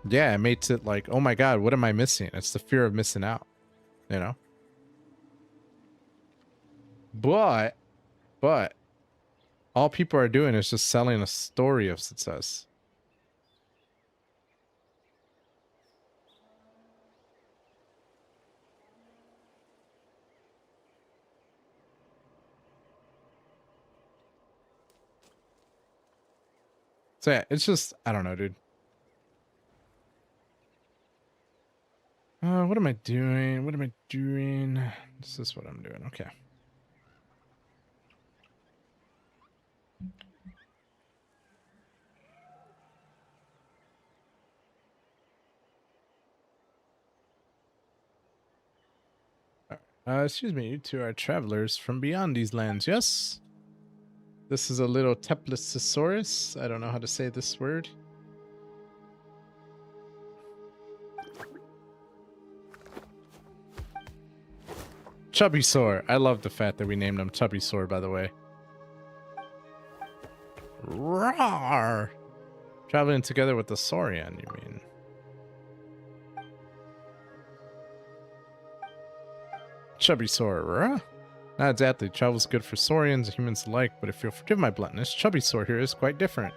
yeah, it makes it like, oh my god, what am I missing? It's the fear of missing out, you know? But all people are doing is just selling a story of success. So yeah, it's just, I don't know, dude. What am I doing? What am I doing? This is what I'm doing. Okay. All right. Excuse me, you two are travelers from beyond these lands, yes? This is a little Teplosaurus. I don't know how to say this word. Chubbysaur. I love the fact that we named him Chubbysaur, by the way. Roar! Traveling together with the Saurian, you mean? Chubbysaur, not exactly. Travel's good for Saurians and humans alike, but if you'll forgive my bluntness, Chubbysaur here is quite different.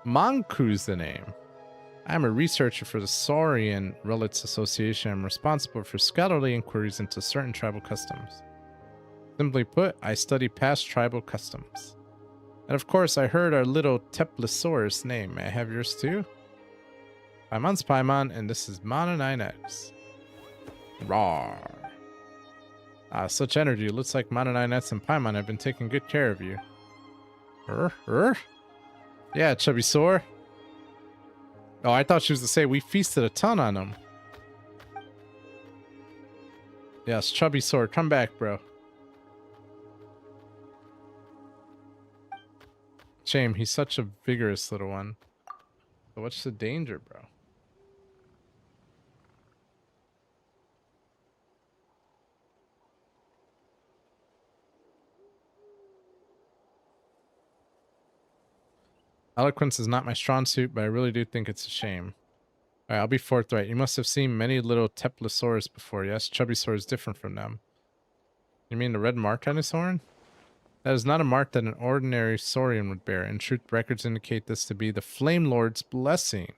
Monku's the name. I am a researcher for the Saurian Relics Association. I'm responsible for scholarly inquiries into certain tribal customs. Simply put, I study past tribal customs. And of course, I heard our little Teplosaurus name. May I have yours too? Paimon's Paimon, and this is Mana9X. Rawr. Such energy. Looks like Mana9X and Paimon have been taking good care of you. Yeah, Chubbysaur. Oh, I thought she was to say we feasted a ton on them. Yes, Chubbysaur, come back, bro. Shame, he's such a vigorous little one. But what's the danger, bro? Eloquence is not my strong suit, but I really do think it's a shame. Alright, I'll be forthright. You must have seen many little Teplosaurus before, yes? Chubbysaur is different from them. You mean the red mark on his horn? That is not a mark that an ordinary Saurian would bear. In truth, records indicate this to be the Flame Lord's blessing.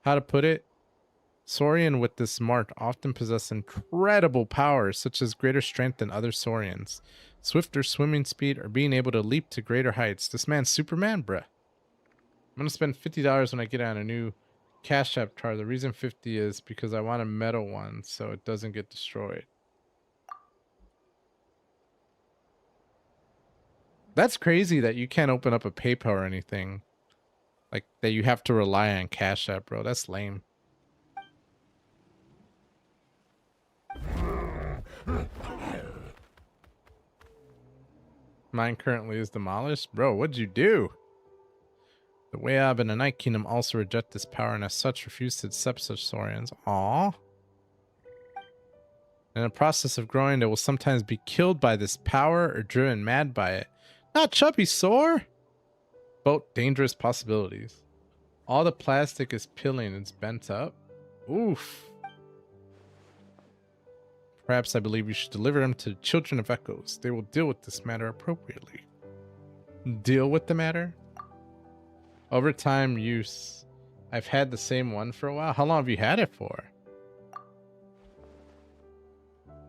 How to put it? Saurian with this mark often possess incredible powers, such as greater strength than other Saurians, swifter swimming speed, or being able to leap to greater heights. This man's Superman, bruh. I'm gonna spend $50 when I get on a new Cash App card. The reason 50 is because I want a metal one so it doesn't get destroyed. That's crazy that you can't open up a PayPal or anything. Like, that you have to rely on Cash App, bro. That's lame. Mine currently is demolished. Bro, what'd you do? The Wayab and the Night Kingdom also reject this power and as such refuse to accept such Saurians. Aww. In the process of growing, they will sometimes be killed by this power or driven mad by it. Not Chubbysaur! Both dangerous possibilities. All the plastic is peeling, it's bent up. Oof. Perhaps I believe you should deliver them to the Children of Echoes. They will deal with this matter appropriately. Deal with the matter? Over time use. I've had the same one for a while. How long have you had it for?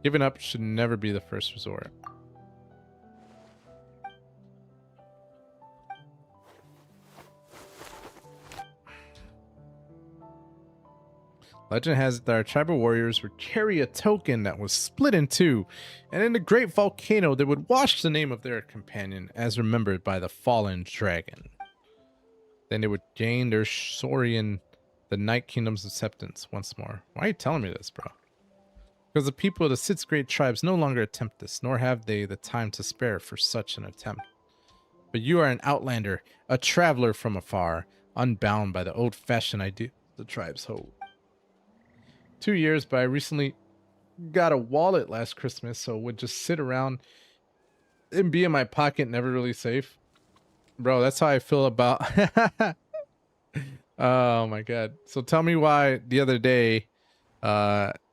Giving up should never be the first resort. Legend has it that our tribal warriors would carry a token that was split in two, and in the great volcano they would wash the name of their companion as remembered by the fallen dragon. Then they would gain their Saurian, the Night Kingdom's acceptance once more. Why are you telling me this, bro? Because the people of the 6 great tribes no longer attempt this, nor have they the time to spare for such an attempt. But you are an outlander, a traveler from afar, unbound by the old-fashioned idea the tribes hold. 2 years, but I recently got a wallet last Christmas, so it would just sit around and be in my pocket, never really safe. Bro, that's how I feel about... Oh my god. So tell me why the other day,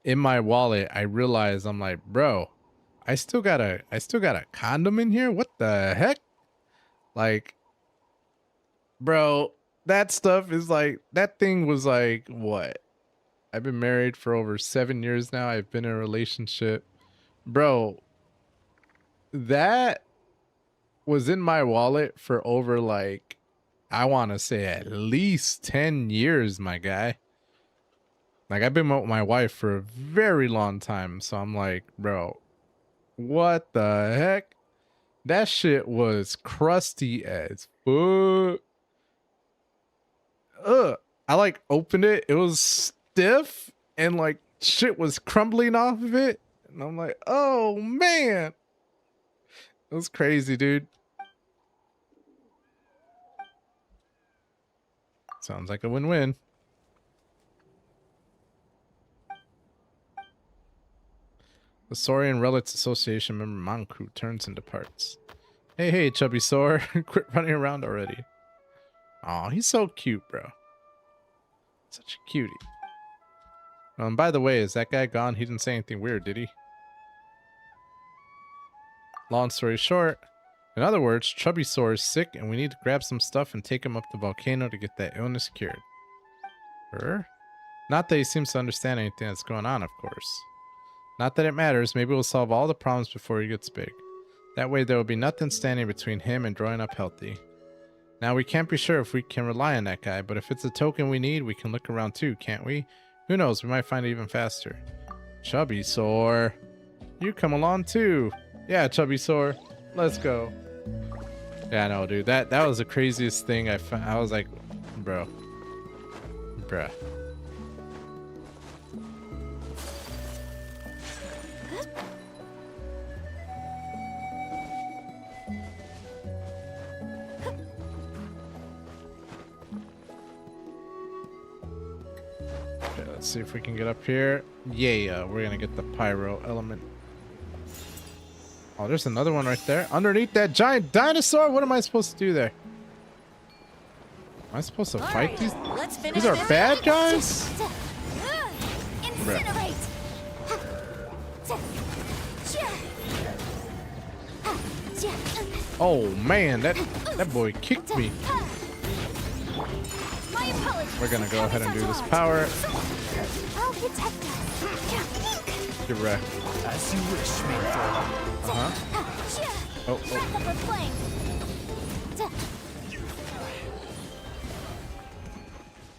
in my wallet, I realized, I'm like, bro, I still got a condom in here? What the heck? Like, bro, that stuff is like, that thing was like, what? I've been married for over 7 years now. I've been in a relationship. Bro, that was in my wallet for over like, I want to say at least 10 years, my guy. Like, I've been with my wife for a very long time. So I'm like, bro, what the heck? That shit was crusty as fuck. I like opened it. It was stiff and like shit was crumbling off of it. And I'm like, oh man. It was crazy, dude. Sounds like a win-win. The Saurian Relics Association member Manku turns and departs. Hey, chubby Sor. Quit running around already. Aw, he's so cute, bro. Such a cutie. Oh, and by the way, is that guy gone? He didn't say anything weird, did he? Long story short, in other words, Chubby Sor is sick and we need to grab some stuff and take him up the volcano to get that illness cured. Not that he seems to understand anything that's going on, of course. Not that it matters, maybe we'll solve all the problems before he gets big. That way there will be nothing standing between him and growing up healthy. Now we can't be sure if we can rely on that guy, but if it's a token we need, we can look around too, can't we? Who knows, we might find it even faster. Chubby Sor, you come along too. Yeah, Chubby Sor, let's go. Yeah, no, dude, that was the craziest thing I found. I was like, bruh. Okay, let's see if we can get up here. Yeah, we're gonna get the pyro element. Oh, there's another one right there. Underneath that giant dinosaur? What am I supposed to do there? Am I supposed to fight these? These are bad guys? Incinerate! Oh man, that boy kicked me. My apologies. We're gonna go ahead and do this power. I'll protect us. Get wrecked. As you wish, Mayflower. Oh. Wrap up a flame.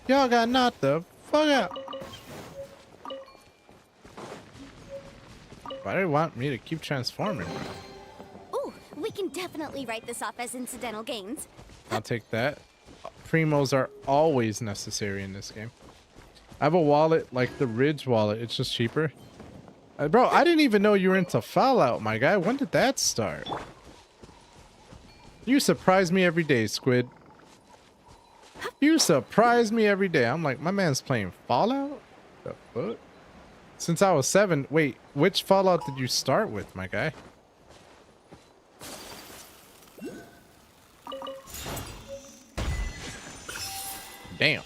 Y'all got knocked the fuck out. Why do you want me to keep transforming? Ooh, we can definitely write this off as incidental gains. I'll take that. Primos are always necessary in this game. I have a wallet like the Ridge wallet. It's just cheaper. Bro, I didn't even know you were into Fallout, my guy. When did that start? You surprise me every day, Squid. You surprise me every day. I'm like, my man's playing Fallout? The fuck? Since I was 7. Wait, which Fallout did you start with, my guy? Damn.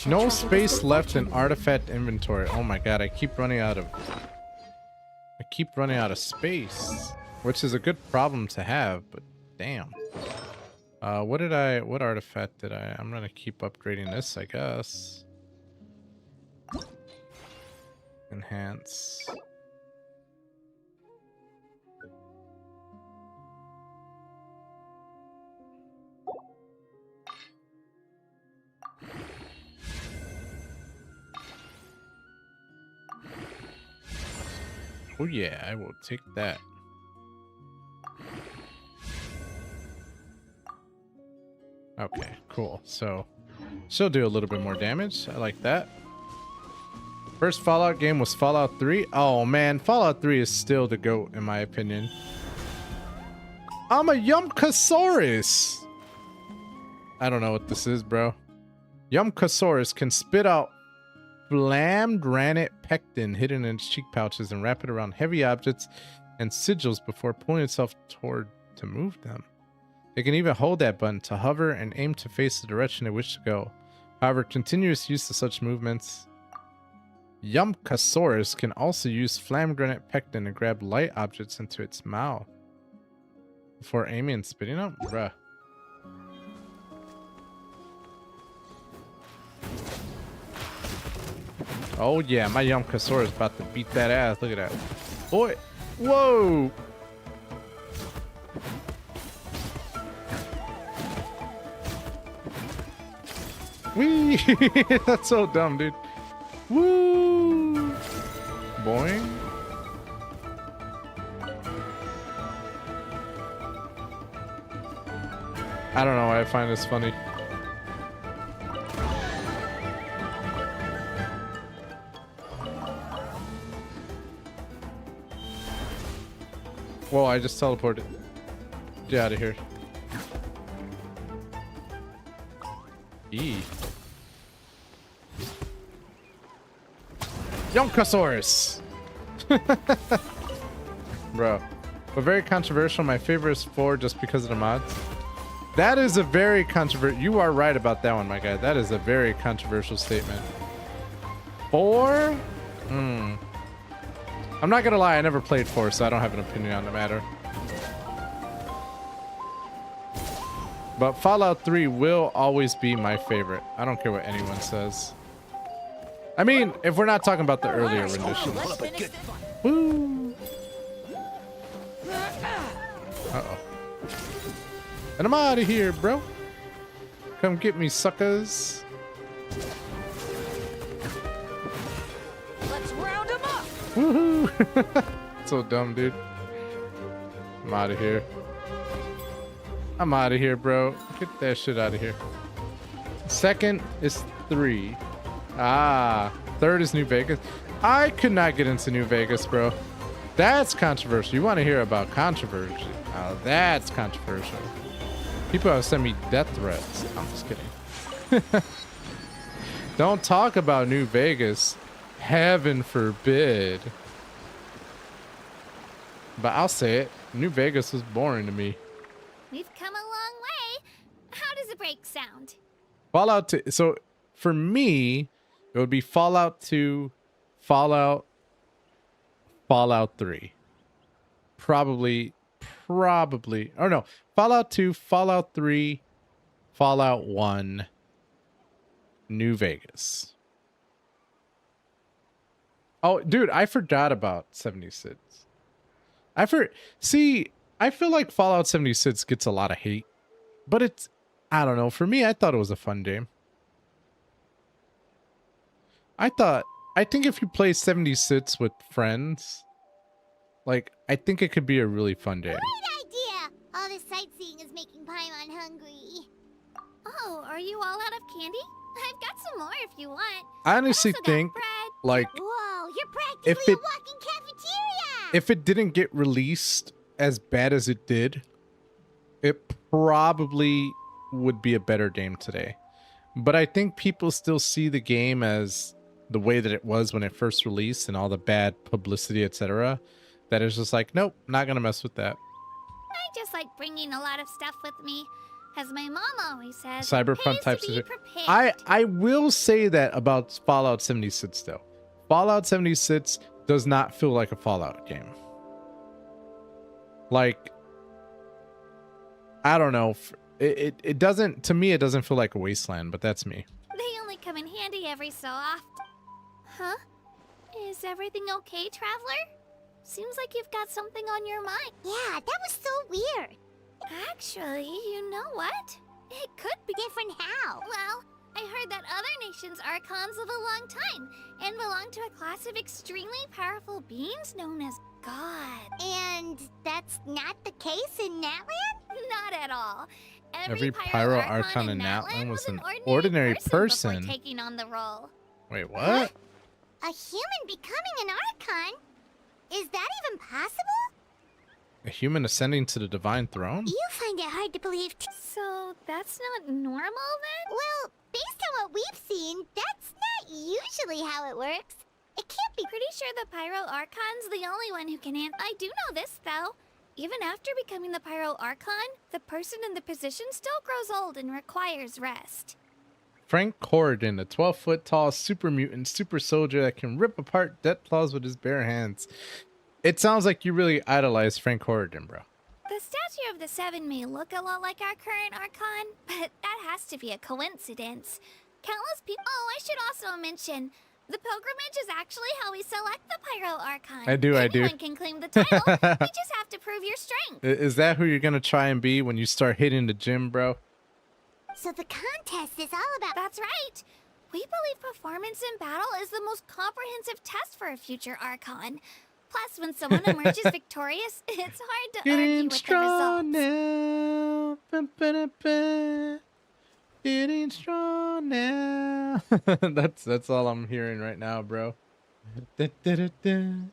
No space left in artifact inventory. Oh my god, I keep running out of space, which is a good problem to have, but damn. What artifact did I? I'm gonna keep upgrading this, I guess. Enhance. Oh yeah, I will take that. Okay, cool. So she'll do a little bit more damage. I like that. First Fallout game was Fallout 3. Oh man, Fallout 3 is still the GOAT in my opinion. I'm a Yumkasaurus. I don't know what this is, bro. Yumkasaurus can spit out flammed granite pectin hidden in its cheek pouches and wrap it around heavy objects and sigils before pulling itself toward to move them. It can even hold that button to hover and aim to face the direction they wish to go. However, continuous use of such movements. Yumkasaurus can also use flammed granite pectin to grab light objects into its mouth before aiming and spitting up. Bruh. Oh yeah, my Yumkasaurus is about to beat that ass. Look at that. Boy. Whoa. Wee. That's so dumb, dude. Woo. Boing. I don't know why I find this funny. Whoa, I just teleported. Get out of here. E. Yonkasaurus! Bro. But very controversial. My favorite is 4 just because of the mods. That is a very controversial. You are right about that one, my guy. That is a very controversial statement. 4? I'm not gonna lie, I never played 4, so I don't have an opinion on the matter. But Fallout 3 will always be my favorite. I don't care what anyone says. I mean, if we're not talking about the earlier renditions. Woo! Uh-oh. And I'm out of here, bro. Come get me, suckers. Let's round them up. Woohoo! So dumb, dude. I'm out of here. I'm out of here, bro. Get that shit out of here. Second is 3. Ah, third is New Vegas. I could not get into New Vegas, bro. That's controversial. You want to hear about controversy? Now that's controversial. People have sent me death threats. I'm just kidding. Don't talk about New Vegas. Heaven forbid. But I'll say it. New Vegas was boring to me. We've come a long way. How does a break sound? Fallout 2. So for me, it would be Fallout 2, Fallout 3. Probably. Or no. Fallout 2, Fallout 3, Fallout 1, New Vegas. Oh, dude, I forgot about 76. See, I feel like Fallout 76 gets a lot of hate, but it's, I don't know. For me, I thought it was a fun game. I think if you play 76 with friends, like, I think it could be a really fun game. Great idea! All this sightseeing is making Paimon hungry. Oh, are you all out of candy? I've got some more if you want. I honestly also got think, bread. like, Whoa, you're practically a walking cafeteria! if it didn't get released as bad as it did, it probably would be a better game today. But I think people still see the game as the way that it was when it first released and all the bad publicity, etc. That is just like, nope, not gonna mess with that. I just like bringing a lot of stuff with me. As my mom always says, Cyberpunk type to be shit. prepared. I will say that about Fallout 76 though. Fallout 76 does not feel like a Fallout game. Like, I don't know. It doesn't, to me, it doesn't feel like a wasteland, but that's me. They only come in handy every so often. Huh? Is everything okay, Traveler? Seems like you've got something on your mind. Yeah, that was so weird. Actually, you know what? It could be Different how? Well, I heard that other nations' archons live a long time and belong to a class of extremely powerful beings known as God. And that's not the case in NATLAN? Not at all. Every Pyro Archon in NATLAN was an ordinary person. Before taking on the role. Wait, what? A human becoming an Archon? Is that even possible? A human ascending to the divine throne? You find it hard to believe So that's not normal then? Well, based on what we've seen, that's not usually how it works. It can't be. Pretty sure the Pyro Archon's the only one who can I do know this though. Even after becoming the Pyro Archon, the person in the position still grows old and requires rest. Frank Corridan, a 12-foot tall super mutant super soldier that can rip apart death claws with his bare hands. It sounds like you really idolize Frank Corridan, bro. The statue of the Seven may look a lot like our current Archon, but that has to be a coincidence. Countless people. Oh, I should also mention, the pilgrimage is actually how we select the Pyro Archon. I do. Anyone can claim the title. You just have to prove your strength. Is that who you're gonna try and be when you start hitting the gym, bro? So the contest is all about. That's right. We believe performance in battle is the most comprehensive test for a future Archon. Plus, when someone emerges victorious, it's hard to argue Getting with the strong results. now. Ba-ba-da-ba. Getting strong now. That's all I'm hearing right now, bro. 。 Da-da-da-da.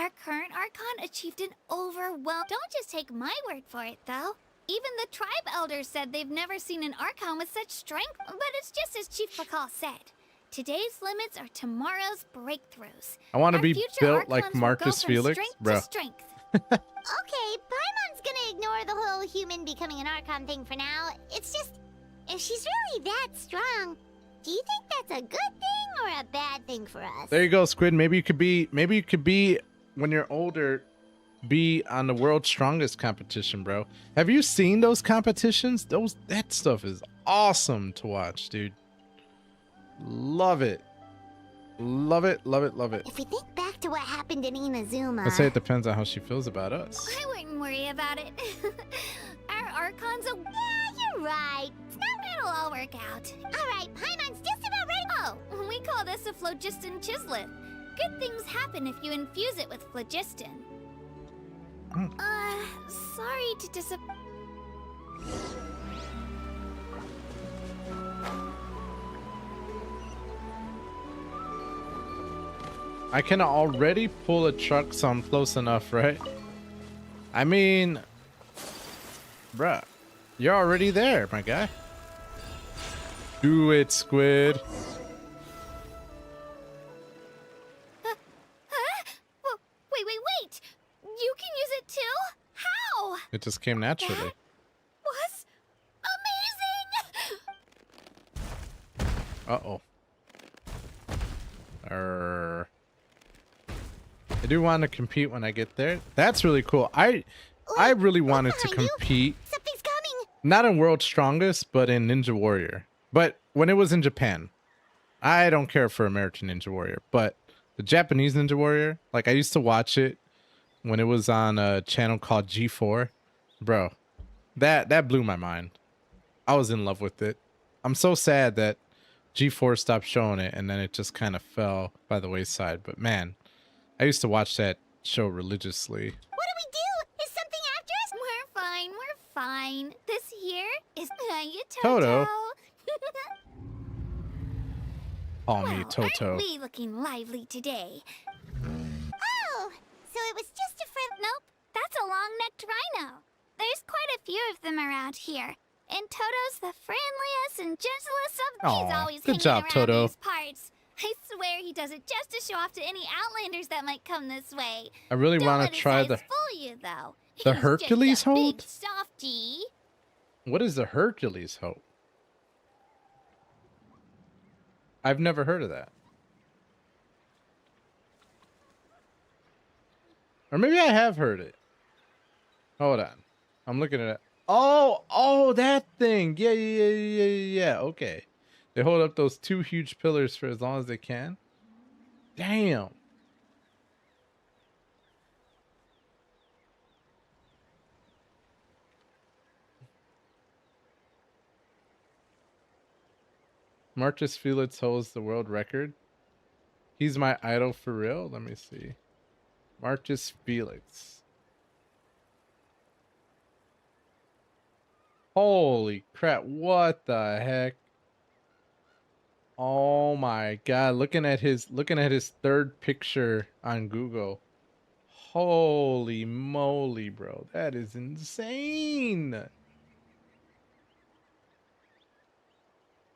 Our current Archon achieved an overwhelming... Don't just take my word for it, though. Even the tribe elders said they've never seen an Archon with such strength. But it's just as Chief Pakal said. Today's limits are tomorrow's breakthroughs. I want to Our be future built like Archons will Marcus go from Felix, strength bro. to strength. Okay, Paimon's gonna ignore the whole human becoming an Archon thing for now. It's just, if she's really that strong, do you think that's a good thing or a bad thing for us? There you go, Squid. Maybe you could be when you're older, be on the world's strongest competition, bro. Have you seen those competitions? That stuff is awesome to watch, dude. Love it. Love it, love it, love it. If we think back to what happened in Inazuma... I'd say it depends on how she feels about us. I wouldn't worry about it. Our Archon's a... Yeah, you're right. It'll all work out. Alright, Paimon's just about ready. Oh, we call this a phlogiston chisleth. Good things happen if you infuse it with phlogiston. Sorry to disappoint. I can already pull a truck, so I'm close enough, right? I mean, bruh, you're already there, my guy. Do it, Squid. Wait. You can use it too? How? It just came naturally. Was amazing! Uh-oh. I do want to compete when I get there. That's really cool. I really wanted to compete. Something's coming. Not in World's Strongest, but in Ninja Warrior. But when it was in Japan. I don't care for American Ninja Warrior, but the Japanese Ninja Warrior, like I used to watch it when it was on a channel called G4. Bro, that blew my mind. I was in love with it. I'm so sad that G4 stopped showing it and then it just kind of fell by the wayside. But man, I used to watch that show religiously. What do we do? Is something after us? We're fine. This here is Toto. Toto. Call me Toto. Aren't we looking lively today? Oh, so it was just a friend. Nope, that's a long-necked rhino. There's quite a few of them around here. And Toto's the friendliest and gentlest of... He's Aw, always good hanging job, around Toto. these parts. I swear he does it just to show off to any Outlanders that might come this way. I really Don't want let to his try eyes the fool you, though. the He's Hercules just a hold? big softy. What is the Hercules hold? I've never heard of that. Or maybe I have heard it. Hold on. I'm looking at it. Oh, that thing. Yeah. Okay. They hold up those two huge pillars for as long as they can. Damn. Marcus Felix holds the world record. He's my idol for real. Let me see. Marcus Felix. Holy crap. What the heck? Oh my god. Looking at his third picture on Google. Holy moly, bro. That is insane.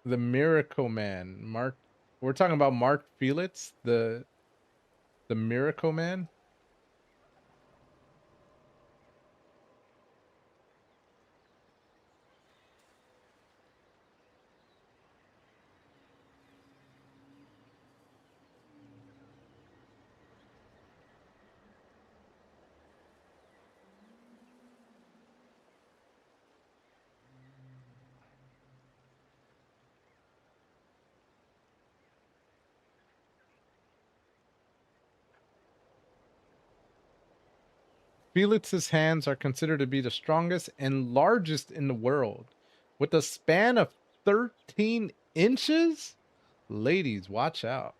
The Miracle Man. We're talking about Mark Felix, the Miracle Man. Felix's hands are considered to be the strongest and largest in the world, with a span of 13 inches. Ladies, watch out.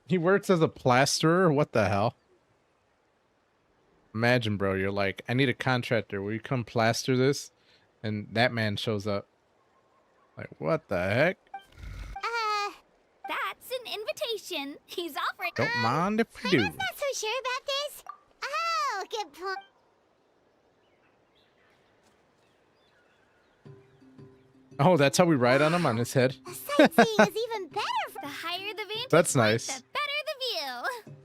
He works as a plasterer. What the hell? Imagine, bro, you're like, I need a contractor. Will you come plaster this? And that man shows up. Like, what the heck? destination. He's offering. Don't mind if we do. I'm not so sure about this. Oh, good point. Oh, that's how we ride on him, on his head. Sightseeing is even better. The higher the vantage That's point, nice. the better the view.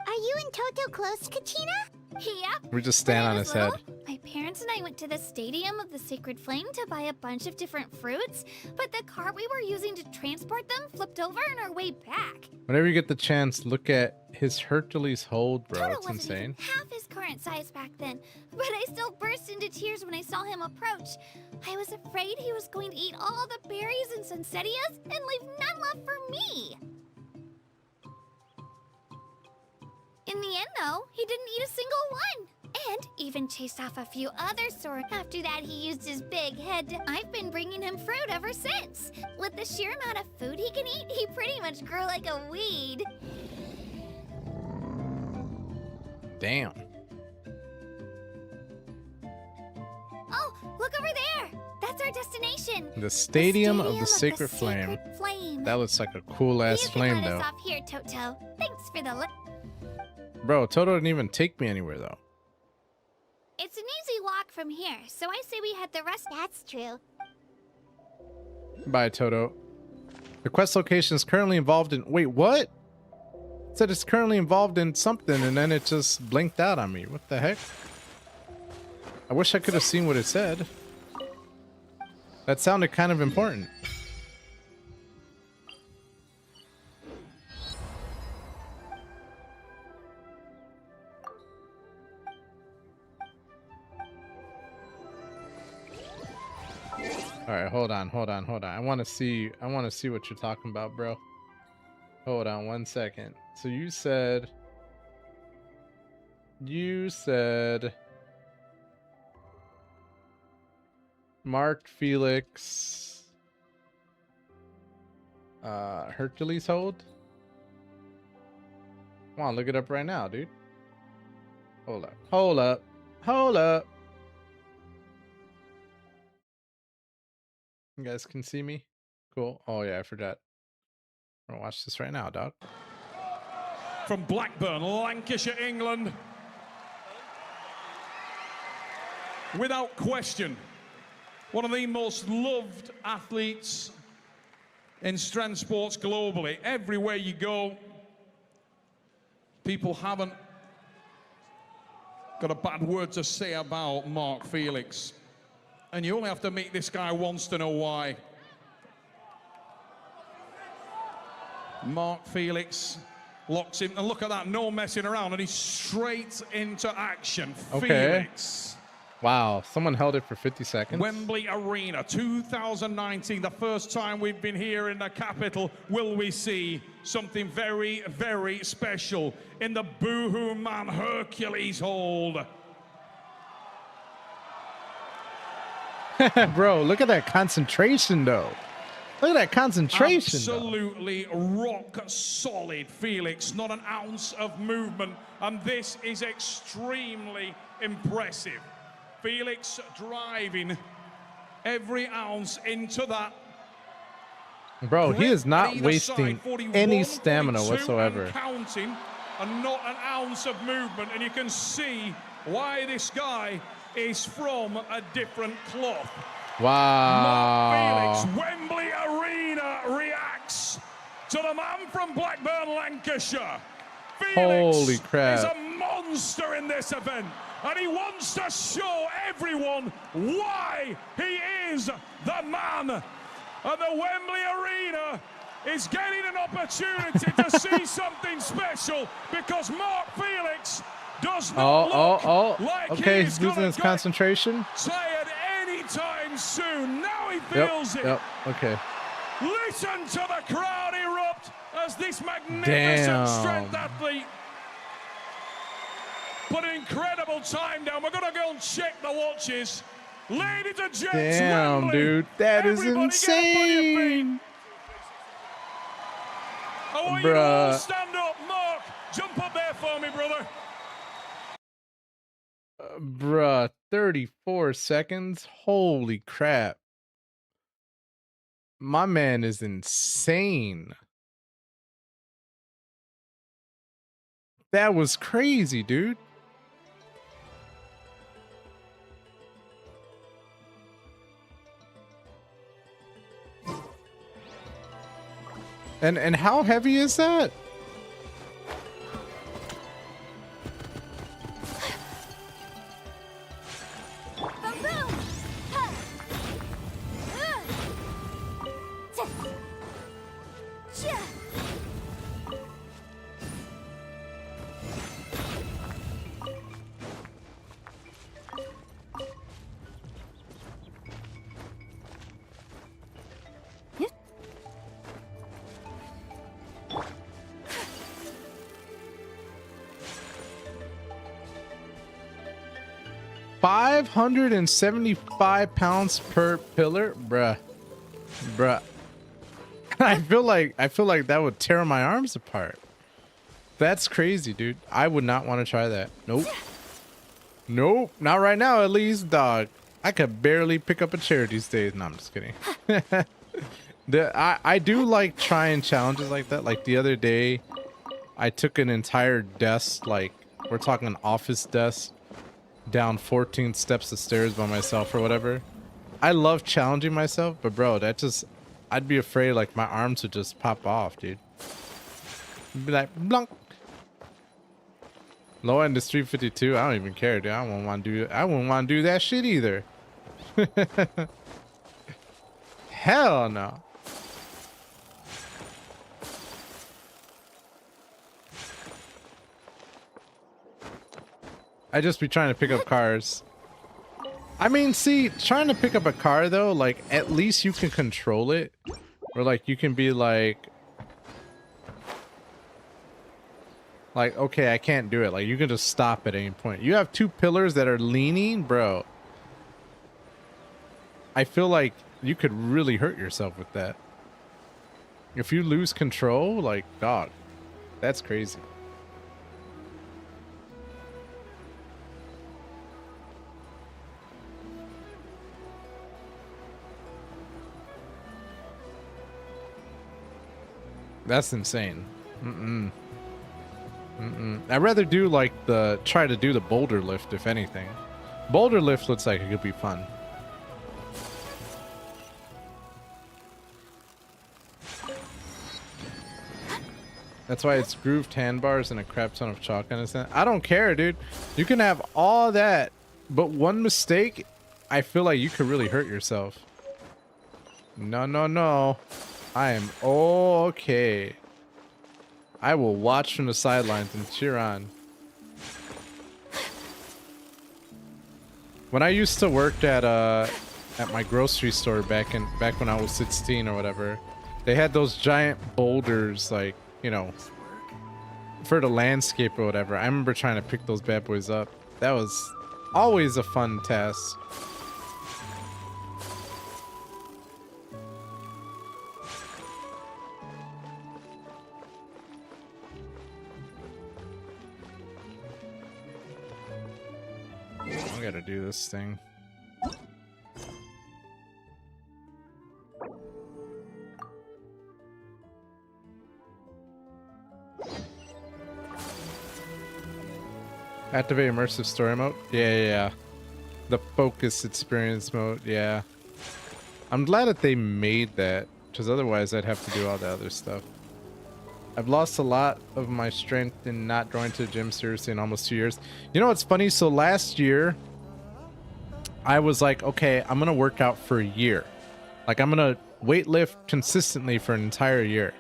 Are you and Toto close, Katrina? Yep. We just When stand I on was his head. little, my parents and I went to the Stadium of the Sacred Flame to buy a bunch of different fruits, but the cart we were using to transport them flipped over on our way back. Whenever you get the chance, look at his Hercules hold, bro. Toto It's wasn't insane. even half his current size back then, but I still burst into tears when I saw him approach. I was afraid he was going to eat all the berries and sunsettias and leave none left for me. In the end, though, he didn't eat a single one. And even chased off a few other sort. After that, he used his big head to... I've been bringing him fruit ever since. With the sheer amount of food he can eat, he pretty much grew like a weed. Damn. Oh, look over there! That's our destination. The Stadium of the Sacred Flame. Flame. That looks like a cool ass You flame, can let though. us off here, Toto. Thanks for the look. Bro, Toto didn't even take me anywhere, though. It's an easy walk from here, so I say we head the rest. That's true. Bye, Toto. The quest location is currently involved in... Wait, what? It said it's currently involved in something, and then it just blinked out on me. What the heck? I wish I could have seen what it said. That sounded kind of important. All right, hold on. I want to see what you're talking about, bro. Hold on 1 second. So you said Mark Felix Hercules hold? Come on, look it up right now, dude. Hold up. You guys can see me? Cool. Oh yeah, I forgot. I'm gonna watch this right now, dog. From Blackburn, Lancashire, England. Without question, one of the most loved athletes in strength sports globally. Everywhere you go, people haven't got a bad word to say about Mark Felix. And you only have to meet this guy once to know why. Mark Felix locks him, and look at that, no messing around, and he's straight into action. Okay. Felix. Wow, someone held it for 50 seconds. Wembley Arena, 2019, the first time we've been here in the capital. Will we see something very, very special in the Boohoo Man Hercules hold? Bro, look at that concentration, though. Look at that concentration. Absolutely rock solid, Felix. Not an ounce of movement, and this is extremely impressive. Felix driving every ounce into that. Bro, he is not Either wasting side, any stamina 41.2 whatsoever. and counting, and not an ounce of movement, and you can see why this guy is from a different cloth. Wow. Mark Felix, Wembley Arena reacts to the man from Blackburn, Lancashire. Felix Holy crap. is a monster in this event, and he wants to show everyone why he is the man. And the Wembley Arena is getting an opportunity to see something special, because Mark Felix does not look like Okay, he's he's losing gonna his get concentration. tired anytime soon. Now he feels it. Yep, okay. Listen to the crowd erupt as this magnificent Damn. strength athlete put an incredible time down. We're gonna go and check the watches. Ladies and gents, Damn, Wembley, dude. That is everybody get up on your feet. insane. I want you to all Bruh. stand up. Mark, jump up there for me, brother. Bruh, 34 seconds? Holy crap. My man is insane. That was crazy, dude. And how heavy is that? £575 per pillar, bruh. I feel like that would tear my arms apart. That's crazy, dude. I would not want to try that. Nope. Nope. Not right now, at least, dog. I could barely pick up a chair these days. No, I'm just kidding. I do like trying challenges like that. Like the other day, I took an entire desk, like we're talking an office desk, down 14 steps of stairs by myself or whatever. I love challenging myself, but bro, that just, I'd be afraid like my arms would just pop off, dude. It'd be like blunk. Low end is 352. I don't even care, dude. I wouldn't want to do that shit either. Hell no. I just be trying to pick up cars. I mean, see, trying to pick up a car though, like at least you can control it, or like you can be like, okay, I can't do it. Like you can just stop at any point. You have two pillars that are leaning, bro. I feel like you could really hurt yourself with that. If you lose control, like, dog, that's crazy. That's insane. I'd rather do like try to do the boulder lift, if anything. Boulder lift looks like it could be fun. That's why it's grooved handbars and a crap ton of chalk in it. I don't care, dude. You can have all that, but one mistake, I feel like you could really hurt yourself. No, no, no. I am okay. I will watch from the sidelines and cheer on. When I used to work at my grocery store back when I was 16 or whatever, they had those giant boulders, like, you know, for the landscape or whatever. I remember trying to pick those bad boys up. That was always a fun task. I gotta do this thing. Activate immersive story mode? Yeah. The focus experience mode, yeah. I'm glad that they made that, because otherwise I'd have to do all the other stuff. I've lost a lot of my strength in not going to the gym seriously in almost 2 years. You know what's funny? So last year, I was like, okay, I'm gonna work out for a year. Like, I'm gonna weightlift consistently for an entire year.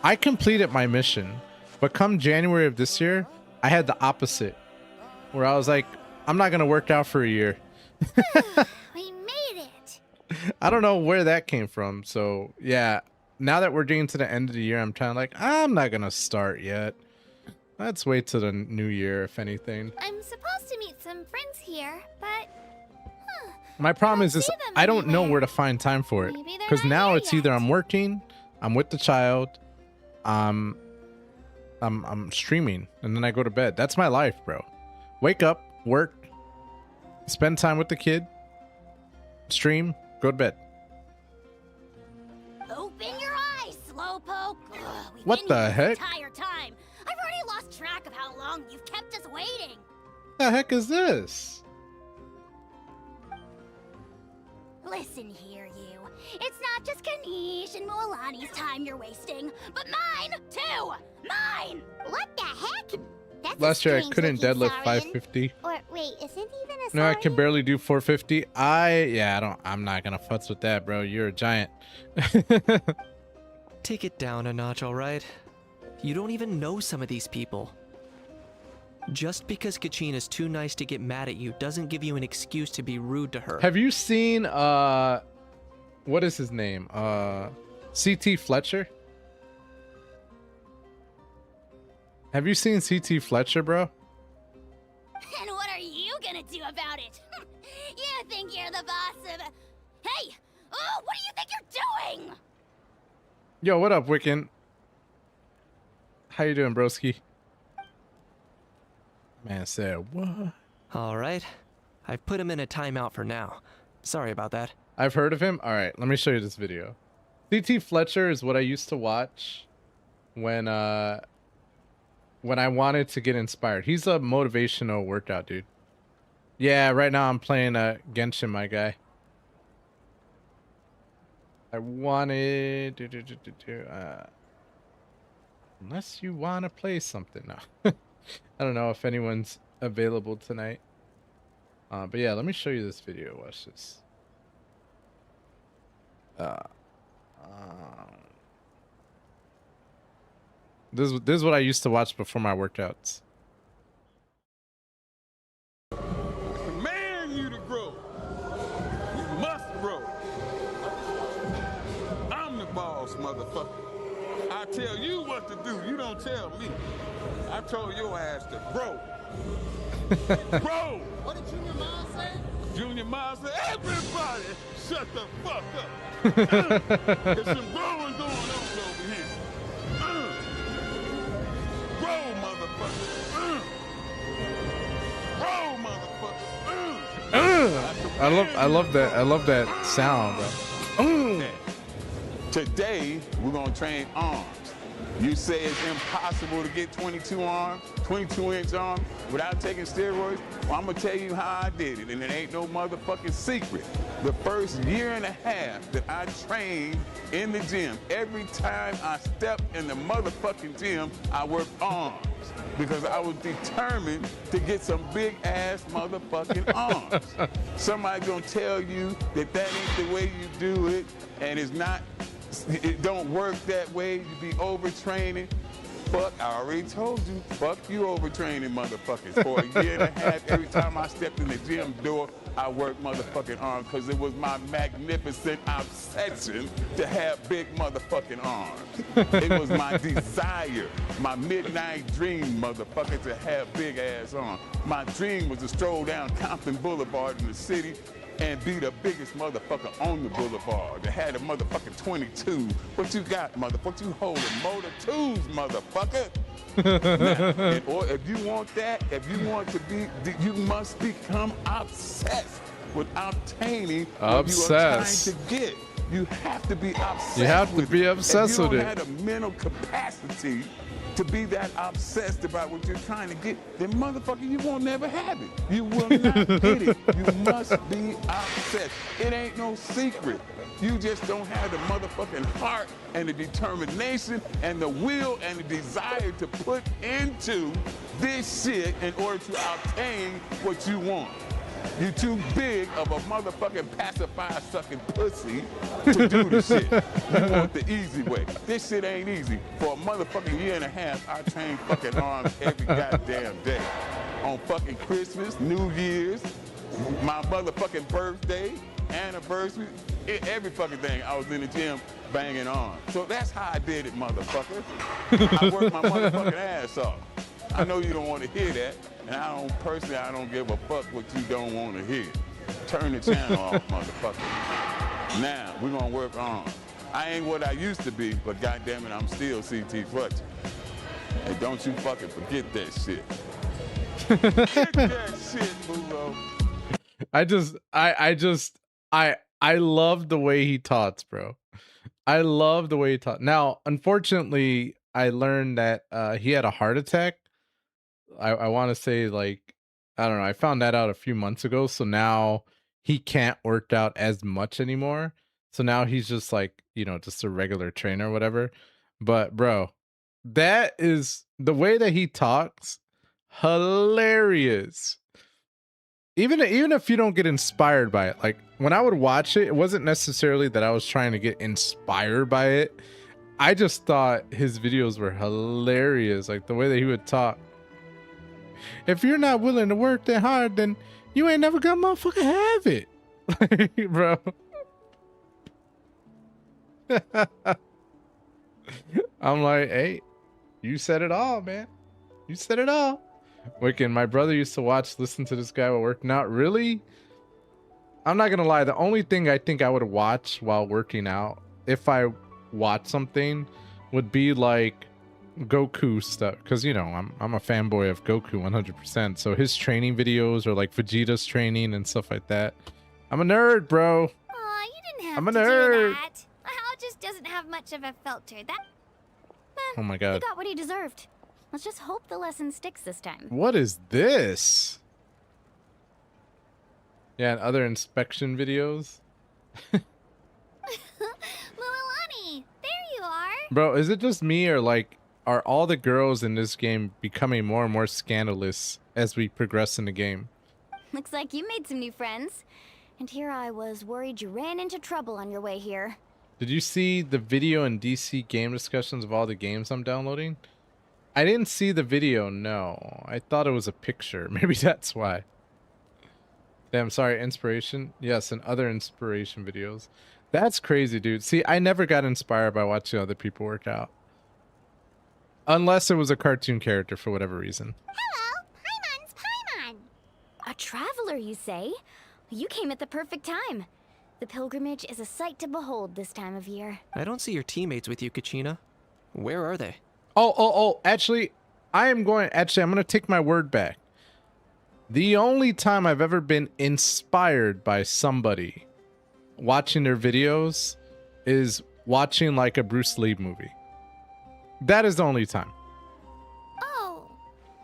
I completed my mission, but come January of this year, I had the opposite, where I was like, I'm not gonna work out for a year. We made it. I don't know where that came from. So yeah, now that we're getting to the end of the year, I'm kind of like, I'm not gonna start yet. Let's wait till the new year, if anything. I'm supposed to meet some friends here, but My problem is this, I don't know where to find time for it. Because now it's either I'm working, I'm with the child, I'm streaming, and then I go to bed. That's my life, bro. Wake up, work, spend time with the kid, stream, go to bed. Open your eyes, Slowpoke. We've What been the here heck? the entire time. I've already lost track of how long The heck is this? Listen here, you. It's not just Kanish and Mualani's time you're wasting, but mine, too! Mine! What the heck? That's Last year I strange couldn't looking deadlift Saurian. 550. Or, wait, is it even a No, I can Saurian? barely do 450. I'm not gonna futz with that, bro. You're a giant. Take it down a notch, alright? You don't even know some of these people. Just because Kachin is too nice to get mad at you doesn't give you an excuse to be rude to her. Have you seen what is his name? CT Fletcher? Have you seen CT Fletcher, bro? And what are you gonna do about it? You think you're the boss of... Hey! Oh, what do you think you're doing? Yo, what up, Wiccan? How you doing, broski? Man said, what? Alright. I've put him in a timeout for now. Sorry about that. I've heard of him. All right, let me show you this video. CT Fletcher is what I used to watch when I wanted to get inspired. He's a motivational workout dude. Yeah, right now I'm playing Genshin, my guy. I wanted unless you want to play something now. I don't know if anyone's available tonight. But yeah, let me show you this video. Watch this. This is what I used to watch before my workouts. Command you to grow. You must grow. I'm the boss, motherfucker. I tell you what to do. You don't tell me. I told your ass to grow. Grow. What did Junior Miles say? Junior Miles said, everybody shut the fuck up. There's some growing going on over here. Grow, motherfucker. Grow, motherfucker. I love that sound, bro. Today, we're gonna train arms. You say it's impossible to get 22 arms, 22-inch arms without taking steroids? Well, I'm gonna tell you how I did it, and it ain't no motherfucking secret. The first year and a half that I trained in the gym, every time I stepped in the motherfucking gym, I worked arms because I was determined to get some big ass motherfucking arms. Somebody gonna tell you that that ain't the way you do it, and it don't work that way. You be overtraining. Fuck, I already told you. Fuck you overtraining motherfuckers. For a year and a half, every time I stepped in the gym door, I worked motherfucking arms because it was my magnificent obsession to have big motherfucking arms. It was my desire, my midnight dream, motherfucker, to have big ass arms. My dream was to stroll down Compton Boulevard in the city and be the biggest motherfucker on the boulevard. That had a motherfucking 22. What you got, motherfucker? You holding motor twos, motherfucker. Now, or if you want that, if you want to be, you must become obsessed with obtaining what you are trying to get. You have to be obsessed. You have to be obsessed with it. If you don't have the mental capacity to be that obsessed about what you're trying to get, then motherfucker, you won't never have it. You will not get it. You must be obsessed. It ain't no secret. You just don't have the motherfucking heart and the determination and the will and the desire to put into this shit in order to obtain what you want. You too big of a motherfucking pacifier sucking pussy to do the shit. You want the easy way. This shit ain't easy. For a motherfucking year and a half, I trained fucking arms every goddamn day. On fucking Christmas, New Year's, my motherfucking birthday, anniversary, every fucking thing, I was in the gym banging arms. So that's how I did it, motherfucker. I worked my motherfucking ass off. I know you don't want to hear that, and I don't give a fuck what you don't want to hear. Turn the channel off, motherfucker. Now, we're gonna work on. I ain't what I used to be, but goddammit, I'm still CT Fletcher. And don't you fucking forget that shit. Get that shit, Mulo. I love the way he talks, bro. I love the way he talks. Now, unfortunately, I learned that he had a heart attack. I want to say like I don't know. I found that out a few months ago, so now he can't work out as much anymore. So now he's just like, you know, just a regular trainer or whatever. But bro, that is the way that he talks, hilarious. Even if you don't get inspired by it, like when I would watch it, it wasn't necessarily that I was trying to get inspired by it. I just thought his videos were hilarious, like the way that he would talk. If you're not willing to work that hard, then you ain't never gonna motherfucking have it. Like, bro. I'm like, hey, you said it all, man. You said it all. Wicked, my brother used to listen to this guy while working out. Really? I'm not gonna lie, the only thing I think I would watch while working out, if I watch something, would be like Goku stuff, because you know I'm a fanboy of Goku 100%. So his training videos or like Vegeta's training and stuff like that. I'm a nerd, bro. Aw, you didn't have I'm a to nerd. do that. Hal just doesn't have much of a filter. That Oh my He god. got what he deserved. Let's just hope the lesson sticks this time. What is this? Yeah, and other inspection videos. Mualani, there you are. Bro, is it just me or like are all the girls in this game becoming more and more scandalous as we progress in the game? Looks like you made some new friends. And here I was worried you ran into trouble on your way here. Did you see the video and DC game discussions of all the games I'm downloading? I didn't see the video, no. I thought it was a picture. Maybe that's why. Damn, sorry, inspiration? Yes, and other inspiration videos. That's crazy, dude. See, I never got inspired by watching other people work out. Unless it was a cartoon character for whatever reason. Hello, Paimon's Paimon. A traveler, you say? You came at the perfect time. The pilgrimage is a sight to behold this time of year. I don't see your teammates with you, Kachina. Where are they? Actually, I'm gonna take my word back. The only time I've ever been inspired by somebody watching their videos is watching like a Bruce Lee movie. That is the only time. Oh,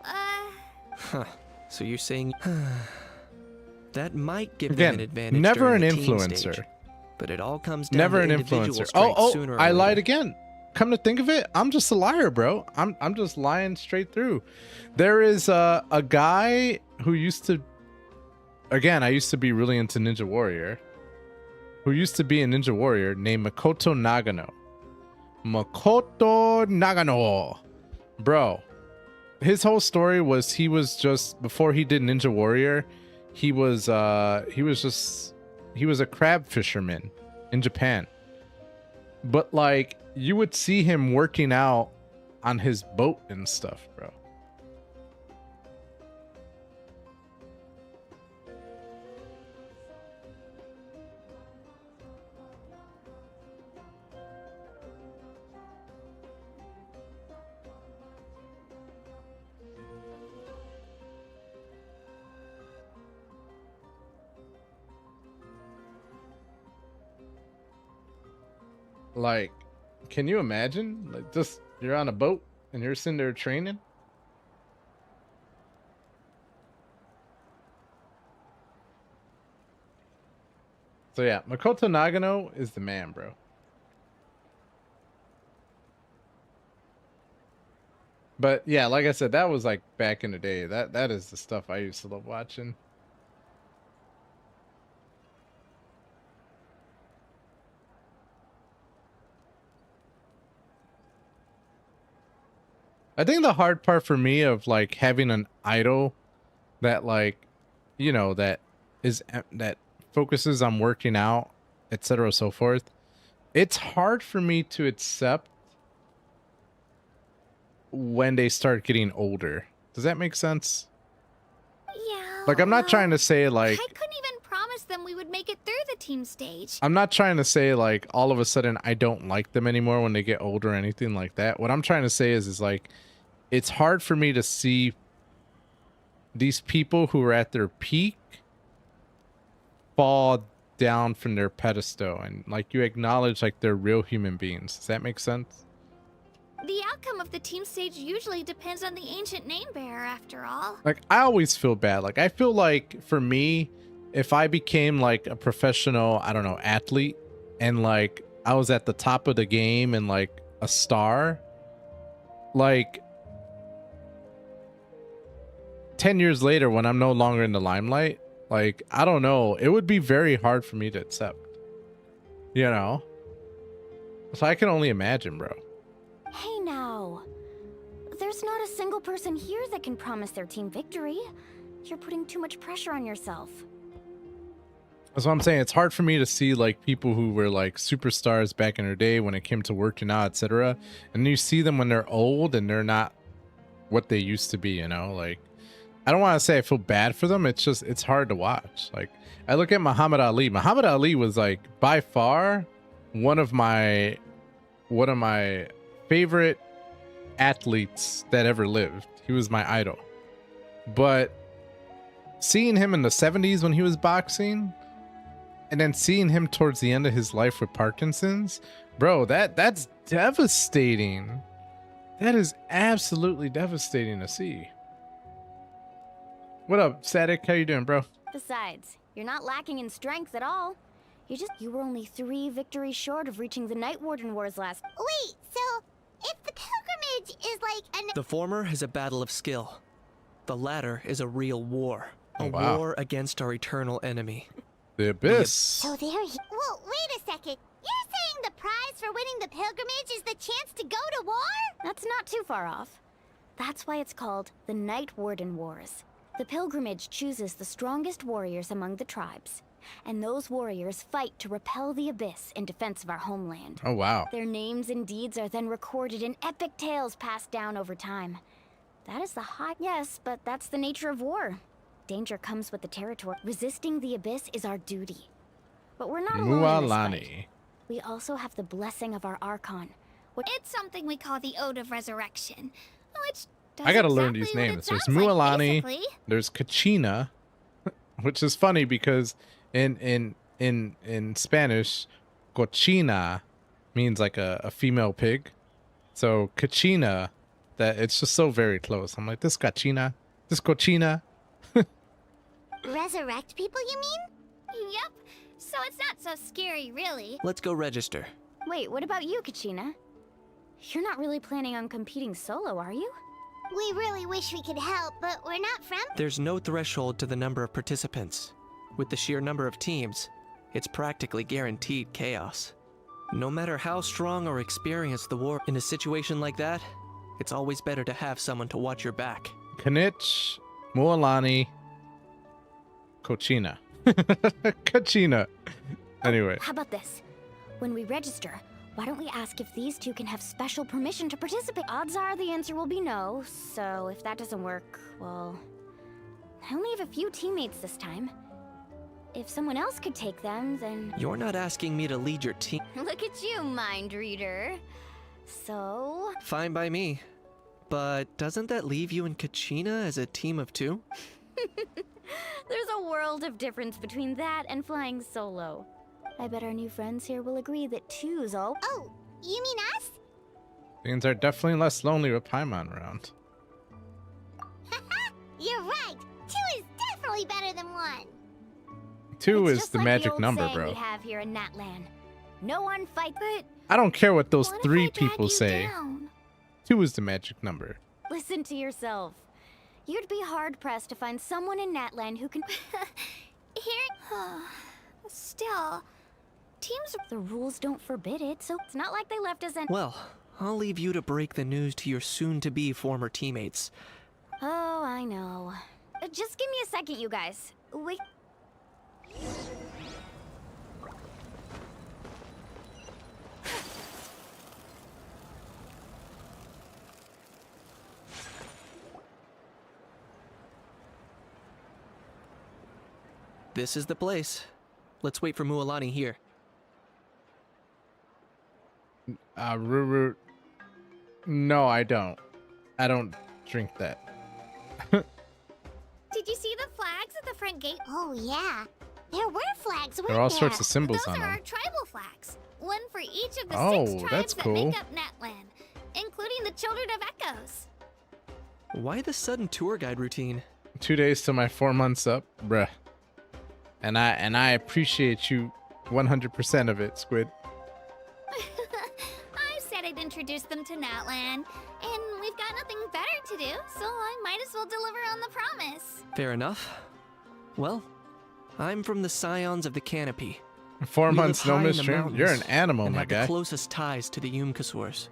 Huh. So you're saying that might give Again, them an advantage never during an the team influencer. stage, but it all comes down Never to an individual influencer. strength sooner or I lied later. again. Come to think of it, I'm just a liar, bro. I'm just lying straight through. There is a guy who used to, again, I used to be really into Ninja Warrior, who used to be a Ninja Warrior named Makoto Nagano. Makoto Nagano. Bro, his whole story was he was just, before he did Ninja Warrior, he was a crab fisherman in Japan. But like, you would see him working out on his boat and stuff, bro. Like, can you imagine? Like, just you're on a boat and you're sitting there training. So yeah, Makoto Nagano is the man, bro. But yeah, like I said, that was like back in the day. That is the stuff I used to love watching. I think the hard part for me of like having an idol that like, you know, that focuses on working out, etc. so forth. It's hard for me to accept when they start getting older. Does that make sense? yeah. Like, I'm not well, trying to say like, I couldn't even promise them we would make it through the team stage. I'm not trying to say like all of a sudden I don't like them anymore when they get older or anything like that. What I'm trying to say is like, it's hard for me to see these people who are at their peak fall down from their pedestal and like you acknowledge like they're real human beings. Does that make sense? The outcome of the team stage usually depends on the ancient name bearer, after all. Like, I always feel bad. Like, I feel like for me, if I became like a professional, I don't know, athlete, and like I was at the top of the game and like a star, like 10 years later when I'm no longer in the limelight, like, I don't know, it would be very hard for me to accept, you know? So I can only imagine, bro. Hey now. There's not a single person here that can promise their team victory. You're putting too much pressure on yourself. That's what I'm saying. It's hard for me to see like people who were like superstars back in their day when it came to working out, etc. And you see them when they're old and they're not what they used to be, you know? Like, I don't want to say I feel bad for them. It's just, it's hard to watch. Like, I look at Muhammad Ali. Muhammad Ali was like by far one of my favorite athletes that ever lived. He was my idol. But seeing him in the 70s when he was boxing, and then seeing him towards the end of his life with Parkinson's, bro, that's devastating. That is absolutely devastating to see. What up, Static? How you doing, bro? Besides, you're not lacking in strength at all. You were only 3 victories short of reaching the Night Warden Wars last. Wait, so if the pilgrimage is like an... The former is a battle of skill. The latter is a real war. Oh, A wow. war against our eternal enemy. The Abyss. So there he... Whoa, wait a second. You're saying the prize for winning the pilgrimage is the chance to go to war? That's not too far off. That's why it's called the Night Warden Wars. The pilgrimage chooses the strongest warriors among the tribes, and those warriors fight to repel the Abyss in defense of our homeland. Oh, wow. Their names and deeds are then recorded in epic tales passed down over time. That is the high... Yes, but that's the nature of war. Danger comes with the territory. Resisting the Abyss is our duty. But we're not alone in this fight. Mualani. We also have the blessing of our Archon. It's something we call the Ode of Resurrection, which does I gotta learn exactly these what it names. There's sounds like, Mualani. basically. There's Kachina, which is funny because in Spanish, cochina means like a female pig. So Kachina, that it's just so very close. I'm like, this cochina. Resurrect people, you mean? Yep. So it's not so scary, really. Let's go register. Wait, what about you, Kachina? You're not really planning on competing solo, are you? We really wish we could help, but we're not from... There's no threshold to the number of participants. With the sheer number of teams, it's practically guaranteed chaos. No matter how strong or experienced the war, in a situation like that, it's always better to have someone to watch your back. Kanich, Mualani, Cochina. Kachina. Anyway. How about this? When we register, why don't we ask if these two can have special permission to participate? Odds are the answer will be no, so if that doesn't work, well... I only have a few teammates this time. If someone else could take them, then... You're not asking me to lead your team. Look at you, mind reader. So... Fine by me. But doesn't that leave you and Kachina as a team of 2? There's a world of difference between that and flying solo. I bet our new friends here will agree that two's all... Oh, you mean us? Things are definitely less lonely with Paimon around. You're right. 2 is definitely better than 1. 2 It's is just the like magic old number, saying bro. we have here in NATLAN. No one fight, but I don't care what those What if 3 I drag people you say. down? 2 is the magic number. listen to yourself. You'd be hard-pressed to find someone in NATLAN who can... Here... Still... Teams... The rules don't forbid it, so it's not like they left us in... Well, I'll leave you to break the news to your soon-to-be former teammates. Oh, I know. Just give me a second, you guys. Wait... This is the place. Let's wait for Mualani here. Ruru. No, I don't. I don't drink that. Did you see the flags at the front gate? Oh, yeah. There were flags, weren't There are all sorts of symbols Those on are our them. tribal flags. One for each of the Oh, 6 tribes that's that cool. make up NATLAN, including Children of Echoes. Why the sudden tour guide routine? 2 days to my 4 months up, bruh. And I appreciate you 100% of it, Squid. I said I'd introduce them to NATLAN, and we've got nothing better to do, so I might as well deliver on the promise. Fair enough. Well, I'm from the Scions of the Canopy. 4 We months, live no high in the midstream. You're an mountains animal, and my have guy. the closest ties to the Yumkasors.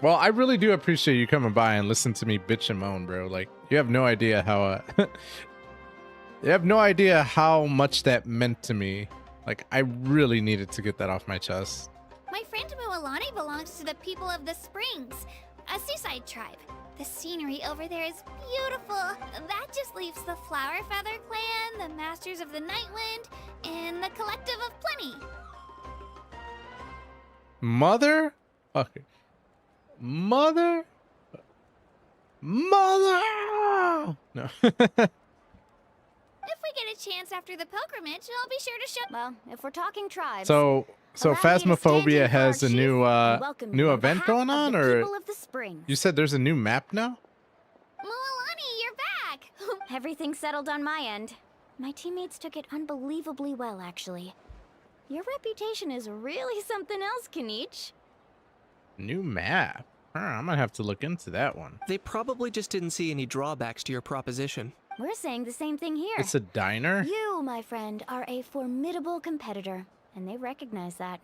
Well, I really do appreciate you coming by and listen to me bitch and moan, bro. Like, you have no idea how you have no idea how much that meant to me. Like, I really needed to get that off my chest. My friend Mualani belongs to the people of the Springs, a seaside tribe. The scenery over there is beautiful. That just leaves the Flower Feather Clan, the Masters of the Nightwind, and the Collective of Plenty. Mother? Okay. Mother? No. If we get a chance after the pilgrimage, I'll be sure to show. Well, if we're talking tribes. So allow me to stand Phasmophobia in for has our a chief new and welcome you new on event behalf going of on, the or people of the Springs. you said there's a new map now? Mualani, you're back! Everything's settled on my end. My teammates took it unbelievably well, actually. Your reputation is really something else, Kanich. New map? Huh, I might have to look into that one. They probably just didn't see any drawbacks to your proposition. We're saying the same thing here. It's a diner? You, my friend, are a formidable competitor, and they recognize that.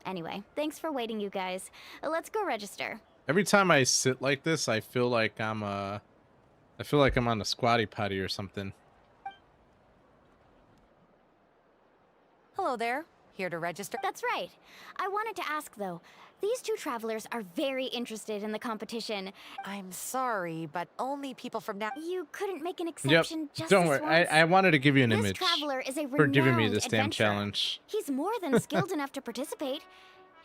Anyway, thanks for waiting, you guys. Let's go register. Every time I sit like this, I feel like I'm on a squatty potty or something. Hello there. Here to register. That's right. I wanted to ask, though. These two travelers are very interested in the competition. I'm sorry, but only people from now. You couldn't make an Yep. exception just Don't this worry. once? I wanted to give you an This image traveler is a for giving me renowned this damn adventurer. challenge. He's more than skilled enough to participate,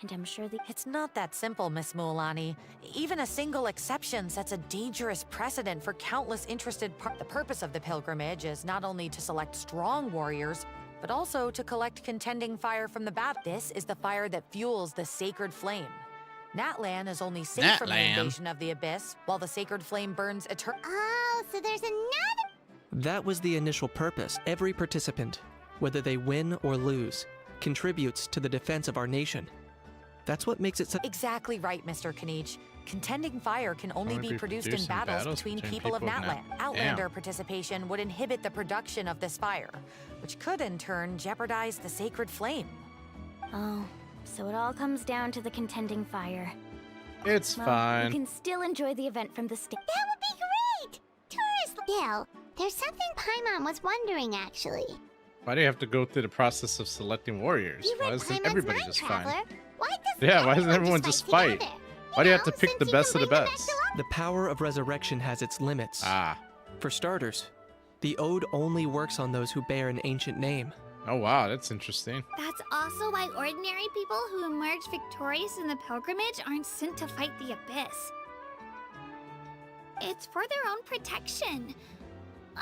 and I'm sure the... It's not that simple, Miss Mualani. Even a single exception sets a dangerous precedent for countless interested The purpose of the pilgrimage is not only to select strong warriors, but also to collect contending fire from the battle. This is the fire that fuels the sacred flame. NATLAN is only safe from the NATLAN. invasion of the abyss, while the sacred flame burns eternally. Oh, so there's another. That was the initial purpose. Every participant, whether they win or lose, contributes to the defense of our nation. That's what makes it so... Exactly right, Mr. Kanich. Contending fire can only be produced in battles between people of NATLAN. Outlander participation would inhibit the production of this fire, which could in turn jeopardize the sacred flame. Oh, so it all comes down to the contending fire. It's Well, fine. you can still enjoy the event from the stage. That would be great! Tourist. Bill, there's something Paimon was wondering, actually. Why do you have to go through the process of selecting warriors? You Why read isn't Paimon's everybody mind, just Traveler. fine? Why Yeah, why doesn't everyone just fight? together? Why do you have to know, pick the since you best can of the bring them back best? to life. The power of resurrection has its limits. Ah. For starters, the ode only works on those who bear an ancient name. Oh, wow. That's interesting. That's also why ordinary people who emerge victorious in the pilgrimage aren't sent to fight the abyss. It's for their own protection.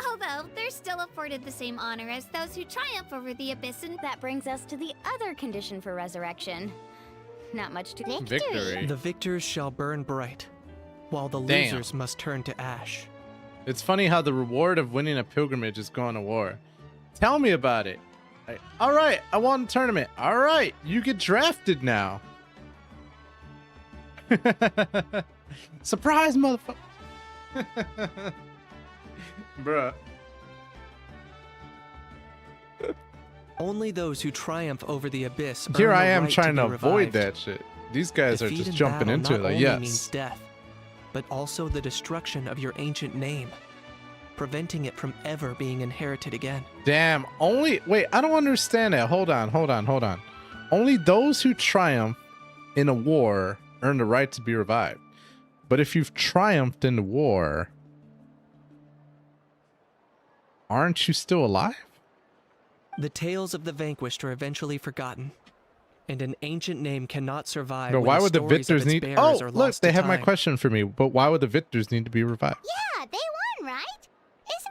Although, they're still afforded the same honor as those who triumph over the abyss and... That brings us to the other condition for resurrection. Not much to... Victory. The victors shall burn bright, while the Damn. losers must turn to ash. It's funny how the reward of winning a pilgrimage is going to war. Tell me about it. Like, all right, I won the tournament. All right, you get drafted now. Surprise, motherfucker. Bruh. Only those who triumph over the abyss Here earn I the am right trying to be avoid revived. that shit. These guys are Defeat just in jumping battle into it not like, only yes. means death, but also the destruction of your ancient name, preventing it from ever being inherited again. Damn, only... Wait, I don't understand that. Hold on. Only those who triumph in a war earn the right to be revived. But if you've triumphed in the war, aren't you still alive? The tales of the vanquished are eventually forgotten, and an ancient name cannot survive. But when why would the stories of victors its need... bearers Oh, are look, lost they to have my time. question for me. But why would the victors need to be revived? Yeah, they won, right?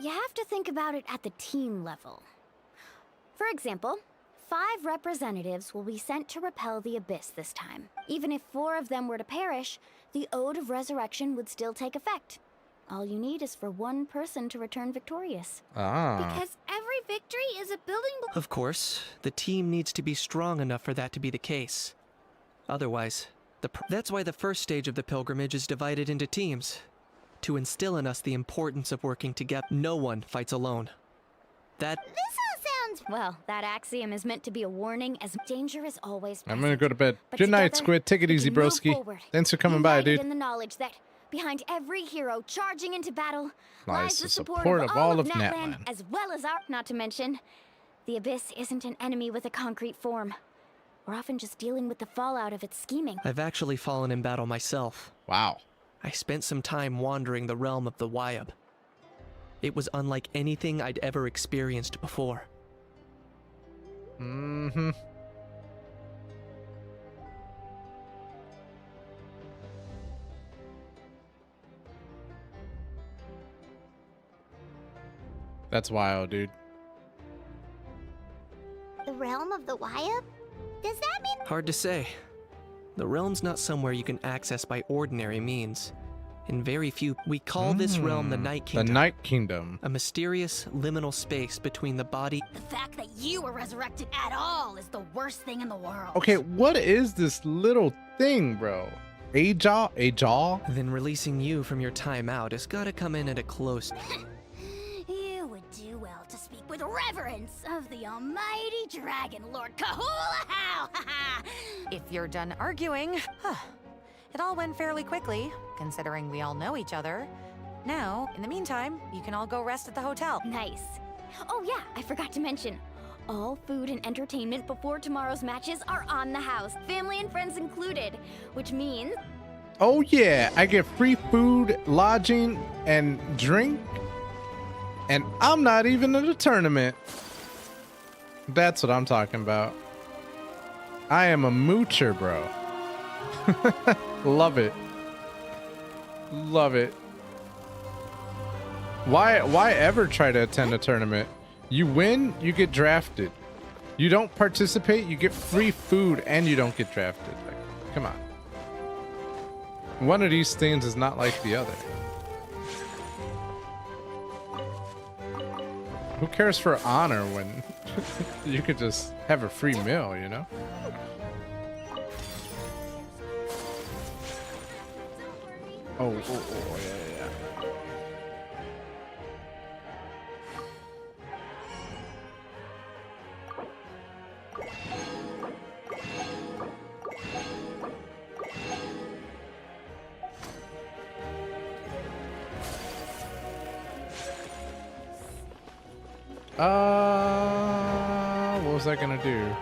You have to think about it at the team level. For example, 5 representatives will be sent to repel the abyss this time. Even if 4 of them were to perish, the Ode of Resurrection would still take effect. All you need is for 1 person to return victorious. Because every victory is a building block. Of course, the team needs to be strong enough for that to be the case. Otherwise, that's why the first stage of the pilgrimage is divided into teams. To instill in us the importance of working together. No one fights alone. This all sounds... Well, that axiom is meant to be a warning, as danger is always present. I'm gonna go to bed. But Good night, together, Squid. Take it we easy, can move broski. forward, Thanks for coming by, united dude. in the knowledge that behind every hero charging into battle lies the support of all all of of NATLAN, NATLAN. as well as our... Not to mention, the Abyss isn't an enemy with a concrete form. We're often just dealing with the fallout of its scheming. I've actually fallen in battle myself. Wow. I spent some time wandering the realm of the Wyab. It was unlike anything I'd ever experienced before. Mm-hmm. That's wild, dude. The realm of the Wyab? Does that mean... Hard to say. The realm's not somewhere you can access by ordinary means. In very few, we call this realm the Night Kingdom. The Night Kingdom. A mysterious, liminal space between the body... The fact that you were resurrected at all is the worst thing in the world. Okay, what is this little thing, bro? A jaw? A jaw? Then releasing you from your time out has gotta come in at a close... You would do well to speak with reverence of the almighty Dragon Lord Kahula-How! If you're done arguing, it all went fairly quickly, considering we all know each other. Now, in the meantime, you can all go rest at the hotel. Nice. Oh yeah, I forgot to mention. All food and entertainment before tomorrow's matches are on the house, family and friends included, which means... Oh yeah, I get free food, lodging, and drink. And I'm not even in the tournament. That's what I'm talking about. I am a moocher, bro. Love it. Love it. Why ever try to attend a tournament? You win, you get drafted. You don't participate, you get free food, and you don't get drafted. Like, come on. One of these things is not like the other. Who cares for honor when you could just have a free meal, you know? Oh, yeah. What was I gonna do?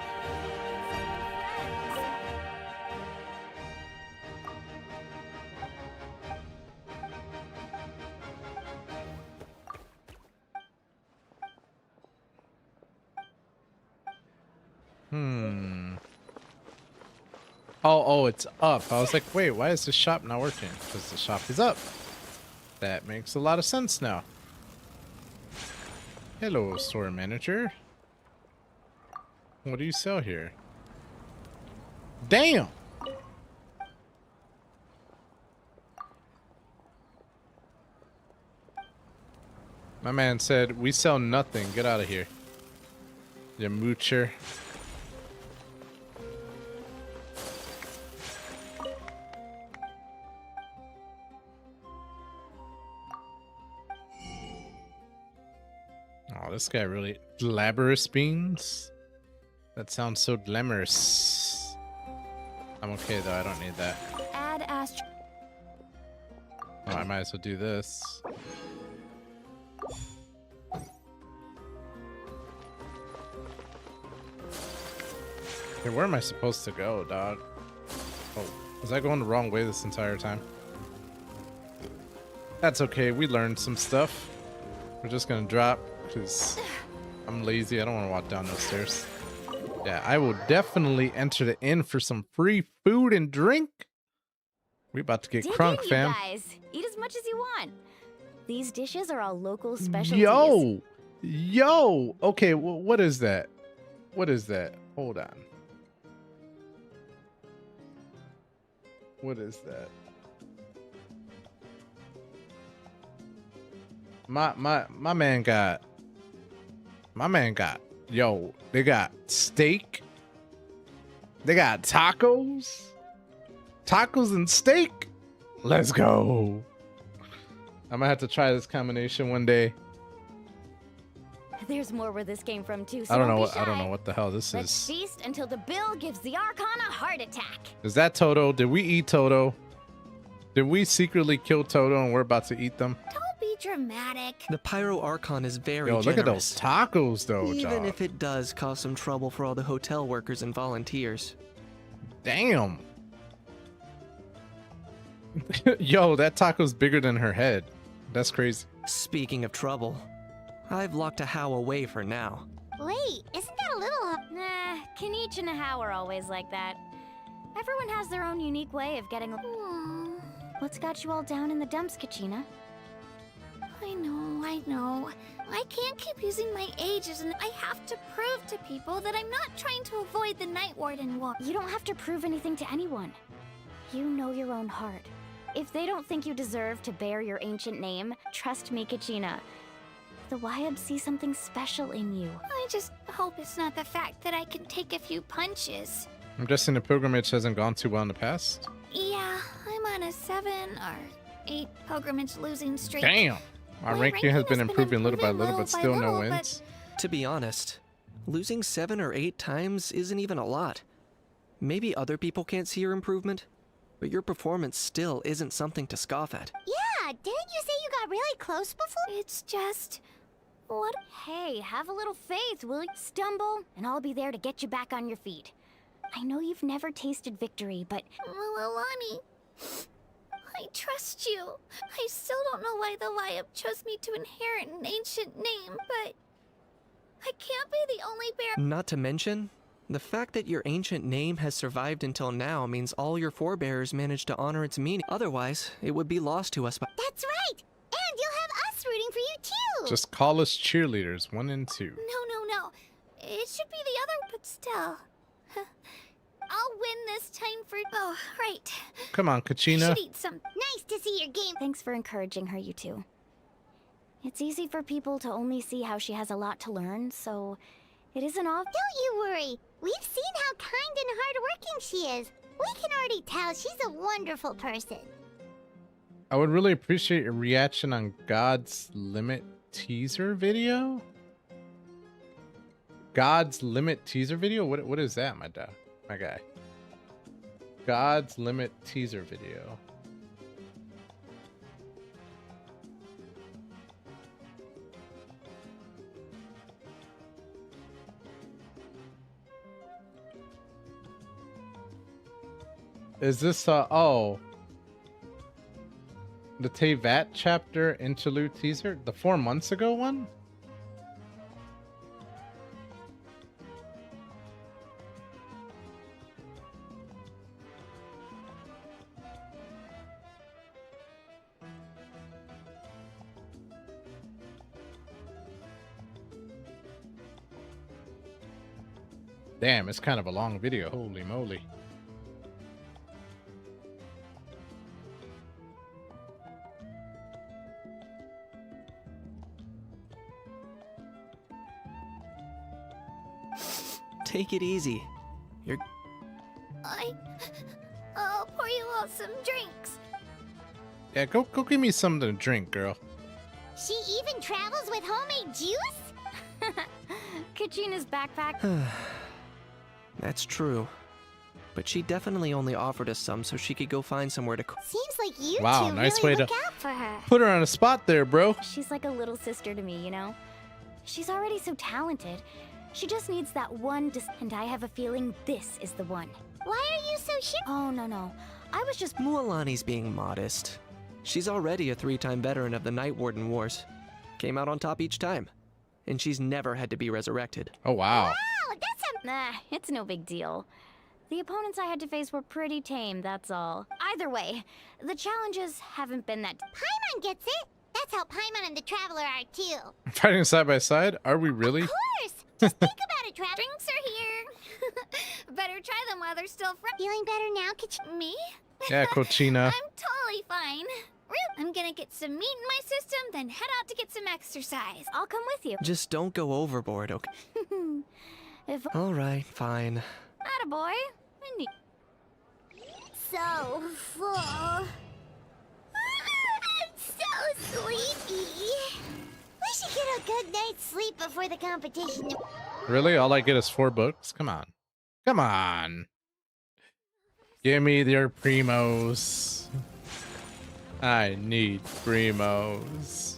Oh, it's up. I was like, wait, why is the shop not working? Because the shop is up. That makes a lot of sense now. Hello, store manager. What do you sell here? Damn! My man said, we sell nothing. Get out of here. You moocher. Oh, this guy really... Glamorous beans? That sounds so glamorous. I'm okay though, I don't need that. Add astro... Oh, I might as well do this. Hey, where am I supposed to go, dog? Oh, was I going the wrong way this entire time? That's okay, we learned some stuff. We're just gonna drop, because I'm lazy, I don't want to walk down those stairs. Yeah, I will definitely enter the inn for some free food and drink. We about to get Dig crunk, in, fam. You guys. Eat as much as you want. These dishes are all local specialties. Yo! Okay, what is that? What is that? Hold on. What is that? My man got. My man got. Yo, they got steak. They got tacos. Tacos and steak. Let's go. I'm gonna have to try this combination one day. There's more where this came from too. So I don't know be what I don't shy. know what the hell this Let's is. feast until the bill gives the Archon a heart attack. Is that Toto? Did we eat Toto? Did we secretly kill Toto and we're about to eat them? Don't be dramatic. The Pyro Archon is very Yo, generous. look at those tacos though, Even dog. if it does cause some trouble for all the hotel workers and volunteers. Damn. Yo, that taco's bigger than her head. That's crazy. Speaking of trouble, I've locked a How away for now. Wait, isn't that a little? Nah, Kenichi and How are always like that. Everyone has their own unique way of getting. What's got you all down in the dumps, Kachina? I know. I can't keep using my ages, and I have to prove to people that I'm not trying to avoid the Night Warden war. You don't have to prove anything to anyone. You know your own heart. If they don't think you deserve to bear your ancient name, trust me, Kachina. The Wyab see something special in you. I just hope it's not the fact that I can take a few punches. I'm guessing the pilgrimage hasn't gone too well in the past. Yeah, I'm on a 7 or 8 pilgrimage losing streak. Damn. My ranking has been improving little by little, but still no wins. To be honest, losing 7 or 8 times isn't even a lot. Maybe other people can't see your improvement, but your performance still isn't something to scoff at. Yeah, didn't you say you got really close before? It's just... what? Hey, have a little faith, will you? Stumble, and I'll be there to get you back on your feet. I know you've never tasted victory, but... Alani, I trust you. I still don't know why the Wyab chose me to inherit an ancient name, but... I can't be the only bear... Not to mention, the fact that your ancient name has survived until now means all your forebears managed to honor its meaning. Otherwise, it would be lost to us by... That's right! And you'll have us rooting for you too! Just call us cheerleaders, 1 and 2. No. It should be the other, but still. I'll win this time for... Oh, right. Come on, I Kachina. should eat some... Nice to see your game. Thanks for encouraging her, you two. It's easy for people to only see how she has a lot to learn, so it isn't all. Don't you worry. We've seen how kind and hardworking she is. We can already tell she's a wonderful person. I would really appreciate a reaction on God's Limit teaser video. God's Limit teaser video? What is that, my guy? God's Limit teaser video. Is this oh, the Tevat chapter interlude teaser? The 4 months ago one? Damn, it's kind of a long video. Holy moly. Take it easy. I'll pour you all some drinks. Yeah, go give me something to drink, girl. She even travels with homemade juice? Kachina's backpack. That's true. But she definitely only offered us some so she could go find somewhere to cook. Seems like you Wow, two nice really way look to out for her. put her on a spot there, bro. She's like a little sister to me, you know? She's already so talented. She just needs that one and I have a feeling this is the one. Why are you so sure? Oh, no. I was just... Mualani's being modest. She's already a 3-time veteran of the Night Warden Wars. Came out on top each time. And she's never had to be resurrected. Oh, wow. Wow, that's a... Nah, it's no big deal. The opponents I had to face were pretty tame, that's all. Either way, the challenges haven't been that... Paimon gets it! That's how Paimon and the Traveler are, too. Fighting side by side? Are we really? Of course! Just think about it, Trav. Drinks are here. Better try them while they're still fresh. Feeling better now, Kachina? Me? Yeah, Cochina. I'm totally fine. I'm gonna get some meat in my system, then head out to get some exercise. I'll come with you. Just don't go overboard, okay? If Alright, fine. attaboy. So full. I'm so sleepy. We should get a good night's sleep before the competition. Really? All I get is 4 books? Come on. Come on. Give me your primos. I need primos.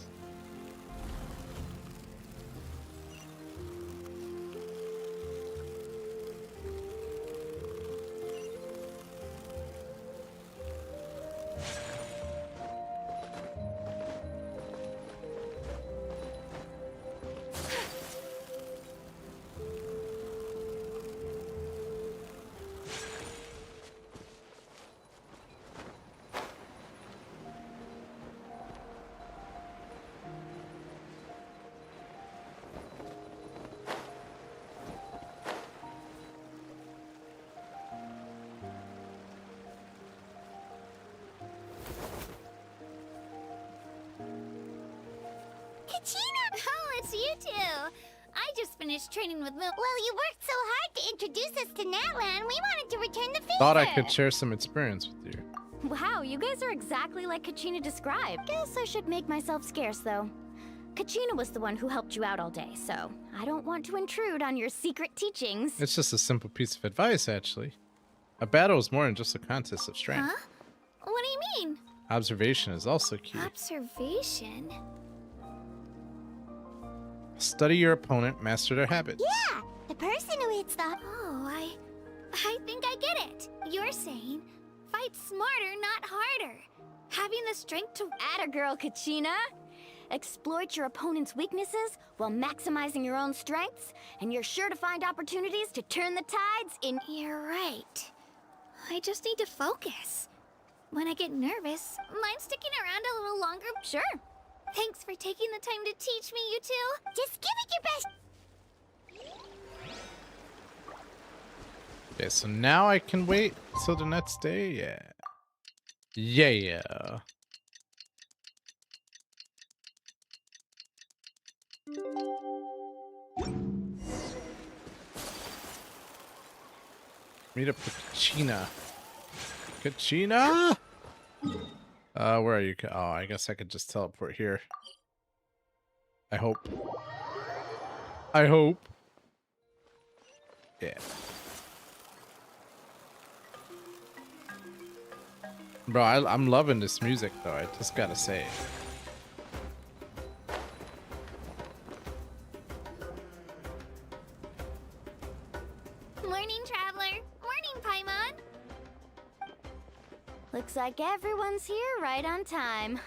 Kachina! Oh, it's you two. I just finished training with Mo. Well, you worked so hard to introduce us to NATLAN. We wanted to return the favor. Thought I could share some experience with you. Wow, you guys are exactly like Kachina described. Guess I should make myself scarce, though. Kachina was the one who helped you out all day, so I don't want to intrude on your secret teachings. It's just a simple piece of advice, actually. A battle is more than just a contest of strength. Huh? What do you mean? Observation is also key. Observation? Study your opponent, master their habits. Yeah, the person who hits the... Oh, I think I get it. You're saying fight smarter, not harder. Having the strength to... Atta girl, Kachina! Exploit your opponent's weaknesses while maximizing your own strengths, and you're sure to find opportunities to turn the tides in... You're right. I just need to focus. When I get nervous, mind sticking around a little longer? Sure. Thanks for taking the time to teach me, you two. Just give it your best. Okay, so now I can wait till the next day? Yeah. Yeah. Meet up with Kachina. Kachina? Where are you? Oh, I guess I could just teleport here. I hope. I hope. Yeah. Bro, I'm loving this music though, I just gotta say. Morning, Traveler. Morning, Paimon. Looks like everyone's here right on time.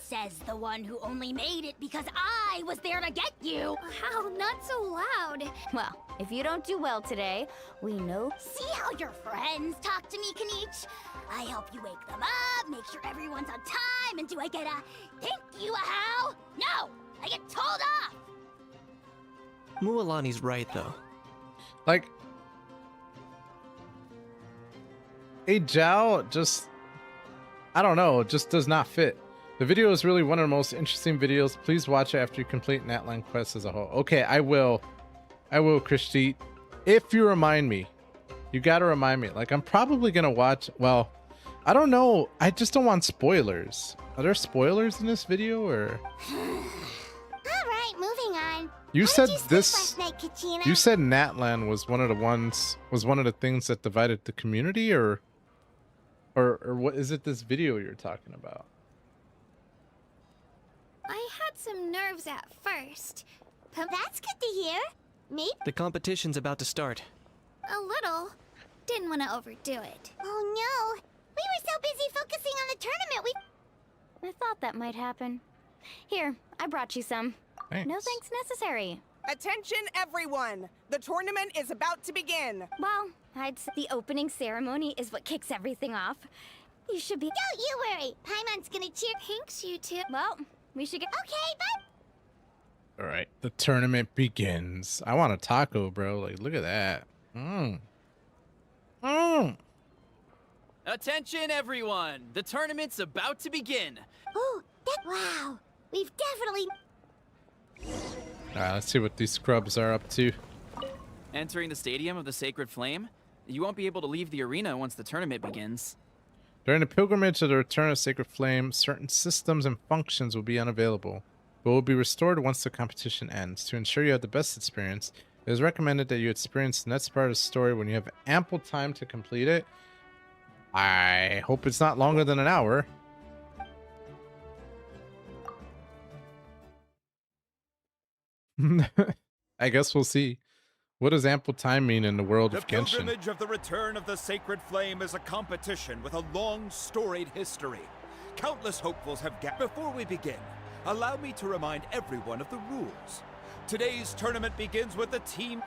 Says the one who only made it because I was there to get you. How? Not so loud. Well, if you don't do well today, we know... See how your friends talk to me, Kanich? I help you wake them up, make sure everyone's on time, and do I get a thank you a how? No, I get told off. Mualani's right, though. Like, a Zhao just, I don't know, just does not fit. The video is really one of the most interesting videos. Please watch it after you complete NATLAN Quest as a whole. Okay, I will, Christy. If you remind me, you gotta remind me. Like, I'm probably gonna watch, well, I don't know. I just don't want spoilers. Are there spoilers in this video, or? All right, moving on. You How said did you sleep this. last night, Kachina? You said NATLAN was one of the things that divided the community, or what is it? This video you're talking about? I had some nerves at first. That's good to hear. Maybe. The competition's about to start. A little. Didn't want to overdo it. Oh no, we were so busy focusing on the tournament. I thought that might happen. Here, I brought you some. Thanks. No thanks necessary. Attention, everyone! The tournament is about to begin. Well, I'd say the opening ceremony is what kicks everything off. You should be... Don't you worry. Paimon's gonna cheer. Thanks, you two. Well, we should get... Okay, bye. All right, the tournament begins. I want a taco, bro. Like, look at that. Mmm. Mmm. Attention, everyone! The tournament's about to begin. Oh, wow. We've definitely... All right, let's see what these scrubs are up to. Entering the Stadium of the Sacred Flame, you won't be able to leave the arena once the tournament begins. During the pilgrimage to the return of Sacred Flame, certain systems and functions will be unavailable, but will be restored once the competition ends. To ensure you have the best experience, it is recommended that you experience the next part of the story when you have ample time to complete it. I hope it's not longer than an hour. I guess we'll see. What does ample time mean in the world of Genshin? The pilgrimage of the return of the Sacred Flame is a competition with a long, storied history. Countless hopefuls have gathered. Before we begin, allow me to remind everyone of the rules. Today's tournament begins with a team.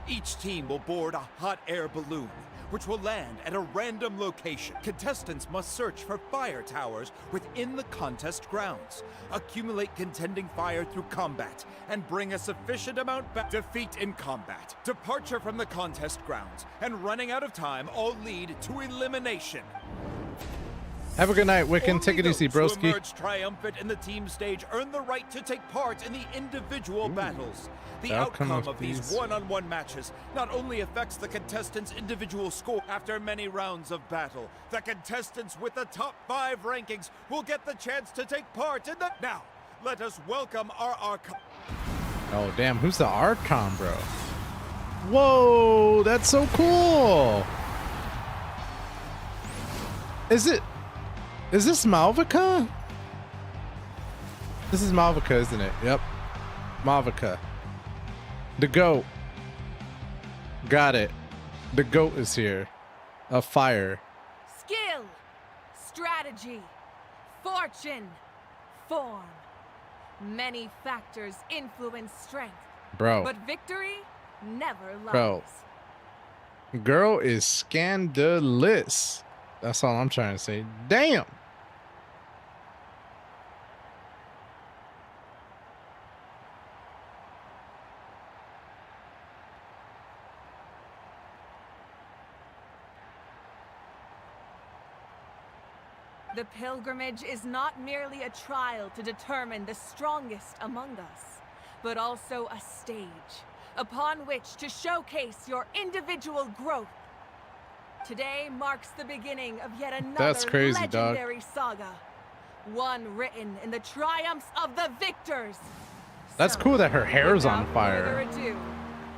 Each team will board a hot air balloon, which will land at a random location. Contestants must search for fire towers within the contest grounds, accumulate contending fire through combat, and bring a sufficient amount back. Defeat in combat, departure from the contest grounds, and running out of time all lead to elimination. Have a good night, Wiccan. Take it easy, Those who broski. emerge triumphant in the team stage earn the right to take part in the individual battles. The Outcome outcome of of these these- one-on-one matches not only affects the contestants' individual score. After many rounds of battle, the contestants with the top 5 rankings will get the chance to take part in the... Now, let us welcome our Archon. Oh, damn. Who's the Archon, bro? Whoa, that's so cool. Is this Malvika? This is Malvika, isn't it? Yep. Malvika. The goat. Got it. The goat is here. A fire. Skill, strategy, fortune, form. Many factors influence strength. Bro. But victory never lies. Bro. Girl is scandalous. That's all I'm trying to say. Damn. The pilgrimage is not merely a trial to determine the strongest among us, but also a stage upon which to showcase your individual growth. Today marks the beginning of yet another That's crazy, dog. legendary saga, one written in the triumphs of the victors. That's cool that her hair's on Without fire. further ado,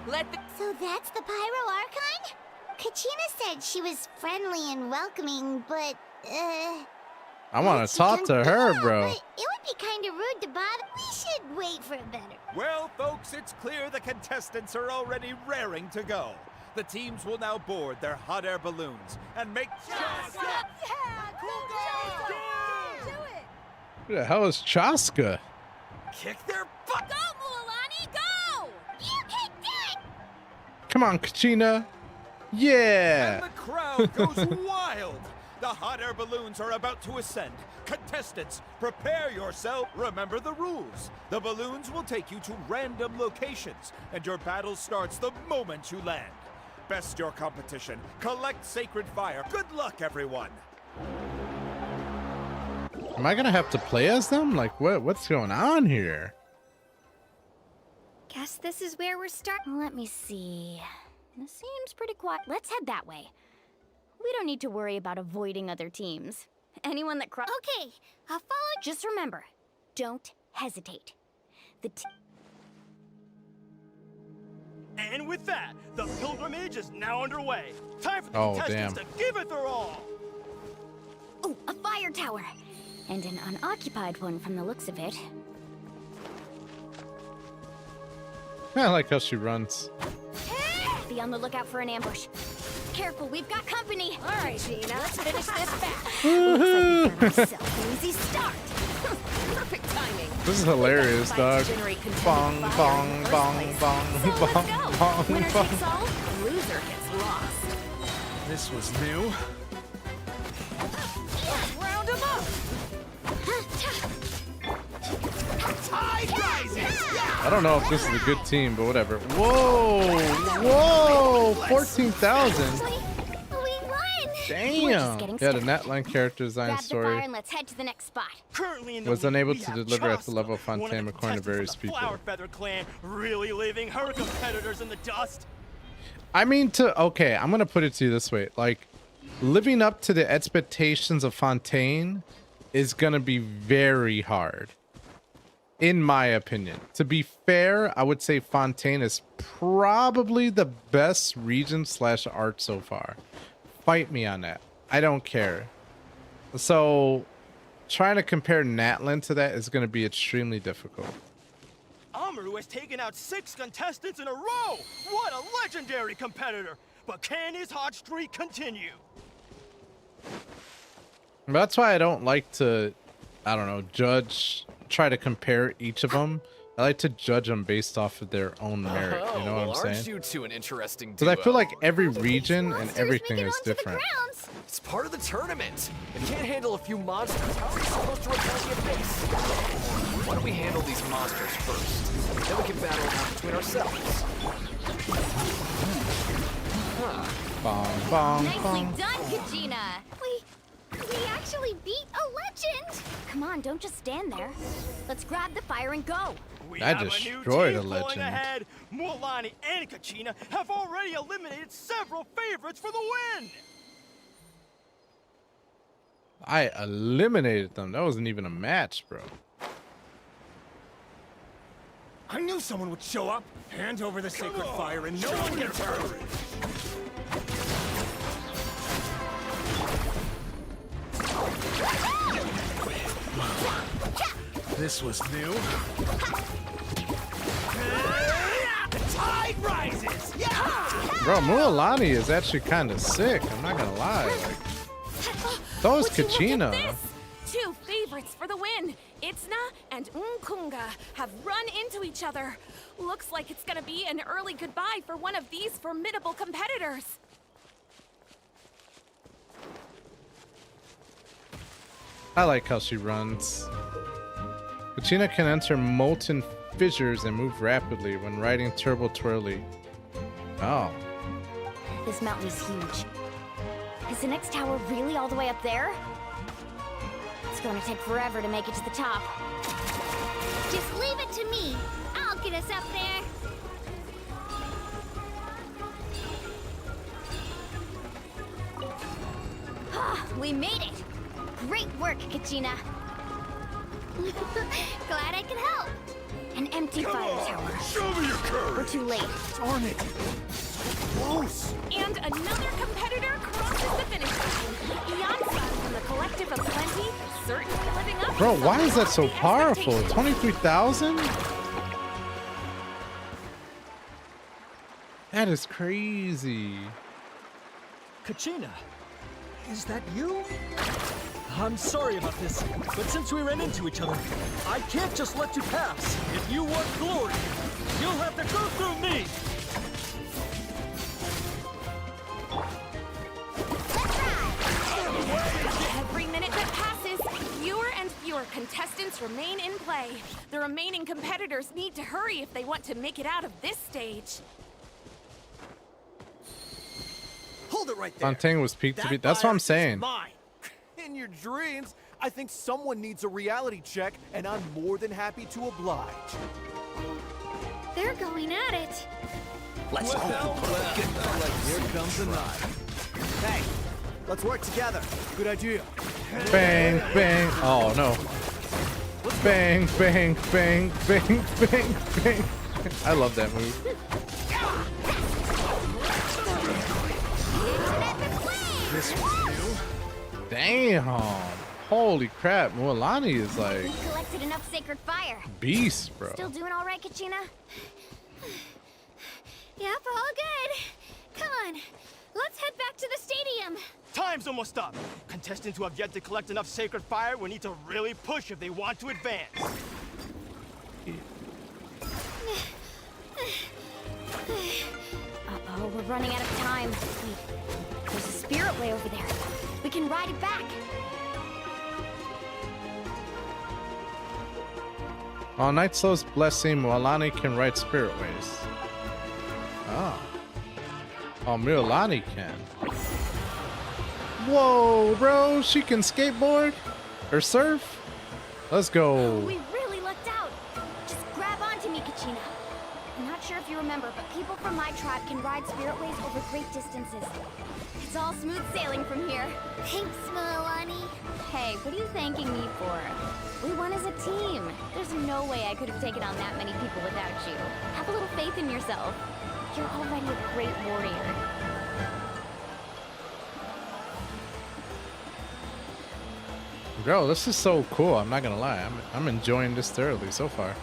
let the So that's the Pyro Archon? Kachina said she was friendly and welcoming, but, I want to talk to her, bro. But it would be kind of rude to bother. We should wait for better. Well, folks, it's clear the contestants are already raring to go. The teams will now board their hot air balloons and make... Who the hell is Chaska? Kick their butt! Go, Mualani, go! You can do it! Come on, Kachina. Yeah. And the crowd goes wild! The hot air balloons are about to ascend. Contestants, prepare yourself. Remember the rules. The balloons will take you to random locations, and your battle starts the moment you land. Best your competition. Collect sacred fire. Good luck, everyone. Am I gonna have to play as them? Like, what's going on here? Guess this is where we're starting. Let me see. This seems pretty quiet. Let's head that way. We don't need to worry about avoiding other teams. Anyone that Okay, I'll follow. Just remember, don't hesitate. And with that, the pilgrimage is now underway. Time for the Oh, contestants damn. to give it their all. Oh, a fire tower! And an unoccupied one from the looks of it. I like how she runs. Be on the lookout for an ambush. Careful, we've got company! Alright, Gina, let's finish this fast. Looks like we got ourselves an easy start. Perfect timing. This is hilarious, dog. Bong, bong, bong, bong, bong, bong, Winner bong. takes all, loser gets lost. This was new. Round 'em up! Tide rising! I don't know if this is a good team, but whatever. Whoa! Whoa! 14,000. We won! Damn. Yeah, the NATLAN character design Grab the fire story and let's head to the next spot. Currently in the was lead, unable we to have deliver at the Chasta, level of one Fontaine the according to various contestants of the people. Flower Feather Clan, really leaving her competitors in the dust. I mean, okay, I'm gonna put it to you this way: like, living up to the expectations of Fontaine is gonna be very hard, in my opinion. To be fair, I would say Fontaine is probably the best region / art so far. Fight me on that. I don't care. So, trying to compare NATLAN to that is gonna be extremely difficult. Amaru has taken out 6 contestants in a row! What a legendary competitor! But can his hot streak continue? That's why I don't like to, I don't know, try to compare each of them. I like to judge them based off of their own merit. You know what I'm saying? Aren't you two an interesting Because I duo? feel like every region and everything is different. It's part of the tournament. If you can't handle a few monsters, how are you supposed to repel your face? Why don't we handle these monsters first? Then we can battle it out between ourselves. Bong, bong, Nicely bong. done, Kachina! We actually beat a legend! Come on, don't just stand there. Let's grab the fire and go. We I have destroyed a a new team flowing legend. ahead. Mualani and Kachina have already eliminated several favorites for the win. I eliminated them. That wasn't even a match, bro. I knew someone would show up. Hand over the sacred fire and no one gets hurt. This was new. The tide rises. Yeah. Bro, Mualani is actually kind of sick. I'm not gonna lie. Like, so is Would you look at Kachina. this? 2 favorites for the win. Itzna and Nkunga have run into each other. Looks like it's gonna be an early goodbye for one of these formidable competitors. I like how she runs. Kachina can enter molten fissures and move rapidly when riding Turbo Twirly. Oh. This mountain is huge. Is the next tower really all the way up there? It's gonna take forever to make it to the top. Just leave it to me. I'll get us up there. We made it! Great work, Kachina. Glad I could help. An empty fire tower. Show me your courage. We're too late. Darn it. Close. And another competitor crosses the finish line. Iansa from the Collective of Plenty, certainly living up Bro, to why some is that so lofty powerful? expectations. 23,000? That is crazy. Kachina, is that you? I'm sorry about this, but since we ran into each other, I can't just let you pass. If you want glory, you'll have to go through me. Every minute that passes, fewer and fewer contestants remain in play. The remaining competitors need to hurry if they want to make it out of this stage. Hold it right there. Fontaine was peaked to That beat. That's what fire I'm is saying. mine. In your dreams, I think someone needs a reality check, and I'm more than happy to oblige. They're going at it. Let's Here comes the night. Hey, let's work together. Good idea. Bang, bang. Oh, no. Bang, bang, bang, bang, bang, bang. I love that move. This was new. Damn. Holy crap. Mualani is like We collected enough sacred fire. beast, bro. Still doing all right, Kachina? Yep, all good. Come on, let's head back to the stadium. Time's almost up. Contestants who have yet to collect enough sacred fire will need to really push if they want to advance. Uh-oh, we're running out of time. Wait, there's a spirit way over there. We can ride it back. On Nightslow's blessing, Milani can ride spirit ways. Oh. Oh, Milani can. Whoa, bro, she can skateboard or surf? Let's go. We really lucked out. Just grab onto me, Kachina. I'm not sure if you remember, but people from my tribe can ride spirit ways over great distances. It's all smooth sailing from here. Thanks, Milani. Hey, what are you thanking me for? We won as a team. There's no way I could have taken on that many people without you. Have a little faith in yourself. You're already a great warrior. Bro, this is so cool. I'm not gonna lie. I'm enjoying this thoroughly so far.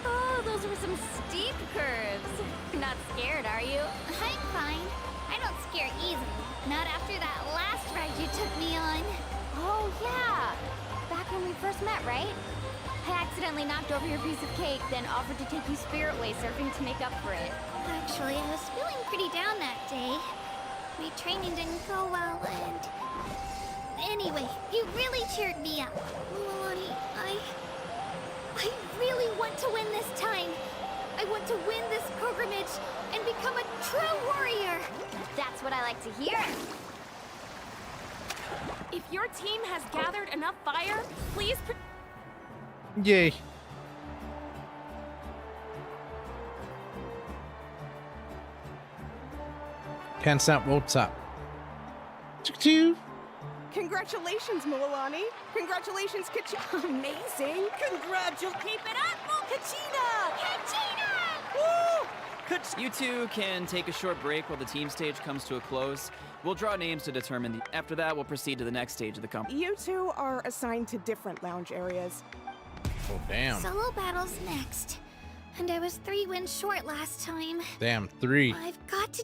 Oh, those were some steep curves. You're not scared, are you? I'm fine. I don't scare easily. Not after that last ride you took me on. Oh, yeah. Back when we first met, right? I accidentally knocked over your piece of cake, then offered to take you spirit way surfing to make up for it. Actually, I was feeling pretty down that day. My training didn't go well, and... Anyway, you really cheered me up. Milani, I really want to win this time. I want to win this pilgrimage and become a true warrior. That's what I like to hear. If your team has gathered enough fire, please... Yay. Can't stop, won't stop. Choo-choo. Congratulations, Milani. Congratulations, Kachina. Amazing. Keep it up, Kachina! Kachina! Woo! You two can take a short break while the team stage comes to a close. We'll draw names to determine the... After that, we'll proceed to the next stage of the company. You two are assigned to different lounge areas. Oh, damn. Solo battles next. And I was 3 wins short last time. Damn, 3. I've got to...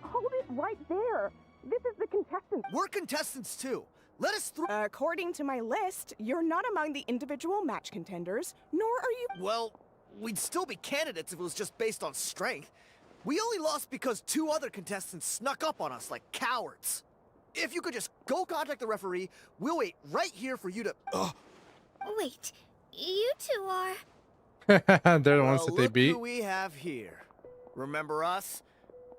Hold it right there. This is the contestants. We're contestants too. Let us through. According to my list, you're not among the individual match contenders, nor are you... Well, we'd still be candidates if it was just based on strength. We only lost because 2 other contestants snuck up on us like cowards. If you could just go contact the referee, we'll wait right here for you to... Wait, you two are... They're the ones that they look beat. who we have here. Remember us?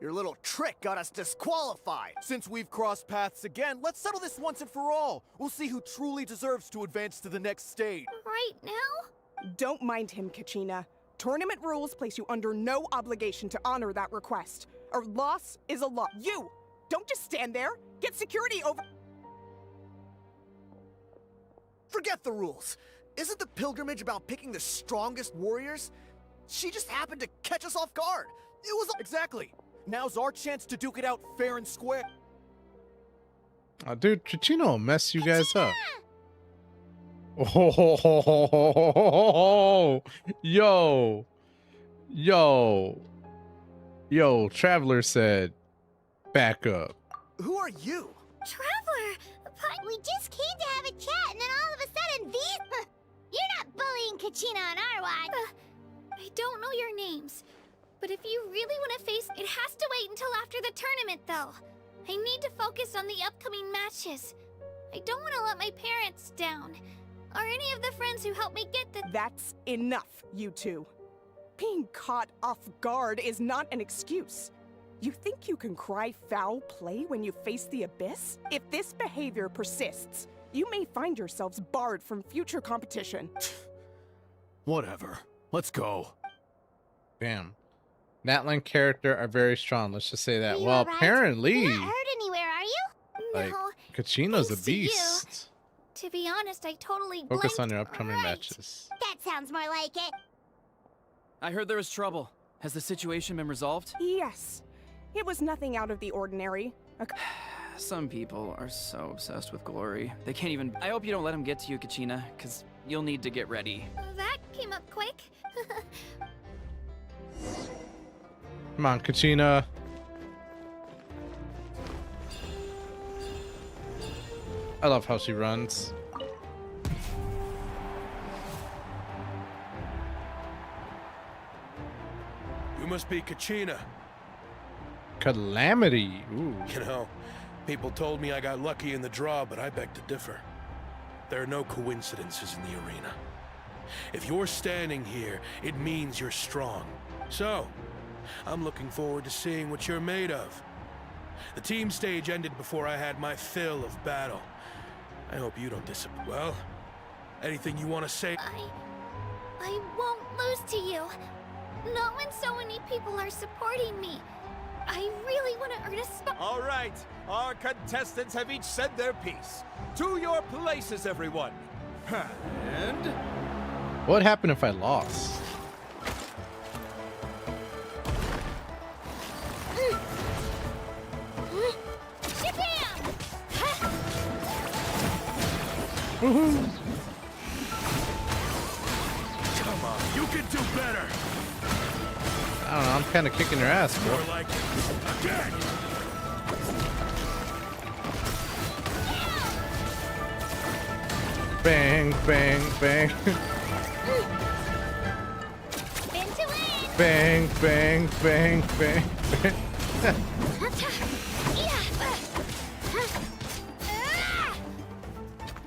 Your little trick got us disqualified. Since we've crossed paths again, let's settle this once and for all. We'll see who truly deserves to advance to the next stage. Right now? Don't mind him, Kachina. Tournament rules place you under no obligation to honor that request. A loss is a loss. You! Don't just stand there. Get security over... Forget the rules. Isn't the pilgrimage about picking the strongest warriors? She just happened to catch us off guard. It was... Exactly. Now's our chance to duke it out fair and square. Oh, dude, Chino will mess you guys up. Oh, yo, Traveler said, back up. Who are you? Traveler! We just came to have a chat, and then all of a sudden these... You're not bullying Kachina on our watch. I don't know your names. But if you really want to face, it has to wait until after the tournament, though. I need to focus on the upcoming matches. I don't want to let my parents down, or any of the friends who helped me get the... That's enough, you two. Being caught off guard is not an excuse. You think you can cry foul play when you face the abyss? If this behavior persists, you may find yourselves barred from future competition. Whatever. Let's go. Damn. NATLAN character are very strong. Let's just say that. You Well, all right? apparently, You're not hurt anywhere, are you? like, No. Kachino's a Thanks to you. beast. To be honest, I totally Focus blanked. on your upcoming matches. That sounds more like it. I heard there was trouble. Has the situation been resolved? Yes. It was nothing out of the ordinary. Some people are so obsessed with glory. They can't even... I hope you don't let them get to you, Kachina, because you'll need to get ready. That came up quick. Come on, Kachina. I love how she runs. You must be Kachina. Calamity. Ooh. You know, People told me I got lucky in the draw, but I beg to differ. There are no coincidences in the arena. If you're standing here, it means you're strong. So, I'm looking forward to seeing what you're made of. The team stage ended before I had my fill of battle. I hope you don't disappoint. Well, anything you want to say? I won't lose to you. Not when so many people are supporting me. I really want to earn a spot. All right, our contestants have each said their piece. To your places, everyone. And What would happen if I lost? Woohoo! Come on, you can do better. I don't know, I'm kind of kicking your ass, bro. More like again. Bang, bang, bang. Bang, bang, bang, bang, bang.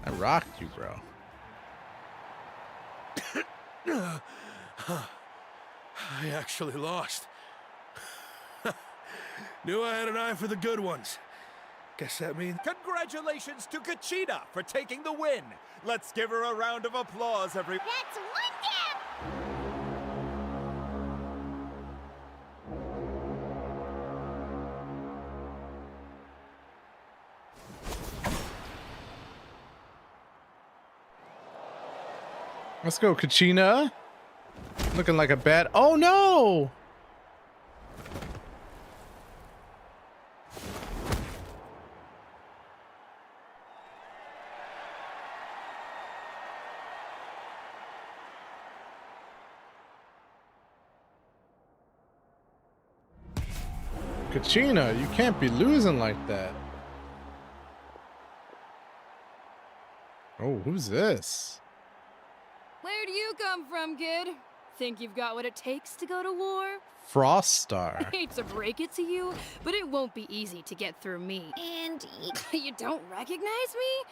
I rocked you, bro. I actually lost. Knew I had an eye for the good ones. Guess that means... congratulations to Kachina for taking the win. Let's give her a round of applause, everyone. That's one tap! Let's go, Kachina. Looking like a bad... Oh, no! Kachina, you can't be losing like that. Oh, who's this? Where do you come from, kid? Think you've got what it takes to go to war? Froststar. I hate to break it to you, but it won't be easy to get through me. And you don't recognize me?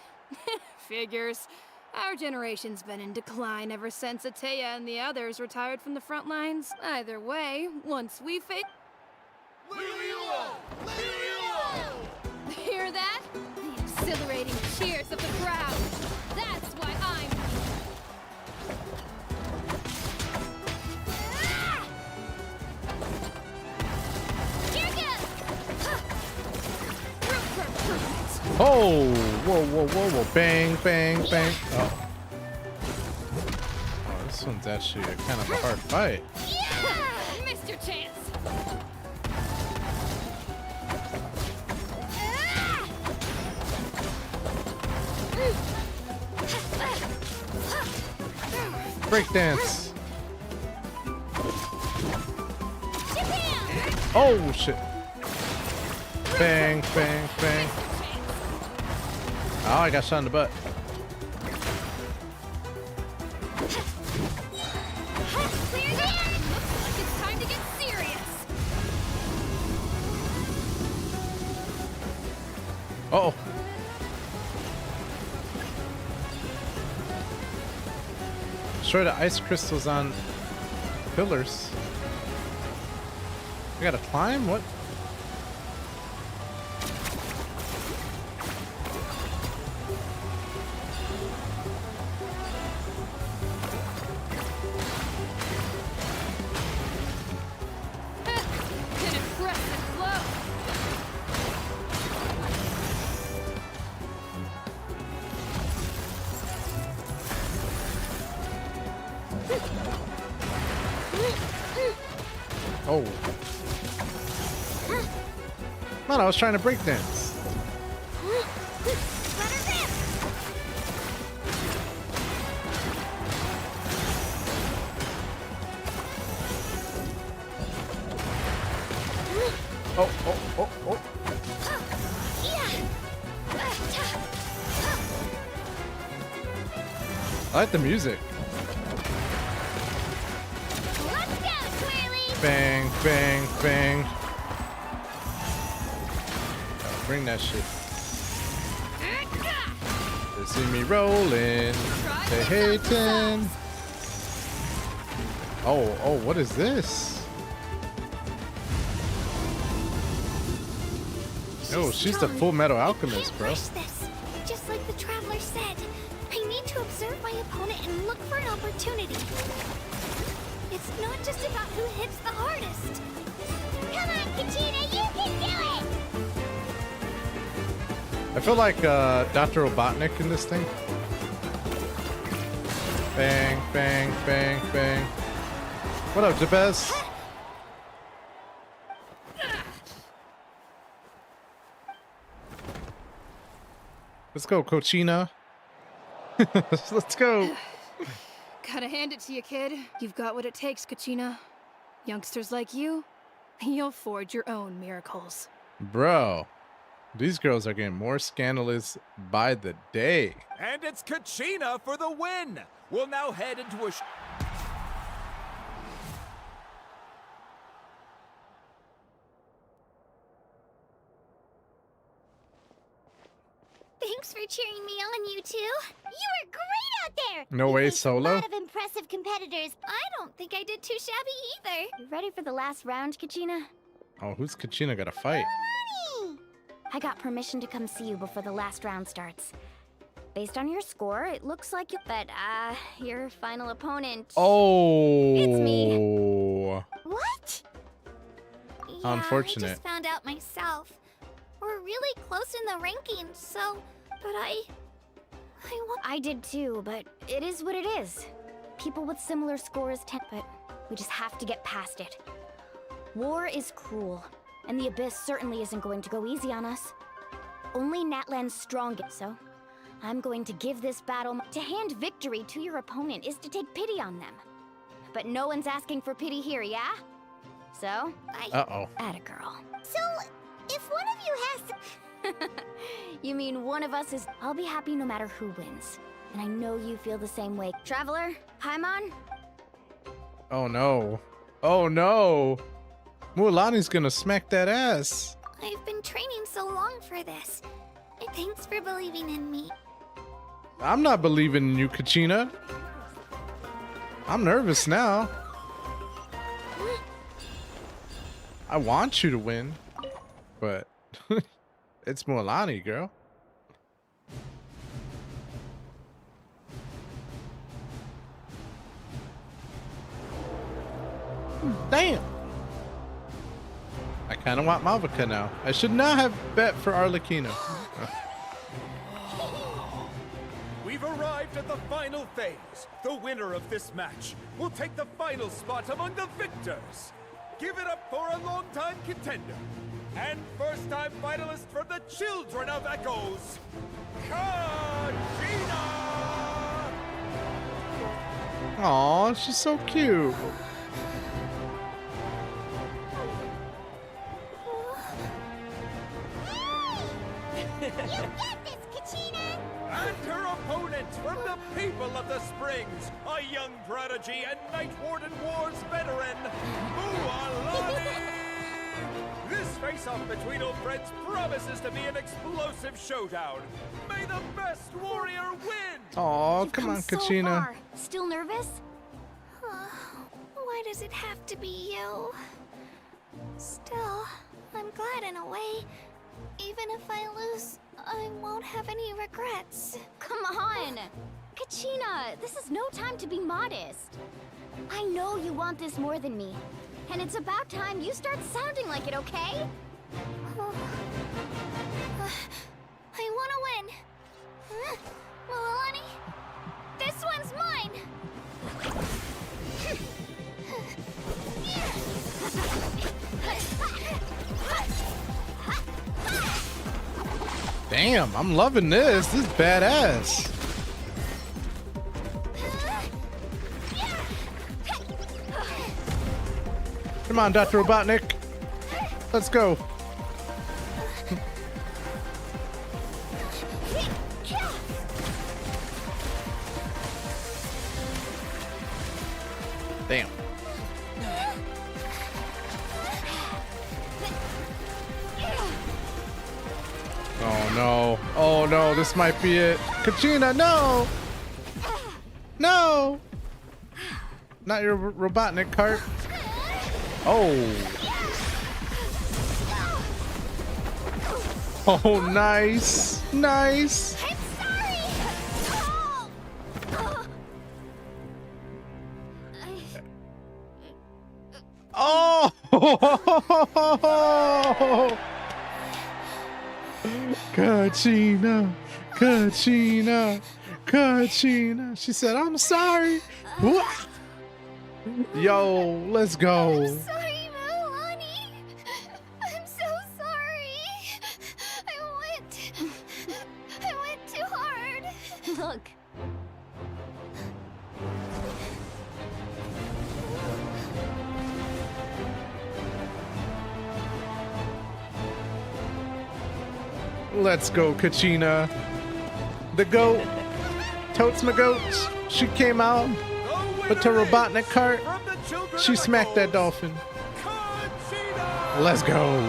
Figures. Our generation's been in decline ever since Ateya and the others retired from the front lines. Either way, once we face... Hear that? The exhilarating cheers of the crowd. That's why I'm... Oh, whoa, whoa, whoa, whoa. Bang, bang, bang. Oh. Oh, this one's actually a kind of a hard fight. Yeah! Missed your chance. Breakdance. Oh, shit. Bang, bang, bang. Oh, I got shot in the butt. It's time to get serious. Uh-oh. Destroy the ice crystals on pillars. We gotta climb? What? An impressive blow. Oh. Man, I was trying to break dance. Oh, oh, oh, oh. I like the music. Bang, bang, bang. Bring that shit. They see me rolling. They hating. Oh, what is this? Oh, she's the Full Metal Alchemist, bro. This. Just like the Traveler said, I need to observe my opponent and look for an opportunity. It's not just about who hits the hardest. Come on, Kachina, you can do it! I feel like Dr. Robotnik in this thing. Bang, bang, bang, bang. What up, Jabez? Let's go, Cochina. Let's go. Gotta hand it to you, kid. You've got what it takes, Kachina. Youngsters like you, you'll forge your own miracles. Bro, these girls are getting more scandalous by the day. And it's Kachina for the win. We'll now head into a... Thanks for cheering me on, you two. You were great out there. No way, You faced Solo? A lot of impressive competitors. I don't think I did too shabby either. You ready for the last round, Kachina? Oh, who's Kachina gotta fight? I got permission to come see you before the last round starts. Based on your score, it looks like you... But, your final opponent... Oh. It's me. What? Yeah, Unfortunate. I just found out myself. We're really close in the rankings, so... But I did too, but it is what it is. People with similar scores tend... But we just have to get past it. War is cruel, and the Abyss certainly isn't going to go easy on us. Only NATLAN's strongest, so... I'm going to give this battle... To hand victory to your opponent is to take pity on them. But no one's asking for pity here, yeah? So... Uh-oh. Atta girl. So, if one of you has to... You mean one of us is... I'll be happy no matter who wins. And I know you feel the same way. Traveler, Paimon? Oh no. Oh no. Mualani's gonna smack that ass. I've been training so long for this. Thanks for believing in me. I'm not believing in you, Kachina. I'm nervous now. I want you to win, but it's Mualani, girl. Damn. I kind of want Malvika now. I should not have bet for Arlecchino. We've arrived at the final phase. The winner of this match will take the final spot among the victors. Give it up for a long-time contender and first-time finalist from the Children of Echoes, Kachina! Aw, she's so cute. You got this, Kachina! And her opponent from the people of the Springs, a young prodigy and Night Warden Wars veteran, Mualani! This face-off between old friends promises to be an explosive showdown. May the best warrior win! Aw, come on, Kachina. Still nervous? Why does it have to be you? Still, I'm glad in a way. Even if I lose, I won't have any regrets. Come on! Kachina, this is no time to be modest. I know you want this more than me. And it's about time you start sounding like it, okay? I want to win. Mualani, this one's mine. Damn, I'm loving this. This is badass. Come on, Dr. Robotnik. Let's go. Damn. no. Oh no, this might be it. Kachina, no! No! Not your Robotnik cart. Oh. Oh, nice. Nice. Oh! Kachina, Kachina, Kachina. She said, I'm sorry. What? Yo, let's go. I'm sorry, Milani. I'm so sorry. I went too hard. Look. Let's go, Kachina. The goat. Totes my goats. She came out with her Robotnik cart. She smacked that dolphin. Let's go.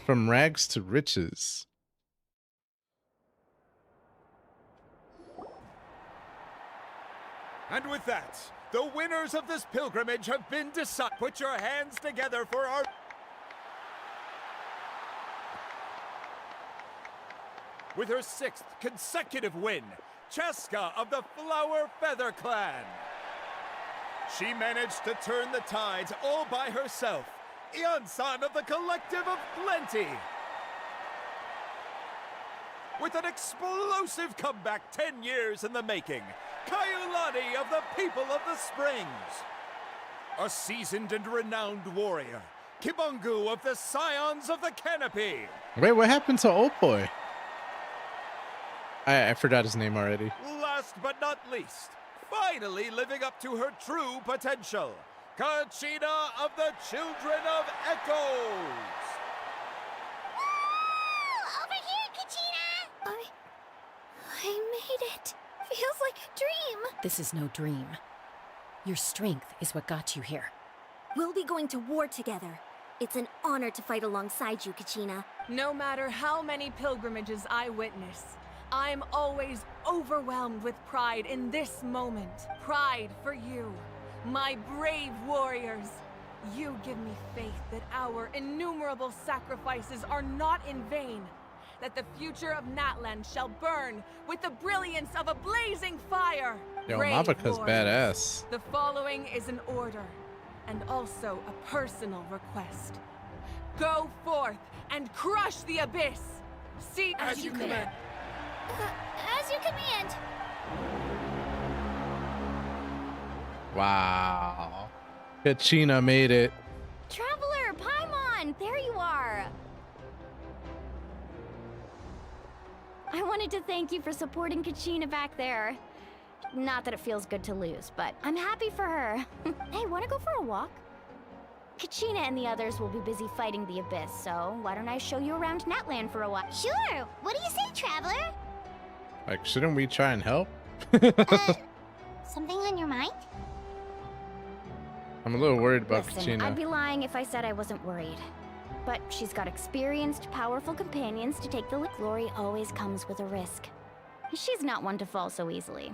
From rags to riches. And with that, the winners of this pilgrimage have been decided. Put your hands together for our... With her 6th consecutive win, Cheska of the Flower Feather Clan. She managed to turn the tides all by herself. Ian-san of the Collective of Plenty. With an explosive comeback 10 years in the making, Kaiulani of the People of the Springs. A seasoned and renowned warrior, Kibungu of the Scions of the Canopy. Wait, what happened to Old Boy? I forgot his name already. Last but not least, finally living up to her true potential, Kachina of the Children of Echoes. Over here, Kachina! I made it. Feels like a dream. This is no dream. Your strength is what got you here. We'll be going to war together. It's an honor to fight alongside you, Kachina. No matter how many pilgrimages I witness, I'm always overwhelmed with pride in this moment. Pride for you, my brave warriors. You give me faith that our innumerable sacrifices are not in vain, that the future of NATLAN shall burn with the brilliance of a blazing fire. Yo, Brave Mavaka's warriors, badass. The following is an order, and also a personal request. Go forth and crush the abyss. See as you command. As you command. Wow. Kachina made it. Traveler, Paimon, there you are. I wanted to thank you for supporting Kachina back there. Not that it feels good to lose, but I'm happy for her. Hey, wanna go for a walk? Kachina and the others will be busy fighting the Abyss, so why don't I show you around NATLAN for a while? Sure! What do you say, Traveler? Like, shouldn't we try and help? Something on your mind? I'm a little worried about Listen, Kachina. I'd be lying if I said I wasn't worried. But she's got experienced, powerful companions to take the lead. Glory always comes with a risk. She's not one to fall so easily.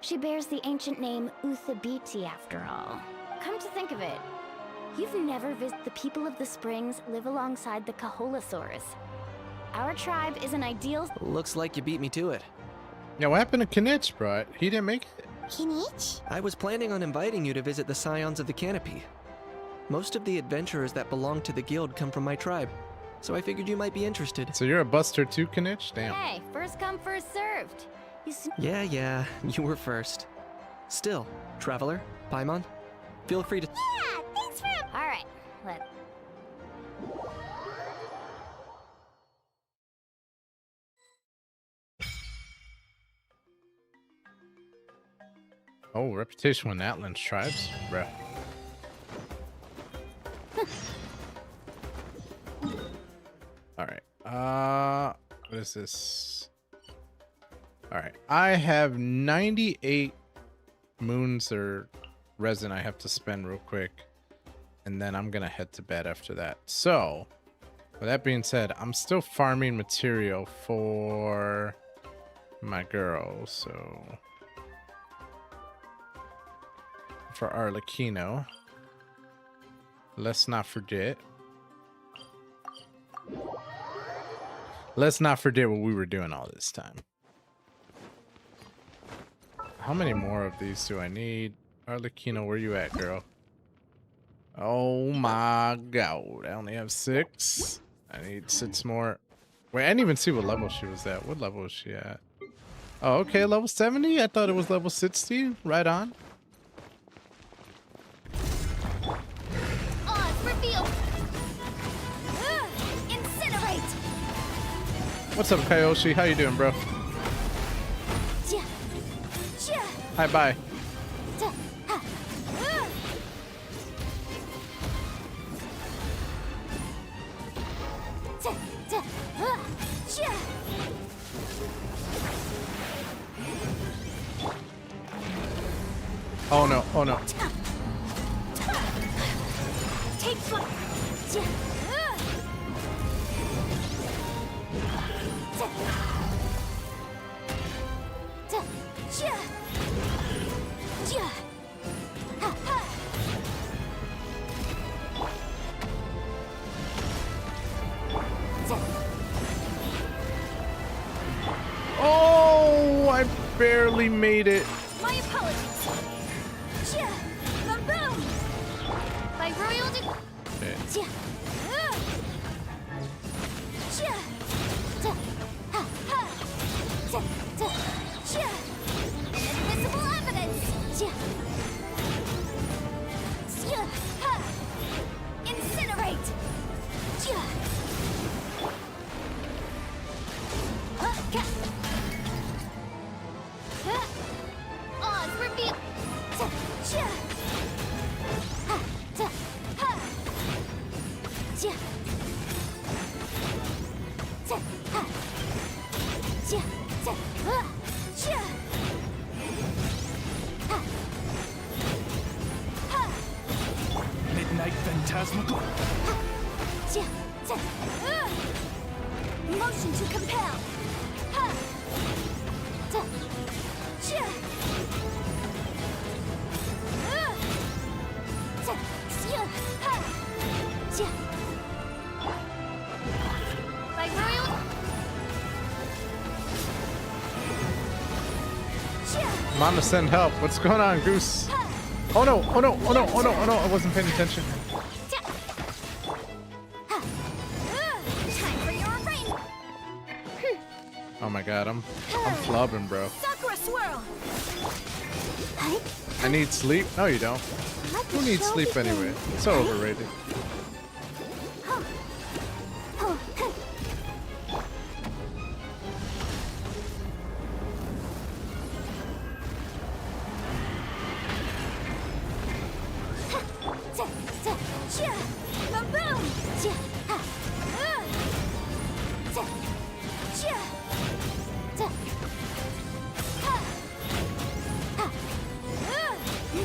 She bears the ancient name Uthabiti, after all. Come to think of it, you've never visited the people of the Springs live alongside the Kaholasaurus. Our tribe is an ideal... Looks like you beat me to it. Yeah, what happened to Kinich, bro? He didn't make it. Kinich? I was planning on inviting you to visit the Scions of the Canopy. Most of the adventurers that belong to the guild come from my tribe, so I figured you might be interested. So you're a buster too, Kinich? Damn. Hey, first come, first served. Yeah, you were first. Still, Traveler, Paimon, feel free to... Yeah, thanks for... Alright, let... Oh, reputation with NATLAN's tribes? Bruh. Alright. What is this? Alright. I have 98 moons or resin I have to spend real quick. And then I'm gonna head to bed after that. So, With that being said, I'm still farming material for my girl, so for Arlecchino. Let's not forget. Let's not forget what we were doing all this time. How many more of these do I need? Arlecchino, where you at, girl? Oh my god, I only have 6. I need 6 more. Wait, I didn't even see what level she was at. What level is she at? Oh, okay, level 70? I thought it was level 60. Right on. Reveal. Incinerate. What's up, Kyoshi? How you doing, bro? Hi, bye. Oh no, oh no. Take flight. Oh, I barely made it. My apologies. Boom. By royal invisible evidence. Incinerate. Oz reveal. Midnight Phantasmagoria. Motion to compel. By royal. I'm on to send help. What's going on, Goose? Oh no, oh no, oh no, oh no, oh no, I wasn't paying attention. Time for your reign. Oh my god, I'm flubbing, bro. Sakura swirl. I need sleep? No, you don't. Who needs sleep anyway? It's so overrated.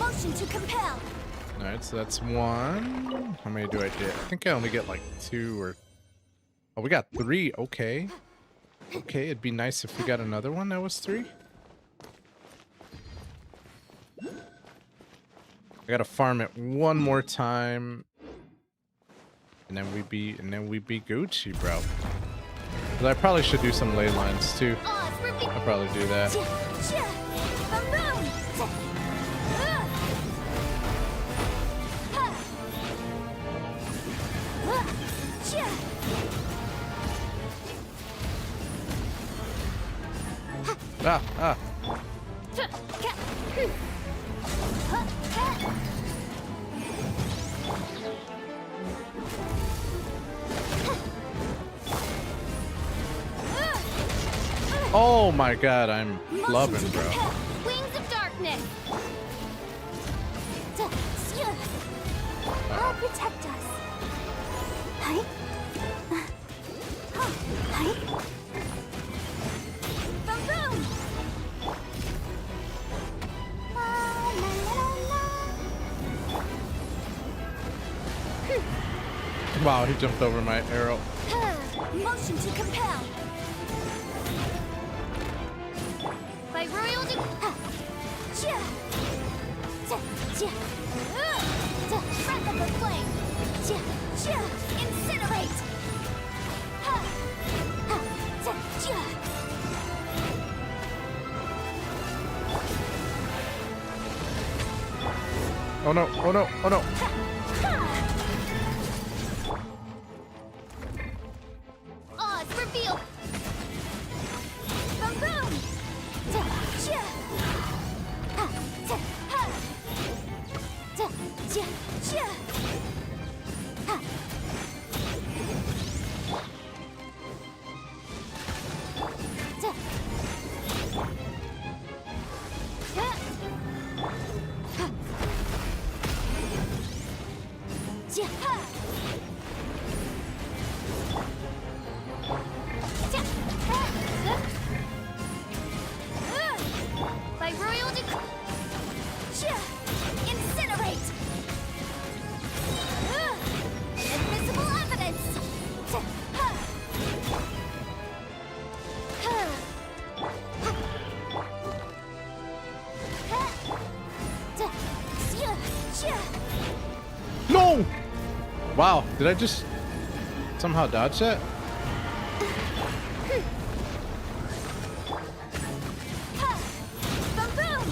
Motion to compel. Alright, so that's 1. How many do I get? I think I only get like 2 or... Oh, we got 3. Okay. Okay, it'd be nice if we got another one that was 3. I gotta farm it one more time. And then we be Gucci, bro. But I probably should do some ley lines too. I'll probably do that. Ah. Oh my god, I'm loving, bro. Wings of darkness. I'll protect us. Boom. Wow, he jumped over my arrow. Motion to compel. By royal breath of the flame. Incinerate. Oh no, oh no, oh no. Oh, it's revealed. Boom, boom. By royal incinerate. Invisible evidence. No! Wow, did I just somehow dodge that? Boom, boom.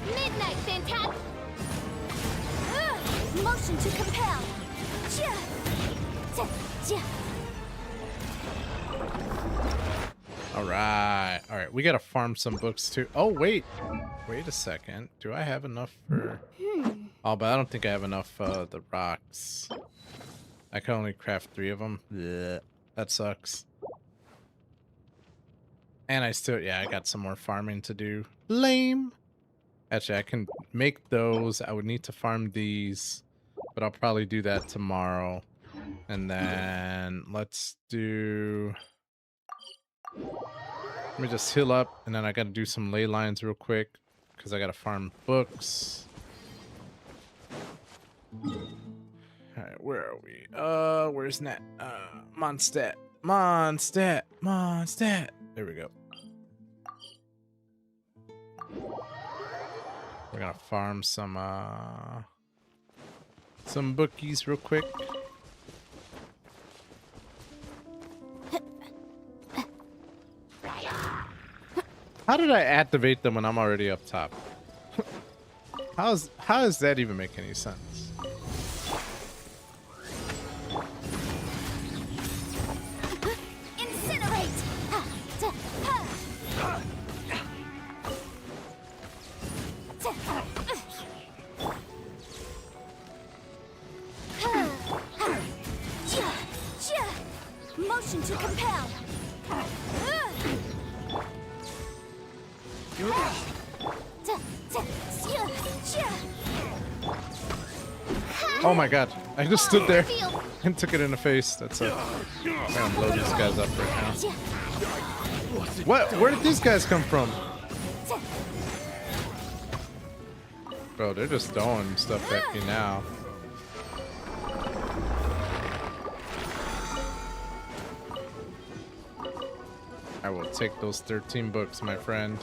Midnight fantastic. Motion to compel. All right, we gotta farm some books too. Oh wait a second, do I have enough for oh, but I don't think I have enough the rocks. I can only craft 3 of them. Blech. That sucks. And I still, yeah, I got some more farming to do. Lame. Actually, I can make those. I would need to farm these, but I'll probably do that tomorrow. And then let's do, let me just heal up, and then I gotta do some ley lines real quick because I gotta farm books. Alright, where are we? Where's Nat? Mondstadt. Mondstadt. There we go. We're gonna farm some bookies real quick. How did I activate them when I'm already up top? How does that even make any sense? Incinerate. Motion to compel. Oh my god, I just stood there and took it in the face. That's it. I'm gonna blow these guys up right now. What? Where did these guys come from? Bro, they're just throwing stuff at me now. I will take those 13 books, my friend.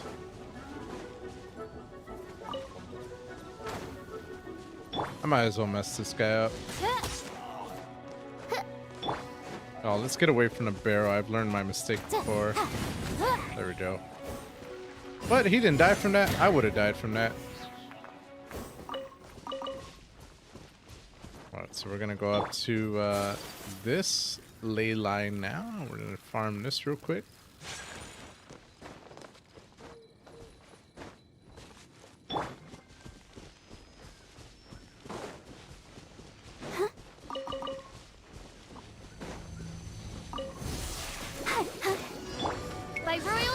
I might as well mess this guy up. Oh, let's get away from the barrel. I've learned my mistake before. There we go. But he didn't die from that. I would have died from that. Alright, so we're gonna go up to this ley line now. We're gonna farm this real quick. By royal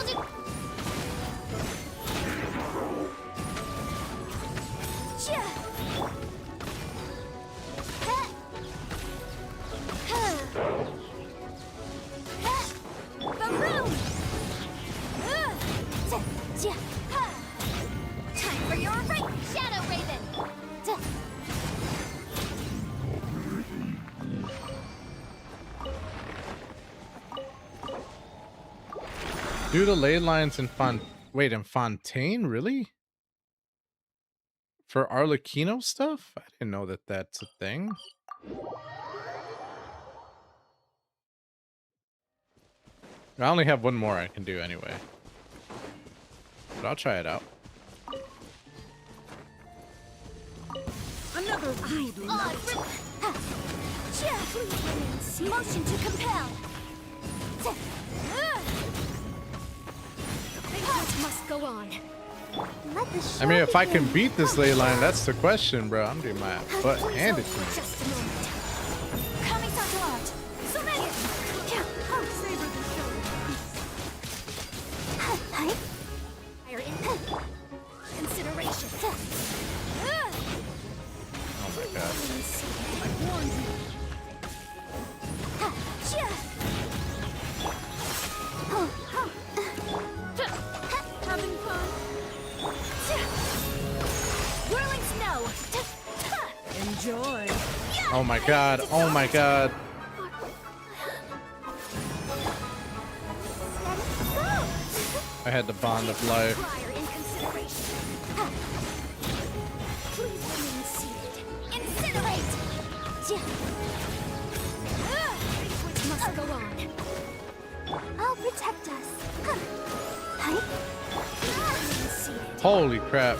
Do the ley lines in in Fontaine, really? For Arlecchino stuff? I didn't know that that's a thing. I only have one more I can do anyway. But I'll try it out. Another motion to compel. Things must go on. Let the show I mean, if I can begin. beat this ley line, that's the question, bro. I'm doing my butt handed to me. Just a moment. Coming to art. So many. Savor the show. Higher input. Consideration. Oh my god. I warned you. Having fun? Whirling snow. Enjoy. Oh my god. Oh my god. I had the bond of life. Prior in consideration. Please remain seated. Incinerate. Which must go on. I'll protect us. Remain seated. Holy crap.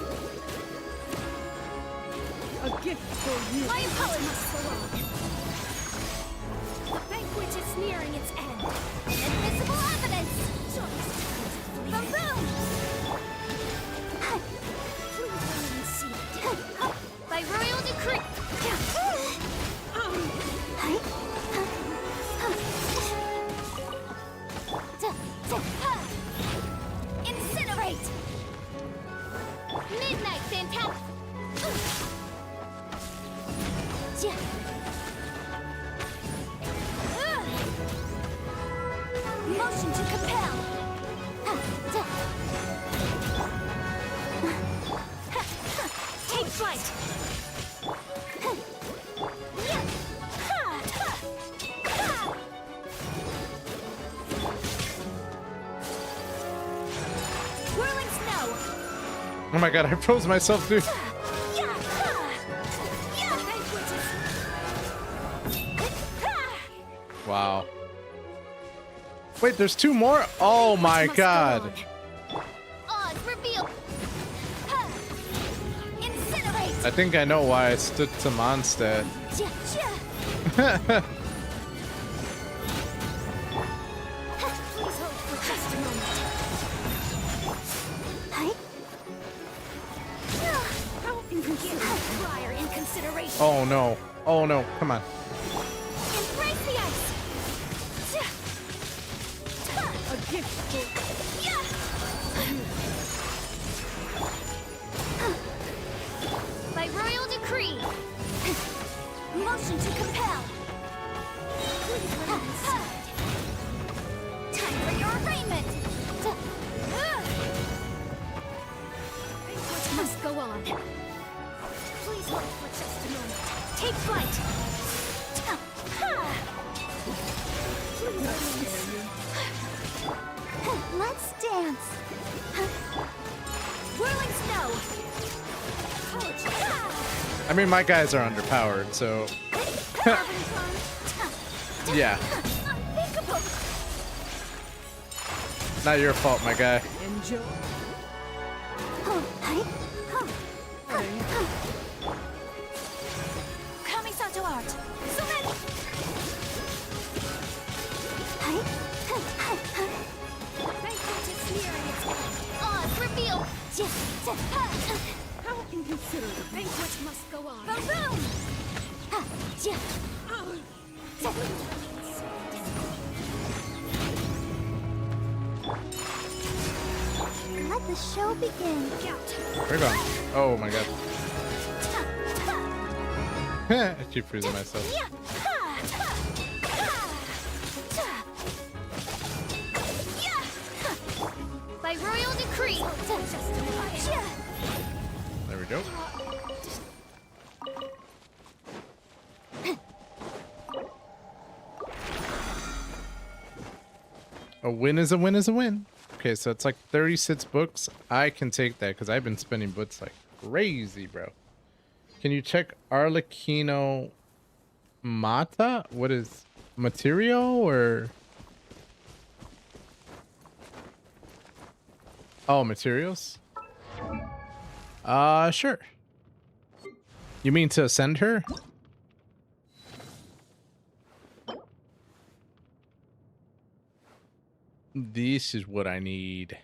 A gift for you. My apologies must go on. The banquet is nearing its end. Invisible evidence. The room. Please remain seated. By royal decree. Incinerate. Midnight fantastic. Motion to compel. Take flight. Whirling snow. Oh my god, I froze myself, dude. Wow. Wait, there's two more? Oh my god. Odds reveal. Incinerate. I think I know why I stood to Mondstadt. Please hold for just a moment. How inconvenient. Prior in consideration. Oh no. Oh no. Come on. Embrace the ice. A gift for By royal decree. Motion to compel. Please remain seated. Time for your arraignment. Which must go on. Please hold for just a moment. Take flight. Let's dance. Whirling snow. I mean, my guys are underpowered, so. Yeah. Unthinkable. Not your fault, my guy. Enjoy. Kamisato art. So many. Banquet is nearing its end. Odds reveal. How inconsiderate. The banquet must go on. The room. Let the show begin. We're going. Oh my god. I keep freezing myself. By royal decree. There we go. A win is a win is a win. Okay, so it's like 36 books. I can take that because I've been spending books like crazy, bro. Can you check Arlecchino Mata? What is material or? Oh, materials? Sure. You mean to send her? This is what I need.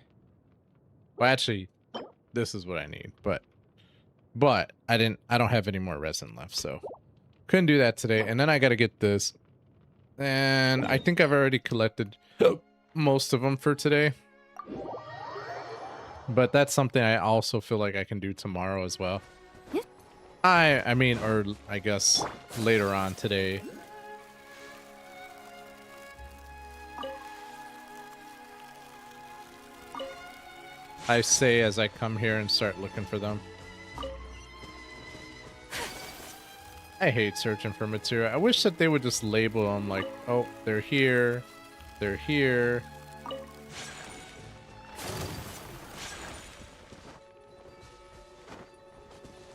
Well, actually, this is what I need, but I don't have any more resin left, so couldn't do that today. And then I got to get this. And I think I've already collected most of them for today. But that's something I also feel like I can do tomorrow as well. I mean, or I guess later on today. I say as I come here and start looking for them. I hate searching for material. I wish that they would just label them like, oh, they're here, they're here.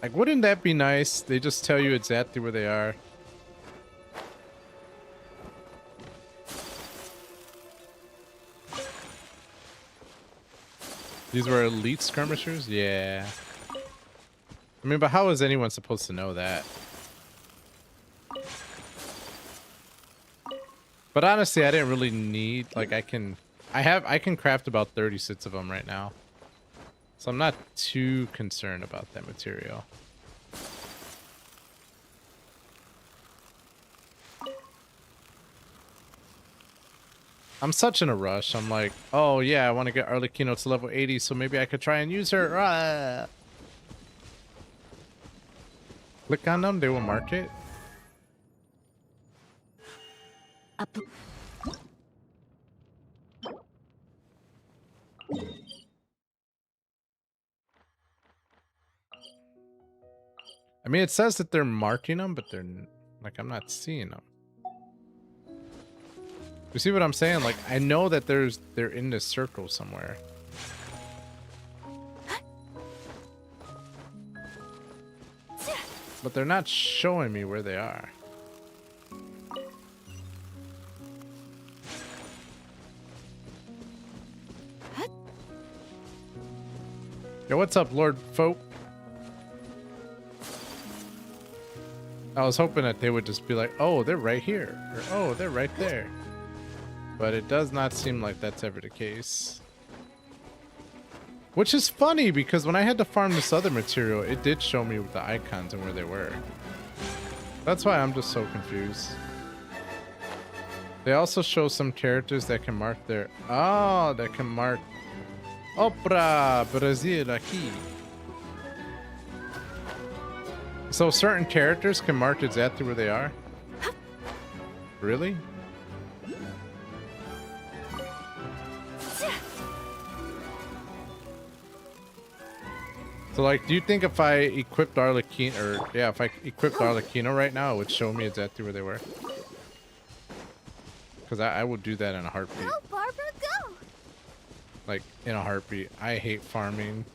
Like, wouldn't that be nice? They just tell you exactly where they are. These were elite skirmishers? Yeah. I mean, but how is anyone supposed to know that? But honestly, I didn't really need, like, I can craft about 36 of them right now. So I'm not too concerned about that material. I'm such in a rush. I'm like, oh yeah, I want to get Arlecchino to level 80, so maybe I could try and use her. Ah. Click on them, they will mark it. I mean, it says that they're marking them, but they're like, I'm not seeing them. You see what I'm saying? Like, I know that they're in this circle somewhere. But they're not showing me where they are. Yo, what's up, Lord Folk? I was hoping that they would just be like, oh, they're right here. Or, oh, they're right there. But it does not seem like that's ever the case. Which is funny, because when I had to farm this other material, it did show me the icons and where they were. That's why I'm just so confused. They also show some characters that can mark their... Oh, that can mark... Opera Brazil aqui. So certain characters can mark exactly where they are? Really? So like, do you think if I equipped Arlecchino, or yeah, if I equipped Arlecchino right now, it would show me exactly where they were? Because I would do that in a heartbeat. Go, Barbara, go! Like, in a heartbeat. I hate farming.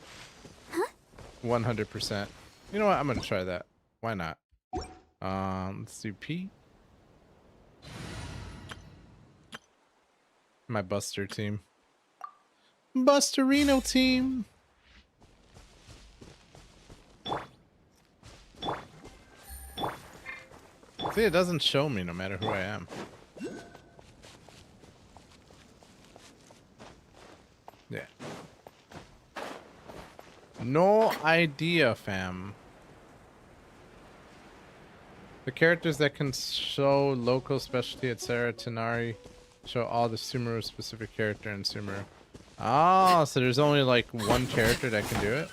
100%. You know what? I'm gonna try that. Why not? Let's do P. My Buster team. Busterino team. See, it doesn't show me no matter who I am. Yeah. No idea, fam. The characters that can show local specialty, etc. Tenari show all the Sumeru specific character in Sumeru. Oh, so there's only like one character that can do it?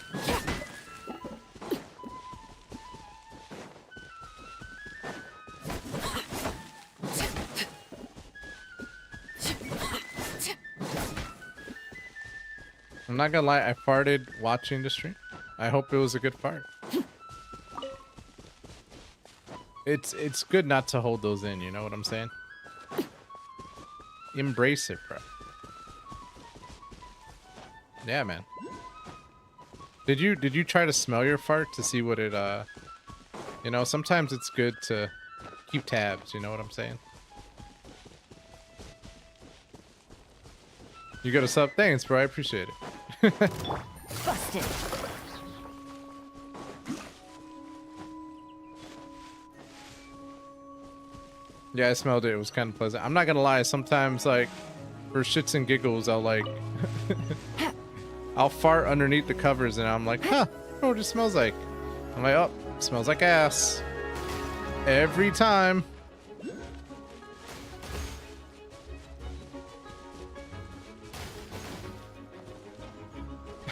I'm not gonna lie, I farted watching the stream. I hope it was a good fart. It's good not to hold those in, you know what I'm saying? Embrace it, bro. Yeah, man. Did you try to smell your fart to see what it you know, sometimes it's good to keep tabs, you know what I'm saying? You got a sub? Thanks, bro. I appreciate it. Busted. Yeah, I smelled it. It was kind of pleasant. I'm not gonna lie. Sometimes, like, for shits and giggles, I'll like, I'll fart underneath the covers, and I'm like, huh, I know what it smells like. I'm like, oh, it smells like ass. Every time.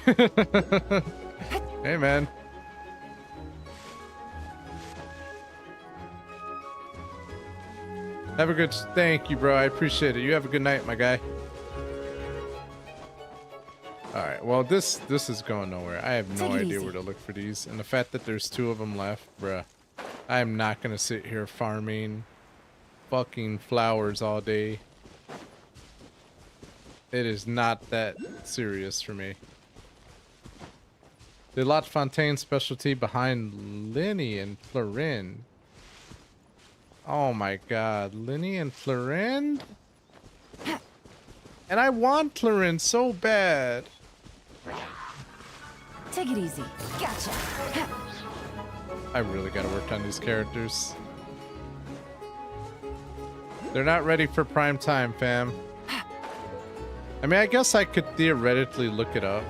Hey, man. Have a good... Thank you, bro. I appreciate it. You have a good night, my guy. Alright, well, this is going nowhere. I have no idea where to look for these. And the fact that there's 2 of them left, bruh. I am not going to sit here farming fucking flowers all day. It is not that serious for me. The La Fontaine specialty behind Linny and Florin. Oh my god, Linny and Florin? And I want Florin so bad. Take it easy. Gotcha. I really gotta work on these characters. They're not ready for prime time, fam. I mean, I guess I could theoretically look it up.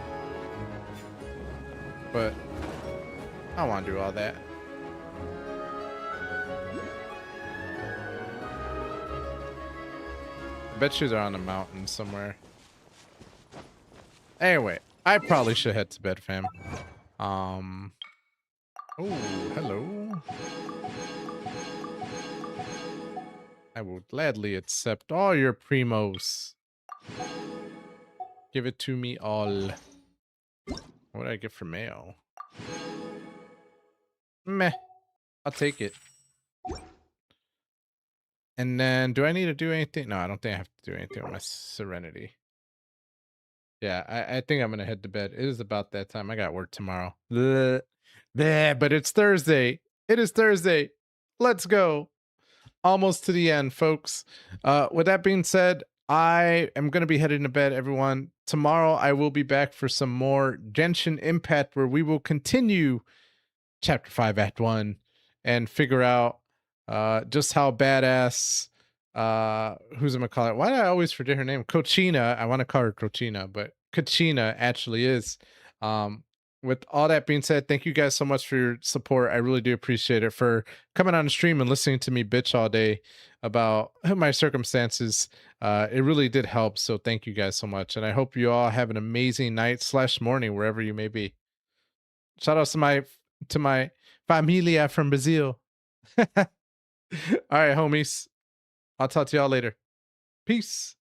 But I don't want to do all that. I bet you they're on a mountain somewhere. Anyway, I probably should head to bed, fam. Oh, hello. I will gladly accept all your primos. Give it to me all. What did I get for mail? Meh. I'll take it. And then, do I need to do anything? No, I don't think I have to do anything with my Serenity. Yeah, I think I'm going to head to bed. It is about that time. I got work tomorrow. Bleh. Bleh, but it's Thursday. It is Thursday. Let's go. Almost to the end, folks. With that being said, I am going to be heading to bed, everyone. Tomorrow, I will be back for some more Genshin Impact, where we will continue Chapter 5, Act 1, and figure out just how badass, who's I'm gonna call it? Why do I always forget her name? Kochina. I want to call her Kochina, but Kochina actually is. With all that being said, thank you guys so much for your support. I really do appreciate it, for coming on the stream and listening to me bitch all day about my circumstances. It really did help, so thank you guys so much. And I hope you all have an amazing night / morning, wherever you may be. Shout out to my familia from Brazil. All right, homies. I'll talk to y'all later. Peace.